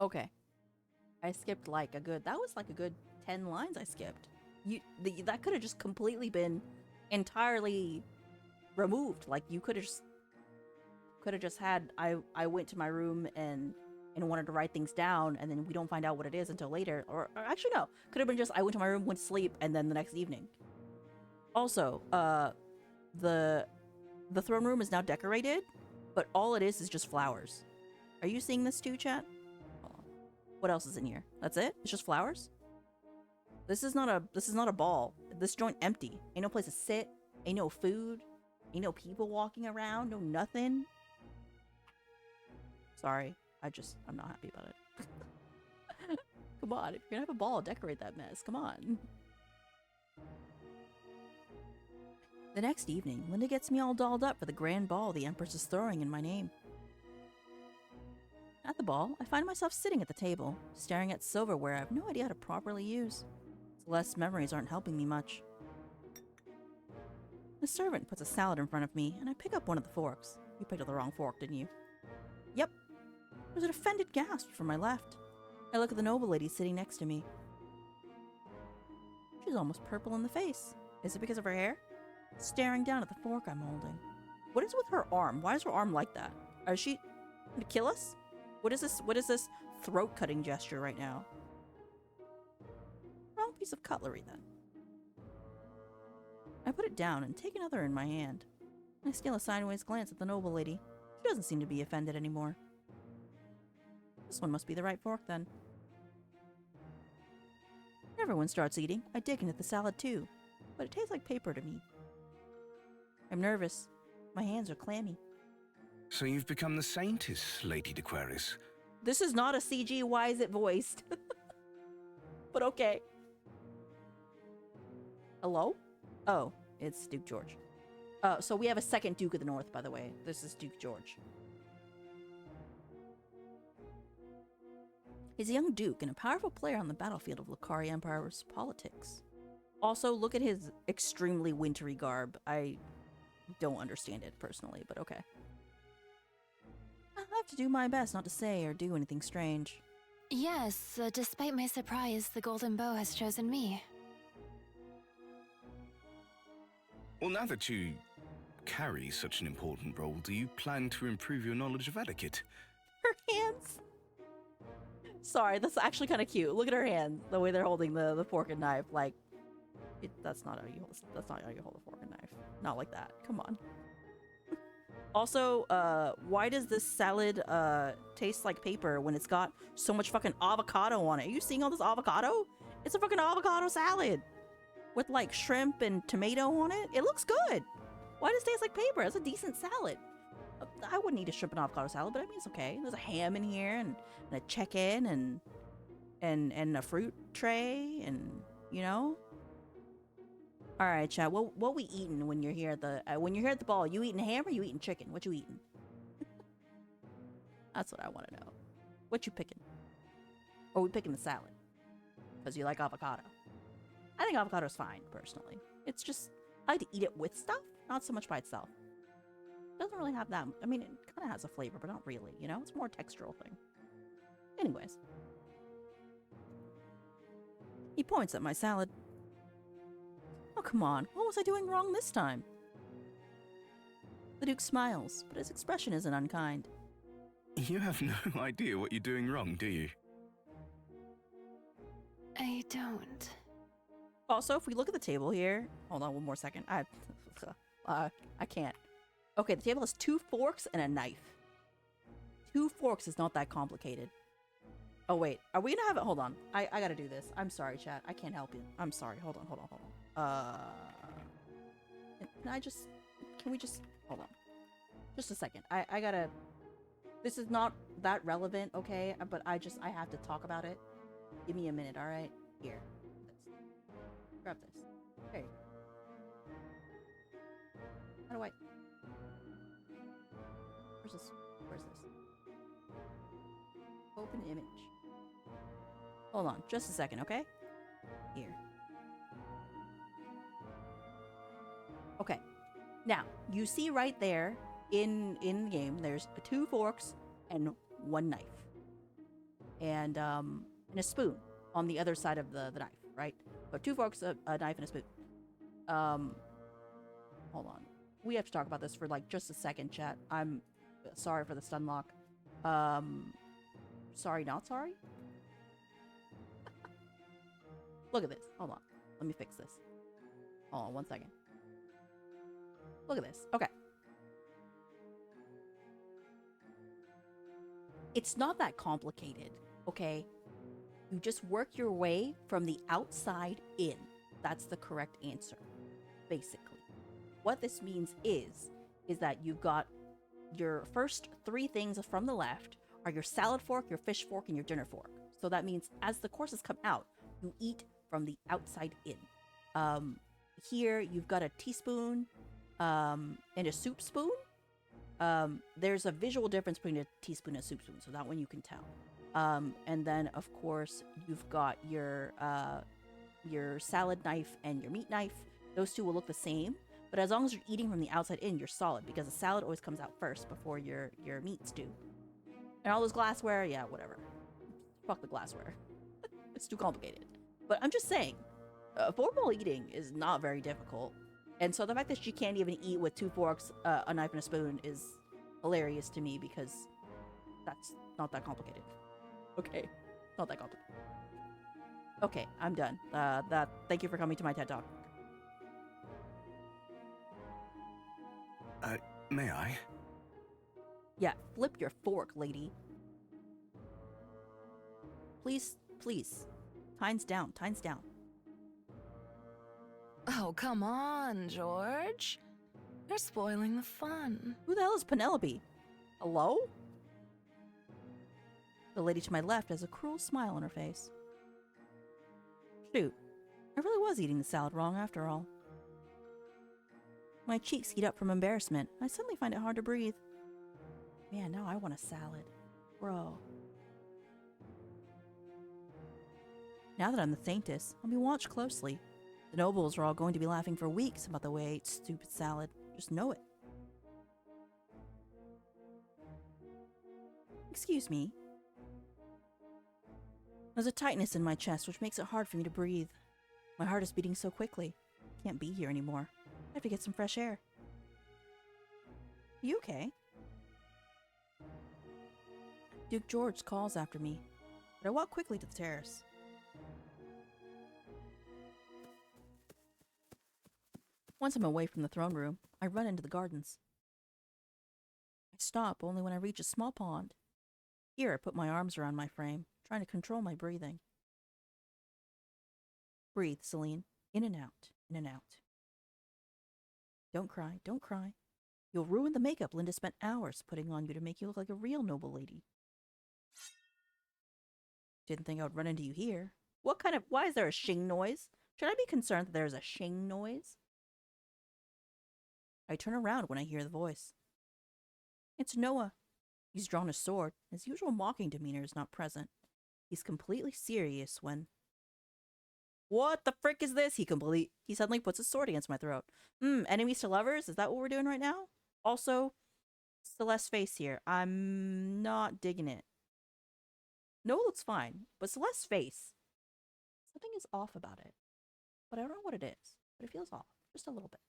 Okay. I skipped like a good 10 lines I skipped. That could have just completely been entirely removed. Like you could have just had I went to my room and wanted to write things down, and then we don't find out what it is until later. Or actually no, could have been just I went to my room, went to sleep, and then the next evening. Also, the throne room is now decorated, but all it is just flowers. Are you seeing this too, chat? What else is in here? That's it? It's just flowers? This is not a ball. This joint empty. Ain't no place to sit. Ain't no food. Ain't no people walking around. No nothing. Sorry. I'm not happy about it. Come on. If you're gonna have a ball, decorate that mess. Come on. The next evening, Linda gets me all dolled up for the grand ball the Empress is throwing in my name. At the ball, I find myself sitting at the table, staring at silverware I have no idea how to properly use. Celeste's memories aren't helping me much. The servant puts a salad in front of me, and I pick up one of the forks. You picked up the wrong fork, didn't you? Yep. There's an offended gasp from my left. I look at the noble lady sitting next to me. She's almost purple in the face. Is it because of her hair? Staring down at the fork I'm holding. What is with her arm? Why is her arm like that? Is she going to kill us? What is this throat-cutting gesture right now? Wrong piece of cutlery, then. I put it down and take another in my hand. I steal a sideways glance at the noble lady. She doesn't seem to be offended anymore. This one must be the right fork, then. Everyone starts eating. I dig into the salad, too. But it tastes like paper to me. I'm nervous. My hands are clammy. So you've become the Saintess, Lady D'Aquaris. This is not a CG. Why is it voiced? But okay. Hello? Oh, it's Duke George. So we have a second Duke of the North, by the way. This is Duke George. He's a young duke and a powerful player on the battlefield of Lokari Empire's politics. Also, look at his extremely wintry garb. I don't understand it personally, but okay. I've to do my best not to say or do anything strange. Yes, despite my surprise, the Golden Bow has chosen me. Well, now that you carry such an important role, do you plan to improve your knowledge of etiquette? Her hands. Sorry, that's actually kind of cute. Look at her hands, the way they're holding the fork and knife. Like, that's not how you hold a fork and knife. Not like that. Come on. Also, why does this salad taste like paper when it's got so much fucking avocado on it? Are you seeing all this avocado? It's a fucking avocado salad with like shrimp and tomato on it. It looks good. Why does it taste like paper? It's a decent salad. I wouldn't eat a shrimp and avocado salad, but I mean it's okay. There's a ham in here and a chicken and a fruit tray and you know. All right, chat. What we eating when you're here at the ball? You eating ham or you eating chicken? What you eating? That's what I want to know. What you picking? Or we picking the salad? Because you like avocado. I think avocado is fine personally. It's just I like to eat it with stuff, not so much by itself. Doesn't really have that. I mean, it kind of has a flavor, but not really. You know, it's more a textural thing. Anyways, he points at my salad. Oh, come on. What was I doing wrong this time? The Duke smiles, but his expression isn't unkind. You have no idea what you're doing wrong, do you? I don't. Also, if we look at the table here, hold on one more second. I can't. Okay, the table has 2 forks and a knife. 2 forks is not that complicated. Oh wait, are we gonna have it? Hold on, I gotta do this. I'm sorry, chat. I can't help you. I'm sorry. Hold on. Can we just hold on? Just a second. I gotta. This is not that relevant, okay? But I have to talk about it. Give me a minute, all right? Here, this. Grab this. There you go. How do I? Where's this? Open image. Hold on, just a second, okay? Here. Okay. Now, you see right there in the game, there's 2 forks and 1 knife. And a spoon on the other side of the knife, right? So 2 forks, a knife, and a spoon. Hold on. We have to talk about this for like just a second, chat. I'm sorry for the stun lock. Sorry, not sorry? Look at this. Hold on. Let me fix this. Hold on 1 second. Look at this. Okay. It's not that complicated, okay? You just work your way from the outside in. That's the correct answer, basically. What this means is that you've got your first 3 things from the left are your salad fork, your fish fork, and your dinner fork. So that means as the courses come out, you eat from the outside in. Here you've got a teaspoon and a soup spoon. There's a visual difference between a teaspoon and a soup spoon, so that one you can tell. And then of course you've got your salad knife and your meat knife. Those 2 will look the same, but as long as you're eating from the outside in, you're solid because the salad always comes out first before your meats do. And all those glassware, yeah, whatever. Fuck the glassware. It's too complicated. But I'm just saying, formal eating is not very difficult. And so the fact that she can't even eat with 2 forks, a knife, and a spoon is hilarious to me because that's not that complicated. Okay, not that complicated. Okay, I'm done. Thank you for coming to my TED Talk. May I? Yeah, flip your fork, lady. Please. Time's down. Oh, come on, George. You're spoiling the fun. Who the hell is Penelope? Hello? The lady to my left has a cruel smile on her face. Shoot, I really was eating the salad wrong after all. My cheeks heat up from embarrassment. I suddenly find it hard to breathe. Man, now I want a salad. Bro. Now that I'm the Saintess, I'll be watched closely. The nobles are all going to be laughing for weeks about the way I ate stupid salad. Just know it. Excuse me. There's a tightness in my chest which makes it hard for me to breathe. My heart is beating so quickly. I can't be here anymore. I have to get some fresh air. You okay? Duke George calls after me, but I walk quickly to the terrace. Once I'm away from the throne room, I run into the gardens. I stop only when I reach a small pond. Here I put my arms around my frame, trying to control my breathing. Breathe, Celine. In and out, in and out. Don't cry, don't cry. You'll ruin the makeup Linda spent hours putting on you to make you look like a real noble lady. Didn't think I would run into you here. Why is there a shing noise? Should I be concerned that there is a shing noise? I turn around when I hear the voice. It's Noah. He's drawn a sword. His usual mocking demeanor is not present. He's completely serious when... What the frick is this? He suddenly puts his sword against my throat. Enemies to lovers? Is that what we're doing right now? Also, Celeste's face here. I'm not digging it. Noah looks fine, but Celeste's face. Something is off about it. But I don't know what it is. But it feels off. Just a little bit.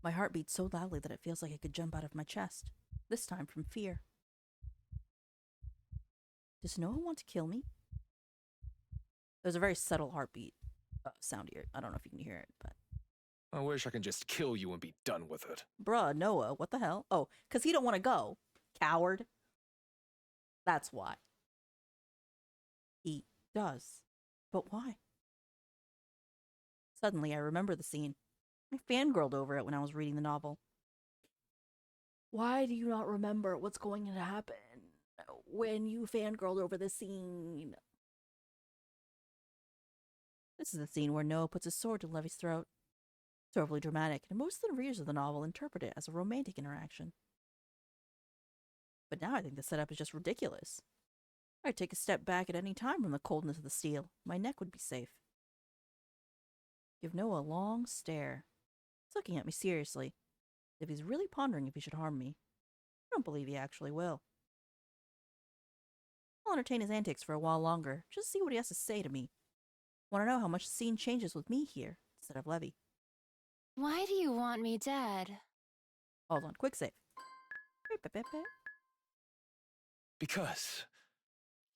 My heart beats so loudly that it feels like it could jump out of my chest. This time from fear. Does Noah want to kill me? There's a very subtle heartbeat sound here. I don't know if you can hear it, but... I wish I could just kill you and be done with it. Bruh, Noah, what the hell? Oh, because he don't want to go. Coward. That's why. He does. But why? Suddenly, I remember the scene. I fangirled over it when I was reading the novel. Why do you not remember what's going to happen when you fangirled over this scene? This is the scene where Noah puts his sword to Levy's throat. It's overly dramatic, and most of the readers of the novel interpret it as a romantic interaction. But now I think the setup is just ridiculous. I'd take a step back at any time from the coldness of the steel. My neck would be safe. Give Noah a long stare. He's looking at me seriously, as if he's really pondering if he should harm me. I don't believe he actually will. I'll entertain his antics for a while longer, just to see what he has to say to me. Want to know how much the scene changes with me here, instead of Levy. Why do you want me dead? Hold on, quick save. Because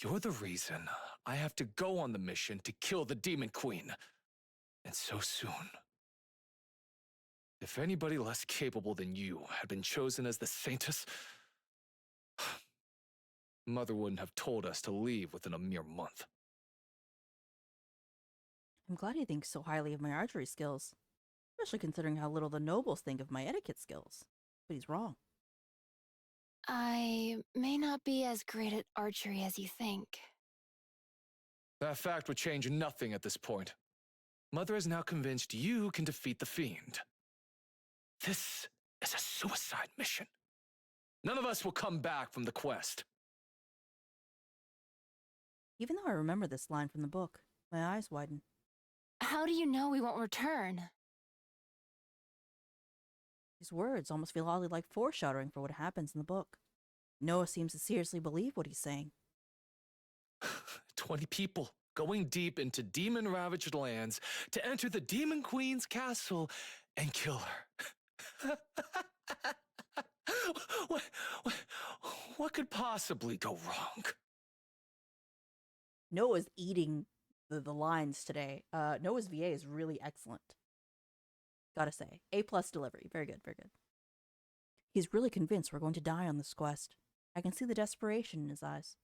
you're the reason I have to go on the mission to kill the Demon Queen. And so soon. If anybody less capable than you had been chosen as the Saintess, Mother wouldn't have told us to leave within a mere month. I'm glad he thinks so highly of my archery skills, especially considering how little the nobles think of my etiquette skills. But he's wrong. I may not be as great at archery as you think. That fact would change nothing at this point. Mother is now convinced you can defeat the Fiend. This is a suicide mission. None of us will come back from the quest. Even though I remember this line from the book, my eyes widen. How do you know we won't return? These words almost feel oddly like foreshadowing for what happens in the book. Noah seems to seriously believe what he's saying. 20 people going deep into demon-ravaged lands to enter the Demon Queen's castle and kill her. What could possibly go wrong? Noah's eating the lines today. Noah's VA is really excellent. Gotta say. A+ delivery. Very good, very good. He's really convinced we're going to die on this quest. I can see the desperation in his eyes.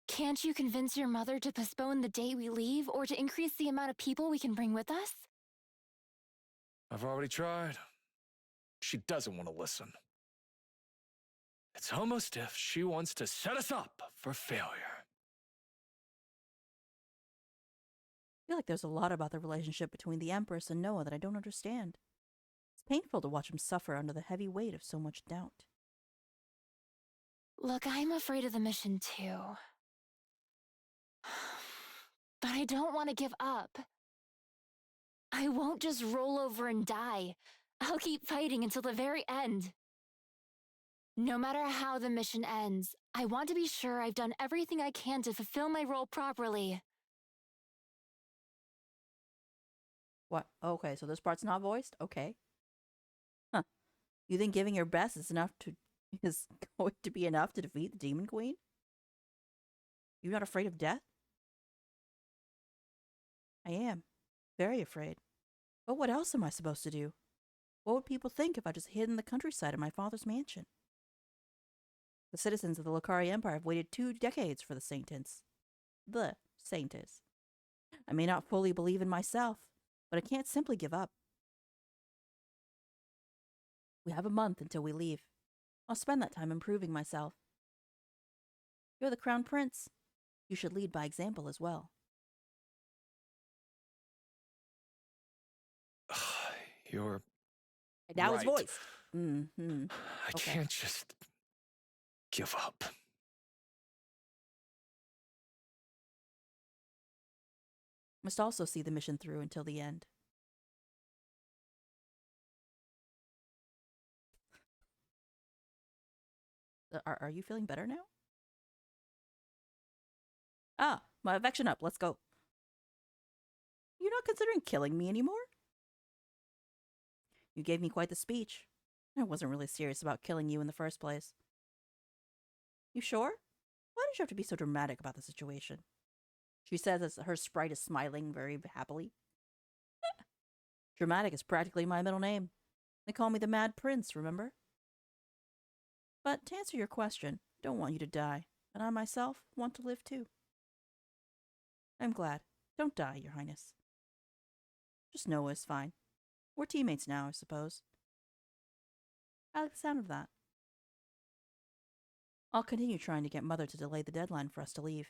Can't you convince your mother to postpone the day we leave or to increase the amount of people we can bring with us? I've already tried. She doesn't want to listen. It's almost if she wants to set us up for failure. I feel like there's a lot about the relationship between the Empress and Noah that I don't understand. It's painful to watch him suffer under the heavy weight of so much doubt. Look, I'm afraid of the mission too. But I don't want to give up. I won't just roll over and die. I'll keep fighting until the very end. No matter how the mission ends, I want to be sure I've done everything I can to fulfill my role properly. What? Okay, so this part's not voiced? Okay. Huh. You think giving your best is is going to be enough to defeat the Demon Queen? You're not afraid of death? I am. Very afraid. But what else am I supposed to do? What would people think if I just hid in the countryside of my father's mansion? The citizens of the Lucari Empire have waited 2 decades for the Saintess. The Saintess. I may not fully believe in myself, but I can't simply give up. We have a month until we leave. I'll spend that time improving myself. You're the Crown Prince. You should lead by example as well. You're Now right. his voice. Mm-hmm. I can't just give up. Must also see the mission through until the end. Are you feeling better now? Ah, my affection up. Let's go. You're not considering killing me anymore? You gave me quite the speech. I wasn't really serious about killing you in the first place. You sure? Why did you have to be so dramatic about the situation? She says as her sprite is smiling very happily. Dramatic is practically my middle name. They call me the Mad Prince, remember? But to answer your question, I don't want you to die, and I myself want to live too. I'm glad. Don't die, Your Highness. Just Noah is fine. We're teammates now, I suppose. I like the sound of that. I'll continue trying to get Mother to delay the deadline for us to leave.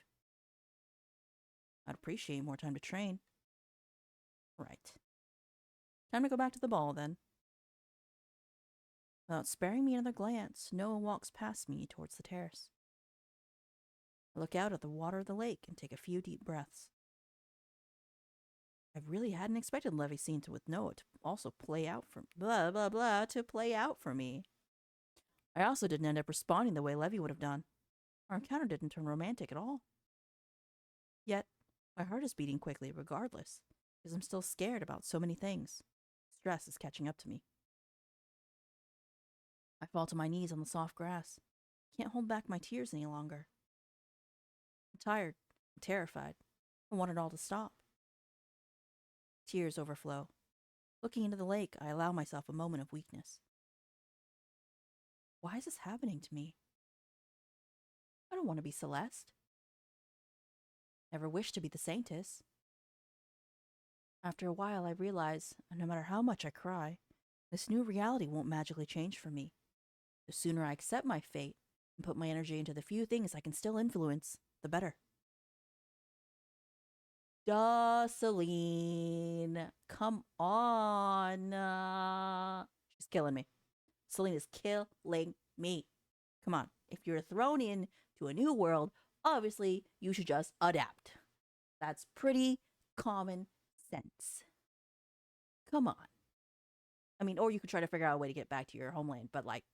I'd appreciate more time to train. Right. Time to go back to the ball, then. Without sparing me another glance, Noah walks past me towards the terrace. I look out at the water of the lake and take a few deep breaths. I really hadn't expected Levy's scene with Noah to also play out for me. I also didn't end up responding the way Levy would have done. Our encounter didn't turn romantic at all. Yet, my heart is beating quickly regardless, because I'm still scared about so many things. Stress is catching up to me. I fall to my knees on the soft grass. Can't hold back my tears any longer. I'm tired. I'm terrified. I want it all to stop. Tears overflow. Looking into the lake, I allow myself a moment of weakness. Why is this happening to me? I don't want to be Celeste. Never wished to be the Saintess. After a while, I realize, no matter how much I cry, this new reality won't magically change for me. The sooner I accept my fate and put my energy into the few things I can still influence, the better. Duh, Celine. Come on. She's killing me. Celine is killing me. Come on. If you're thrown in to a new world, obviously you should just adapt. That's pretty common sense. Come on. I mean, or you could try to figure out a way to get back to your homeland, but like,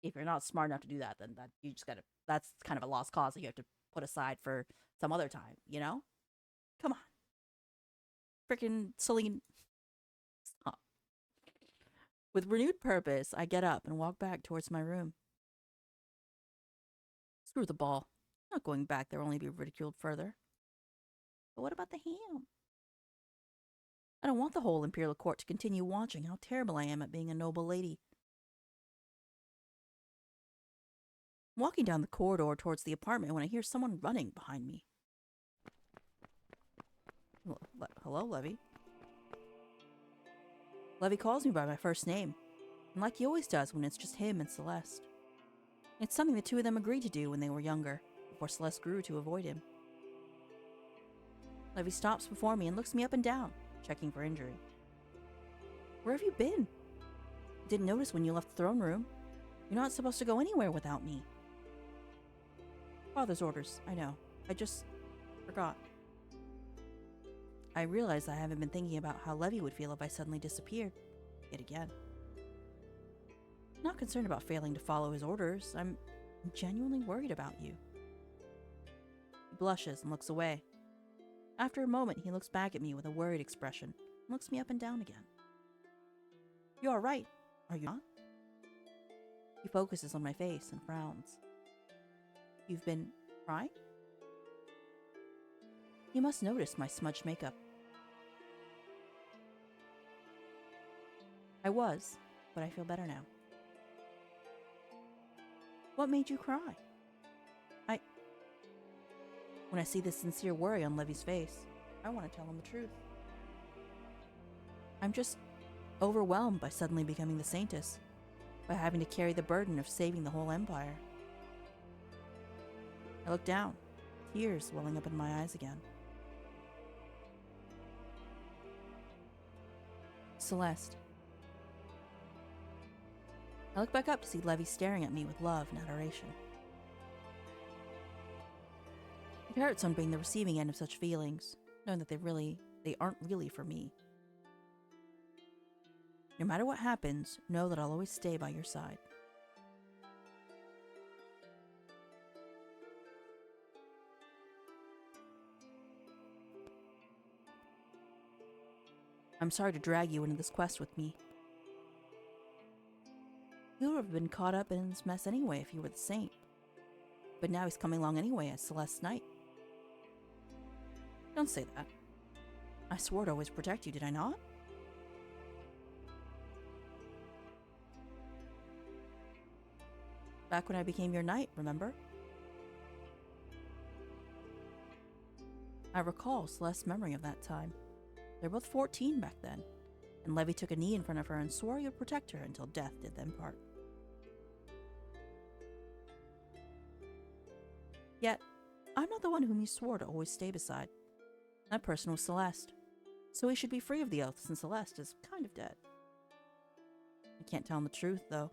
if you're not smart enough to do that, then you just gotta, that's kind of a lost cause that you have to put aside for some other time, you know? Come on. Freaking Celine. Stop. With renewed purpose, I get up and walk back towards my room. Screw the ball. I'm not going back there, only to be ridiculed further. But what about the ham? I don't want the whole Imperial Court to continue watching how terrible I am at being a noble lady. I'm walking down the corridor towards the apartment when I hear someone running behind me. Hello, Levy. Levy calls me by my first name, and like he always does when it's just him and Celeste. It's something the two of them agreed to do when they were younger, before Celeste grew to avoid him. Levy stops before me and looks me up and down, checking for injury. Where have you been? I didn't notice when you left the throne room. You're not supposed to go anywhere without me. Father's orders, I know. I just forgot. I realize I haven't been thinking about how Levy would feel if I suddenly disappeared. Yet again. Not concerned about failing to follow his orders. I'm genuinely worried about you. He blushes and looks away. After a moment, he looks back at me with a worried expression and looks me up and down again. You are right, are you not? He focuses on my face and frowns. You've been crying? You must notice my smudged makeup. I was, but I feel better now. What made you cry? When I see the sincere worry on Levy's face, I want to tell him the truth. I'm just overwhelmed by suddenly becoming the Saintess, by having to carry the burden of saving the whole empire. I look down, tears welling up in my eyes again. Celeste. I look back up to see Levy staring at me with love and adoration. It hurts on being the receiving end of such feelings, knowing that they aren't really for me. No matter what happens, know that I'll always stay by your side. I'm sorry to drag you into this quest with me. You would have been caught up in this mess anyway if you were the saint. But now he's coming along anyway as Celeste's knight. Don't say that. I swore to always protect you, did I not? Back when I became your knight, remember? I recall Celeste's memory of that time. They were both 14 back then, and Levy took a knee in front of her and swore he would protect her until death did them part. Yet, I'm not the one whom he swore to always stay beside. That person was Celeste, so he should be free of the oath since Celeste is kind of dead. I can't tell him the truth, though.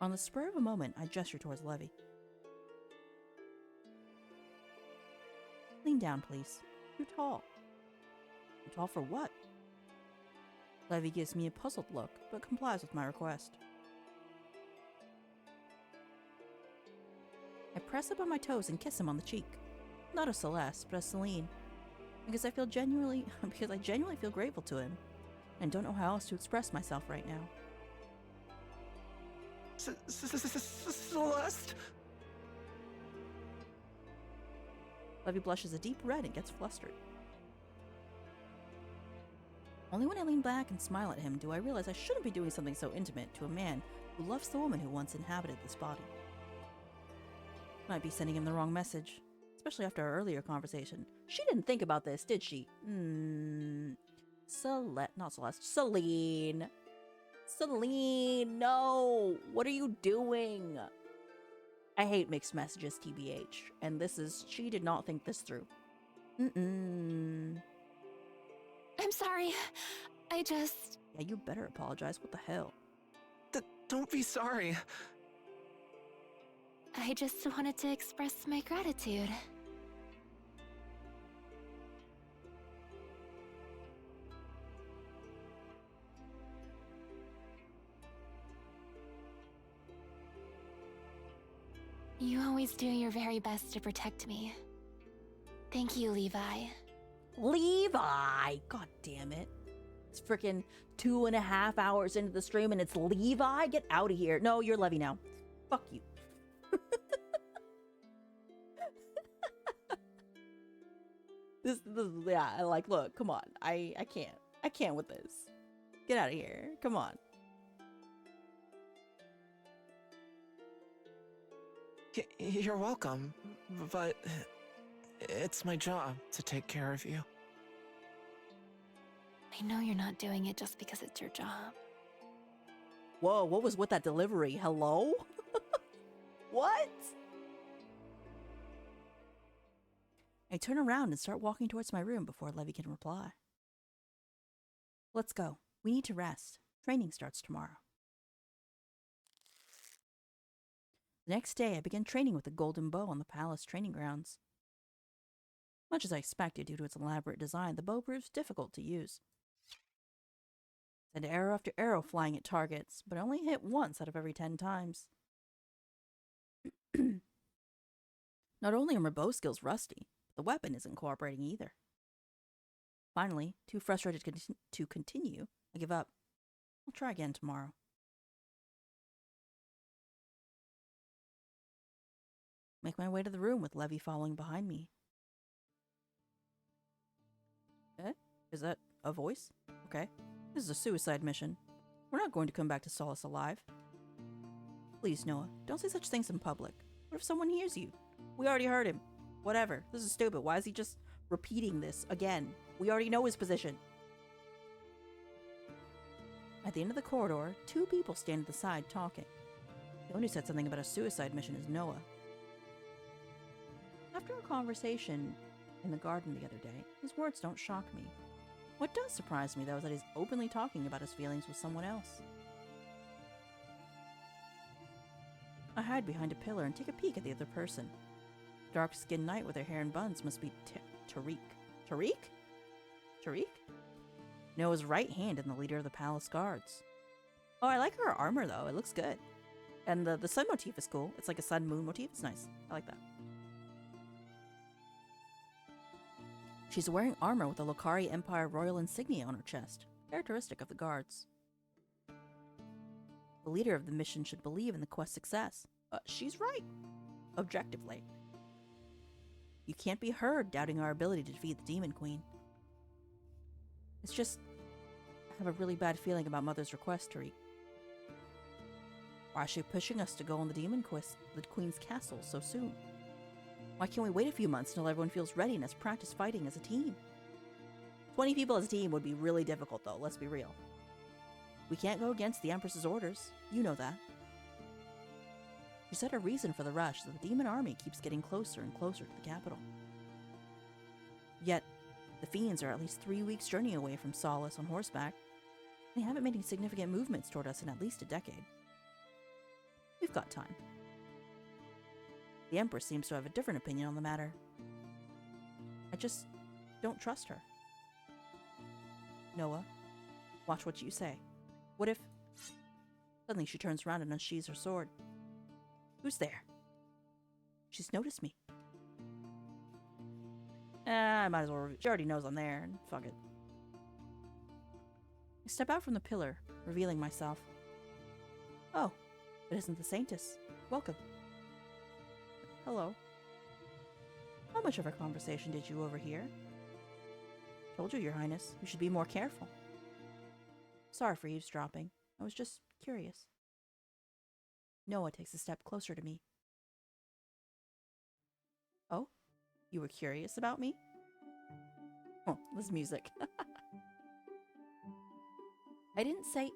On the spur of a moment, I gesture towards Levy. Lean down, please. You're tall. You're tall for what? Levy gives me a puzzled look, but complies with my request. I press up on my toes and kiss him on the cheek. Not of Celeste, but of Celine. Because I genuinely feel grateful to him, and don't know how else to express myself right now. Celeste? Levy blushes a deep red and gets flustered. Only when I lean back and smile at him do I realize I shouldn't be doing something so intimate to a man who loves the woman who once inhabited this body. Might be sending him the wrong message, especially after our earlier conversation. She didn't think about this, did she? Not Celeste. Celine! Celine, no! What are you doing? I hate mixed messages, TBH. And she did not think this through. I'm sorry. Yeah, you better apologize. What the hell? Don't be sorry. I just wanted to express my gratitude. You always do your very best to protect me. Thank you, Levi. Levi! God damn it. It's freaking 2.5 hours into the stream and it's Levi? Get out of here. No, you're Levy now. Fuck you. Yeah, like, look, come on. I can't with this. Get out of here. Come on. You're welcome, but it's my job to take care of you. I know you're not doing it just because it's your job. Whoa, what was with that delivery? Hello? What? I turn around and start walking towards my room before Levy can reply. Let's go. We need to rest. Training starts tomorrow. The next day, I began training with the golden bow on the palace training grounds. Much as I expected due to its elaborate design, the bow proves difficult to use. Send arrow after arrow flying at targets, but only hit once out of every 10 times. Not only are my bow skills rusty, but the weapon isn't cooperating either. Finally, too frustrated to continue, I give up. I'll try again tomorrow. Make my way to the room with Levy following behind me. Eh? Is that a voice? Okay. This is a suicide mission. We're not going to come back to Solace alive. Please, Noah, don't say such things in public. What if someone hears you? We already heard him. Whatever. This is stupid. Why is he just repeating this again? We already know his position. At the end of the corridor, 2 people stand at the side talking. The one who said something about a suicide mission is Noah. After a conversation in the garden the other day, his words don't shock me. What does surprise me, though, is that he's openly talking about his feelings with someone else. I hide behind a pillar and take a peek at the other person. Dark-skinned knight with her hair in buns must be Tariq. Tariq? Tariq? Noah's right hand and the leader of the palace guards. Oh, I like her armor, though. It looks good. And the sun motif is cool. It's like a sun-moon motif. It's nice. I like that. She's wearing armor with the Lokari Empire royal insignia on her chest, characteristic of the guards. The leader of the mission should believe in the quest's success. She's right. Objectively. You can't be heard doubting our ability to defeat the Demon Queen. It's just, I have a really bad feeling about Mother's request, Tariq. Why is she pushing us to go on the Demon Quest, the Queen's castle, so soon? Why can't we wait a few months until everyone feels ready and has practiced fighting as a team? 20 people as a team would be really difficult, though, let's be real. We can't go against the Empress's orders. You know that. She said her reason for the rush is that the demon army keeps getting closer and closer to the capital. Yet, the fiends are at least 3 weeks' journey away from Solace on horseback. They haven't made any significant movements toward us in at least a decade. We've got time. The Empress seems to have a different opinion on the matter. I just don't trust her. Noah, watch what you say. What if... Suddenly she turns around and unsheathes her sword. Who's there? She's noticed me. I might as well... She already knows I'm there, and fuck it. I step out from the pillar, revealing myself. Oh, it isn't the Saintess. Welcome. Hello. How much of our conversation did you overhear? Told you, Your Highness, you should be more careful. Sorry for eavesdropping. I was just curious. Noah takes a step closer to me. Oh? You were curious about me? Oh, this music. I didn't say...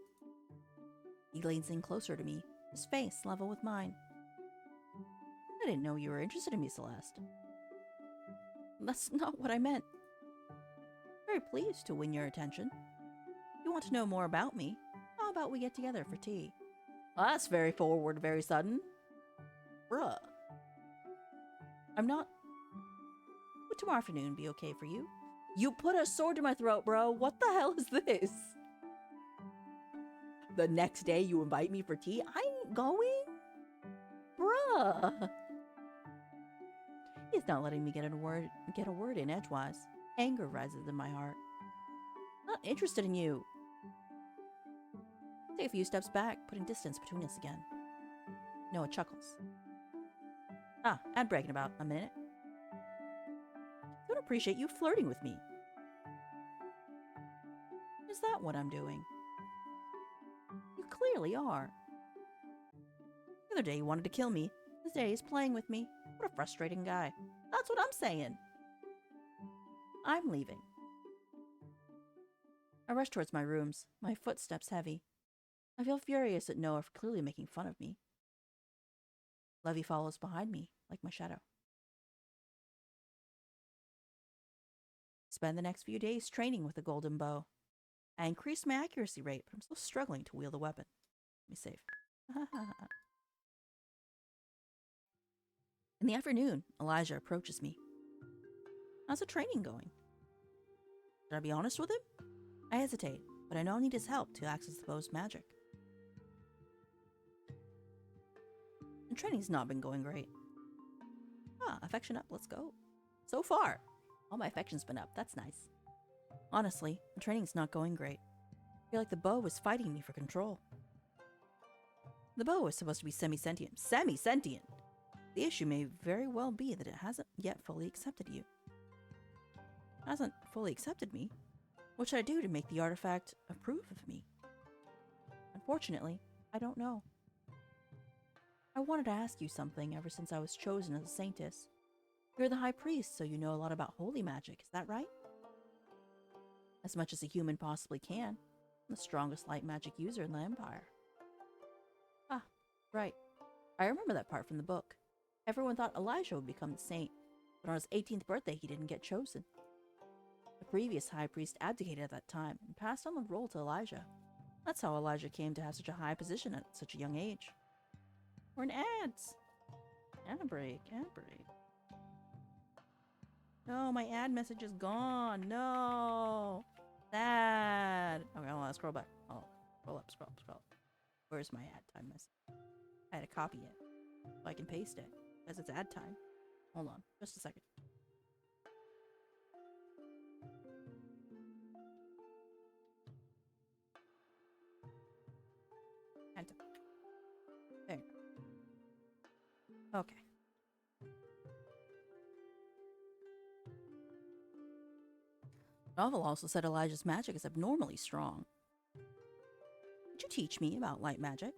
He leans in closer to me, his face level with mine. I didn't know you were interested in me, Celeste. That's not what I meant. Very pleased to win your attention. You want to know more about me? How about we get together for tea? Well, that's very forward, very sudden. Bruh. I'm not... Would tomorrow afternoon be okay for you? You put a sword to my throat, bro. What the hell is this? The next day you invite me for tea? I ain't going? Bruh. He's not letting me get a word in edgewise. Anger rises in my heart. Not interested in you. Take a few steps back, putting distance between us again. Noah chuckles. I'm bragging about a minute. Don't appreciate you flirting with me. Is that what I'm doing? You clearly are. The other day you wanted to kill me. This day he's playing with me. What a frustrating guy. That's what I'm saying. I'm leaving. I rush towards my rooms, my footsteps heavy. I feel furious at Noah for clearly making fun of me. Levy follows behind me, like my shadow. Spend the next few days training with the golden bow. I increased my accuracy rate, but I'm still struggling to wield the weapon. Let me save. In the afternoon, Elijah approaches me. How's the training going? Should I be honest with him? I hesitate. but I now need his help to access the bow's magic. And training's not been going great. Ah, affection up, let's go. So far, all my affection's been up, that's nice. Honestly, the training's not going great. I feel like the bow is fighting me for control. The bow is supposed to be semi-sentient. Semi-sentient? The issue may very well be that it hasn't yet fully accepted you. It hasn't fully accepted me. What should I do to make the artifact approve of me? Unfortunately, I don't know. I wanted to ask you something ever since I was chosen as a Saintess. You're the High Priest, so you know a lot about holy magic, is that right? As much as a human possibly can. I'm the strongest light magic user in the Empire. Ah, right. I remember that part from the book. Everyone thought Elijah would become the saint, but on his 18th birthday he didn't get chosen. The previous High Priest abdicated at that time and passed on the role to Elijah. That's how Elijah came to have such a high position at such a young age. We're in ads. Ad break, ad break. No, my ad message is gone. No. Sad. Okay, hold on, scroll back. Oh, scroll up, scroll up, scroll up. Where's my ad time message? I had to copy it so I can paste it because it's ad time. Hold on, just a second. Ad time. There. Okay. The novel also said Elijah's magic is abnormally strong. Could you teach me about light magic?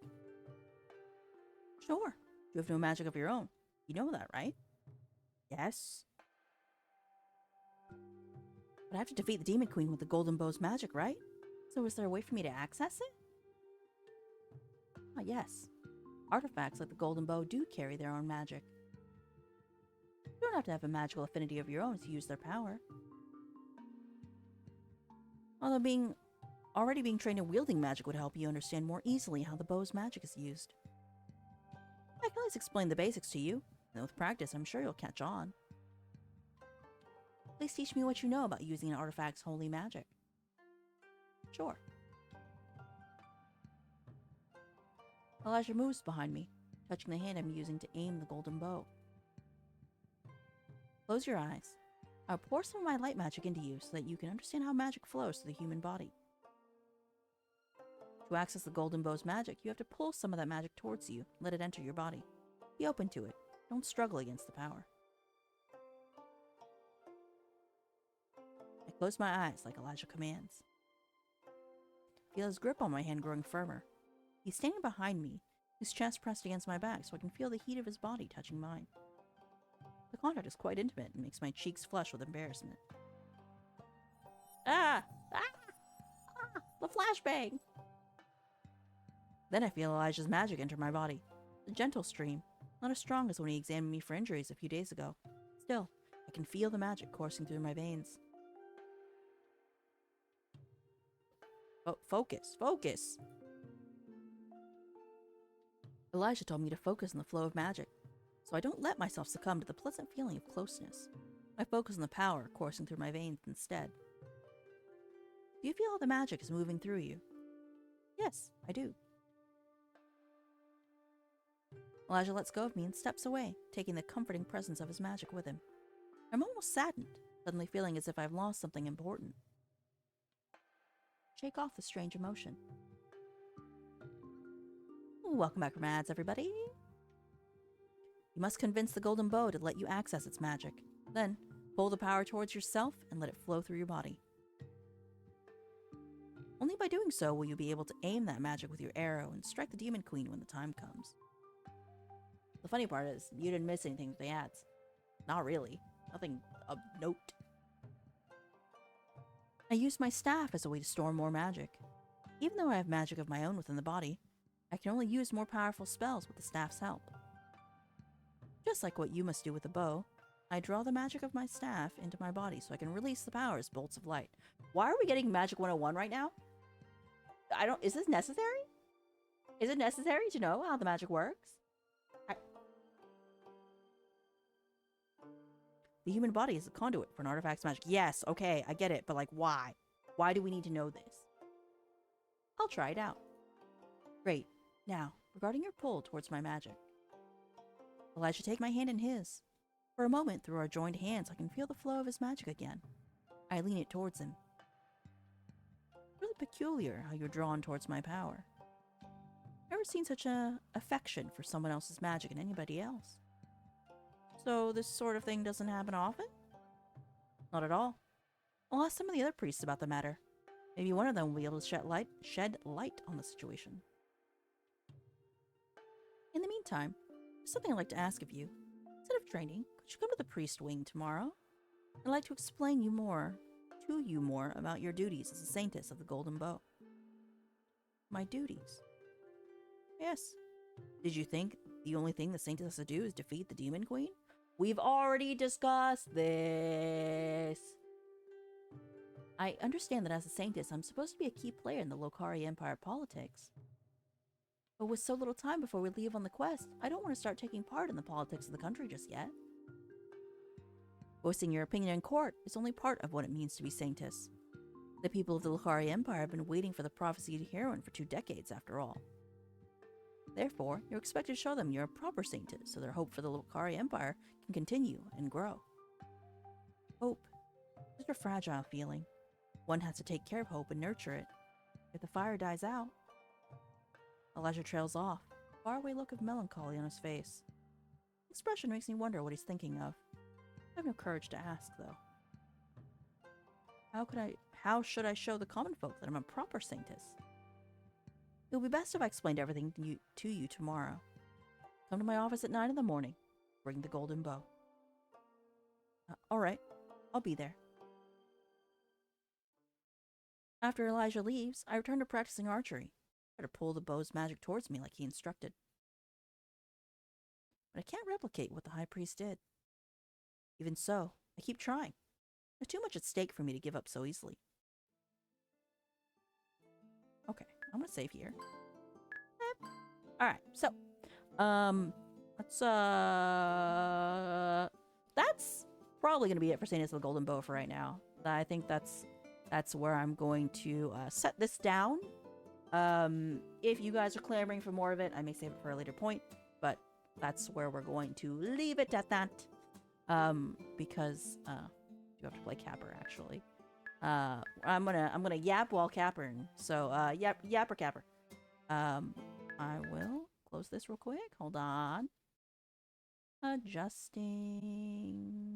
Sure. You have no magic of your own. You know that, right? Yes. But I have to defeat the Demon Queen with the Golden Bow's magic, right? So is there a way for me to access it? Ah, yes. Artifacts like the Golden Bow do carry their own magic. You don't have to have a magical affinity of your own to use their power. Although already being trained in wielding magic would help you understand more easily how the bow's magic is used. I can always explain the basics to you, and with practice I'm sure you'll catch on. Please teach me what you know about using an artifact's holy magic. Sure. Elijah moves behind me, touching the hand I'm using to aim the golden bow. Close your eyes. I'll pour some of my light magic into you so that you can understand how magic flows through the human body. To access the golden bow's magic, you have to pull some of that magic towards you, let it enter your body. Be open to it. Don't struggle against the power. I close my eyes like Elijah commands. Feel his grip on my hand growing firmer. He's standing behind me, his chest pressed against my back so I can feel the heat of his body touching mine. The contact is quite intimate and makes my cheeks flush with embarrassment. Ah! The flashbang! Then I feel Elijah's magic enter my body. A gentle stream, not as strong as when he examined me for injuries a few days ago. Still, I can feel the magic coursing through my veins. Oh, focus, focus! Elijah told me to focus on the flow of magic, so I don't let myself succumb to the pleasant feeling of closeness. I focus on the power coursing through my veins instead. Do you feel how the magic is moving through you? Yes, I do. Elijah lets go of me and steps away, taking the comforting presence of his magic with him. I'm almost saddened, suddenly feeling as if I've lost something important. Shake off the strange emotion. Welcome back from ads, everybody. You must convince the golden bow to let you access its magic. Then, pull the power towards yourself and let it flow through your body. Only by doing so will you be able to aim that magic with your arrow and strike the Demon Queen when the time comes. The funny part is, you didn't miss anything with the ads. Not really. Nothing of note. I use my staff as a way to store more magic. Even though I have magic of my own within the body, I can only use more powerful spells with the staff's help. Just like what you must do with the bow, I draw the magic of my staff into my body so I can release the power as bolts of light. Why are we getting Magic 101 right now? Is this necessary? Is it necessary to know how the magic works? The human body is a conduit for an artifact's magic. Yes, okay, I get it, but like, why? Why do we need to know this? I'll try it out. Great. Now, regarding your pull towards my magic. Elijah, take my hand in his. For a moment, through our joined hands, I can feel the flow of his magic again. I lean it towards him. Really peculiar how you're drawn towards my power. Never seen such a affection for someone else's magic in anybody else. So this sort of thing doesn't happen often? Not at all. I'll ask some of the other priests about the matter. Maybe one of them will be able to shed light on the situation. In the meantime, there's something I'd like to ask of you. Instead of training, could you come to the priest wing tomorrow? I'd like to explain to you more about your duties as a Saintess of the Golden Bow. My duties? Yes. Did you think the only thing the Saintess has to do is defeat the Demon Queen? We've already discussed this. I understand that as a Saintess, I'm supposed to be a key player in the Lokari Empire politics. But with so little time before we leave on the quest, I don't want to start taking part in the politics of the country just yet. Voicing your opinion in court is only part of what it means to be Saintess. The people of the Lokari Empire have been waiting for the prophesied heroine for 2 decades, after all. Therefore, you're expected to show them you're a proper Saintess, so their hope for the Lokari Empire can continue and grow. Hope is such a fragile feeling. One has to take care of hope and nurture it. If the fire dies out, Elijah trails off, a faraway look of melancholy on his face. The expression makes me wonder what he's thinking of. I have no courage to ask, though. How should I show the common folk that I'm a proper Saintess? It would be best if I explained everything to you tomorrow. Come to my office at 9 in the morning. Bring the golden bow. All right, I'll be there. After Elijah leaves, I return to practicing archery. Try to pull the bow's magic towards me like he instructed. But I can't replicate what the high priest did. Even so, I keep trying. There's too much at stake for me to give up so easily. Okay, I'm gonna save here. Alright, so that's probably gonna be it for Saintess of the Golden Bow for right now. I think that's where I'm going to set this down. If you guys are clamoring for more of it, I may save it for a later point, but that's where we're going to leave it at that. Because you have to play Capper actually. I'm gonna yap while capping. So yap or capper. I will close this real quick. Hold on. Adjusting.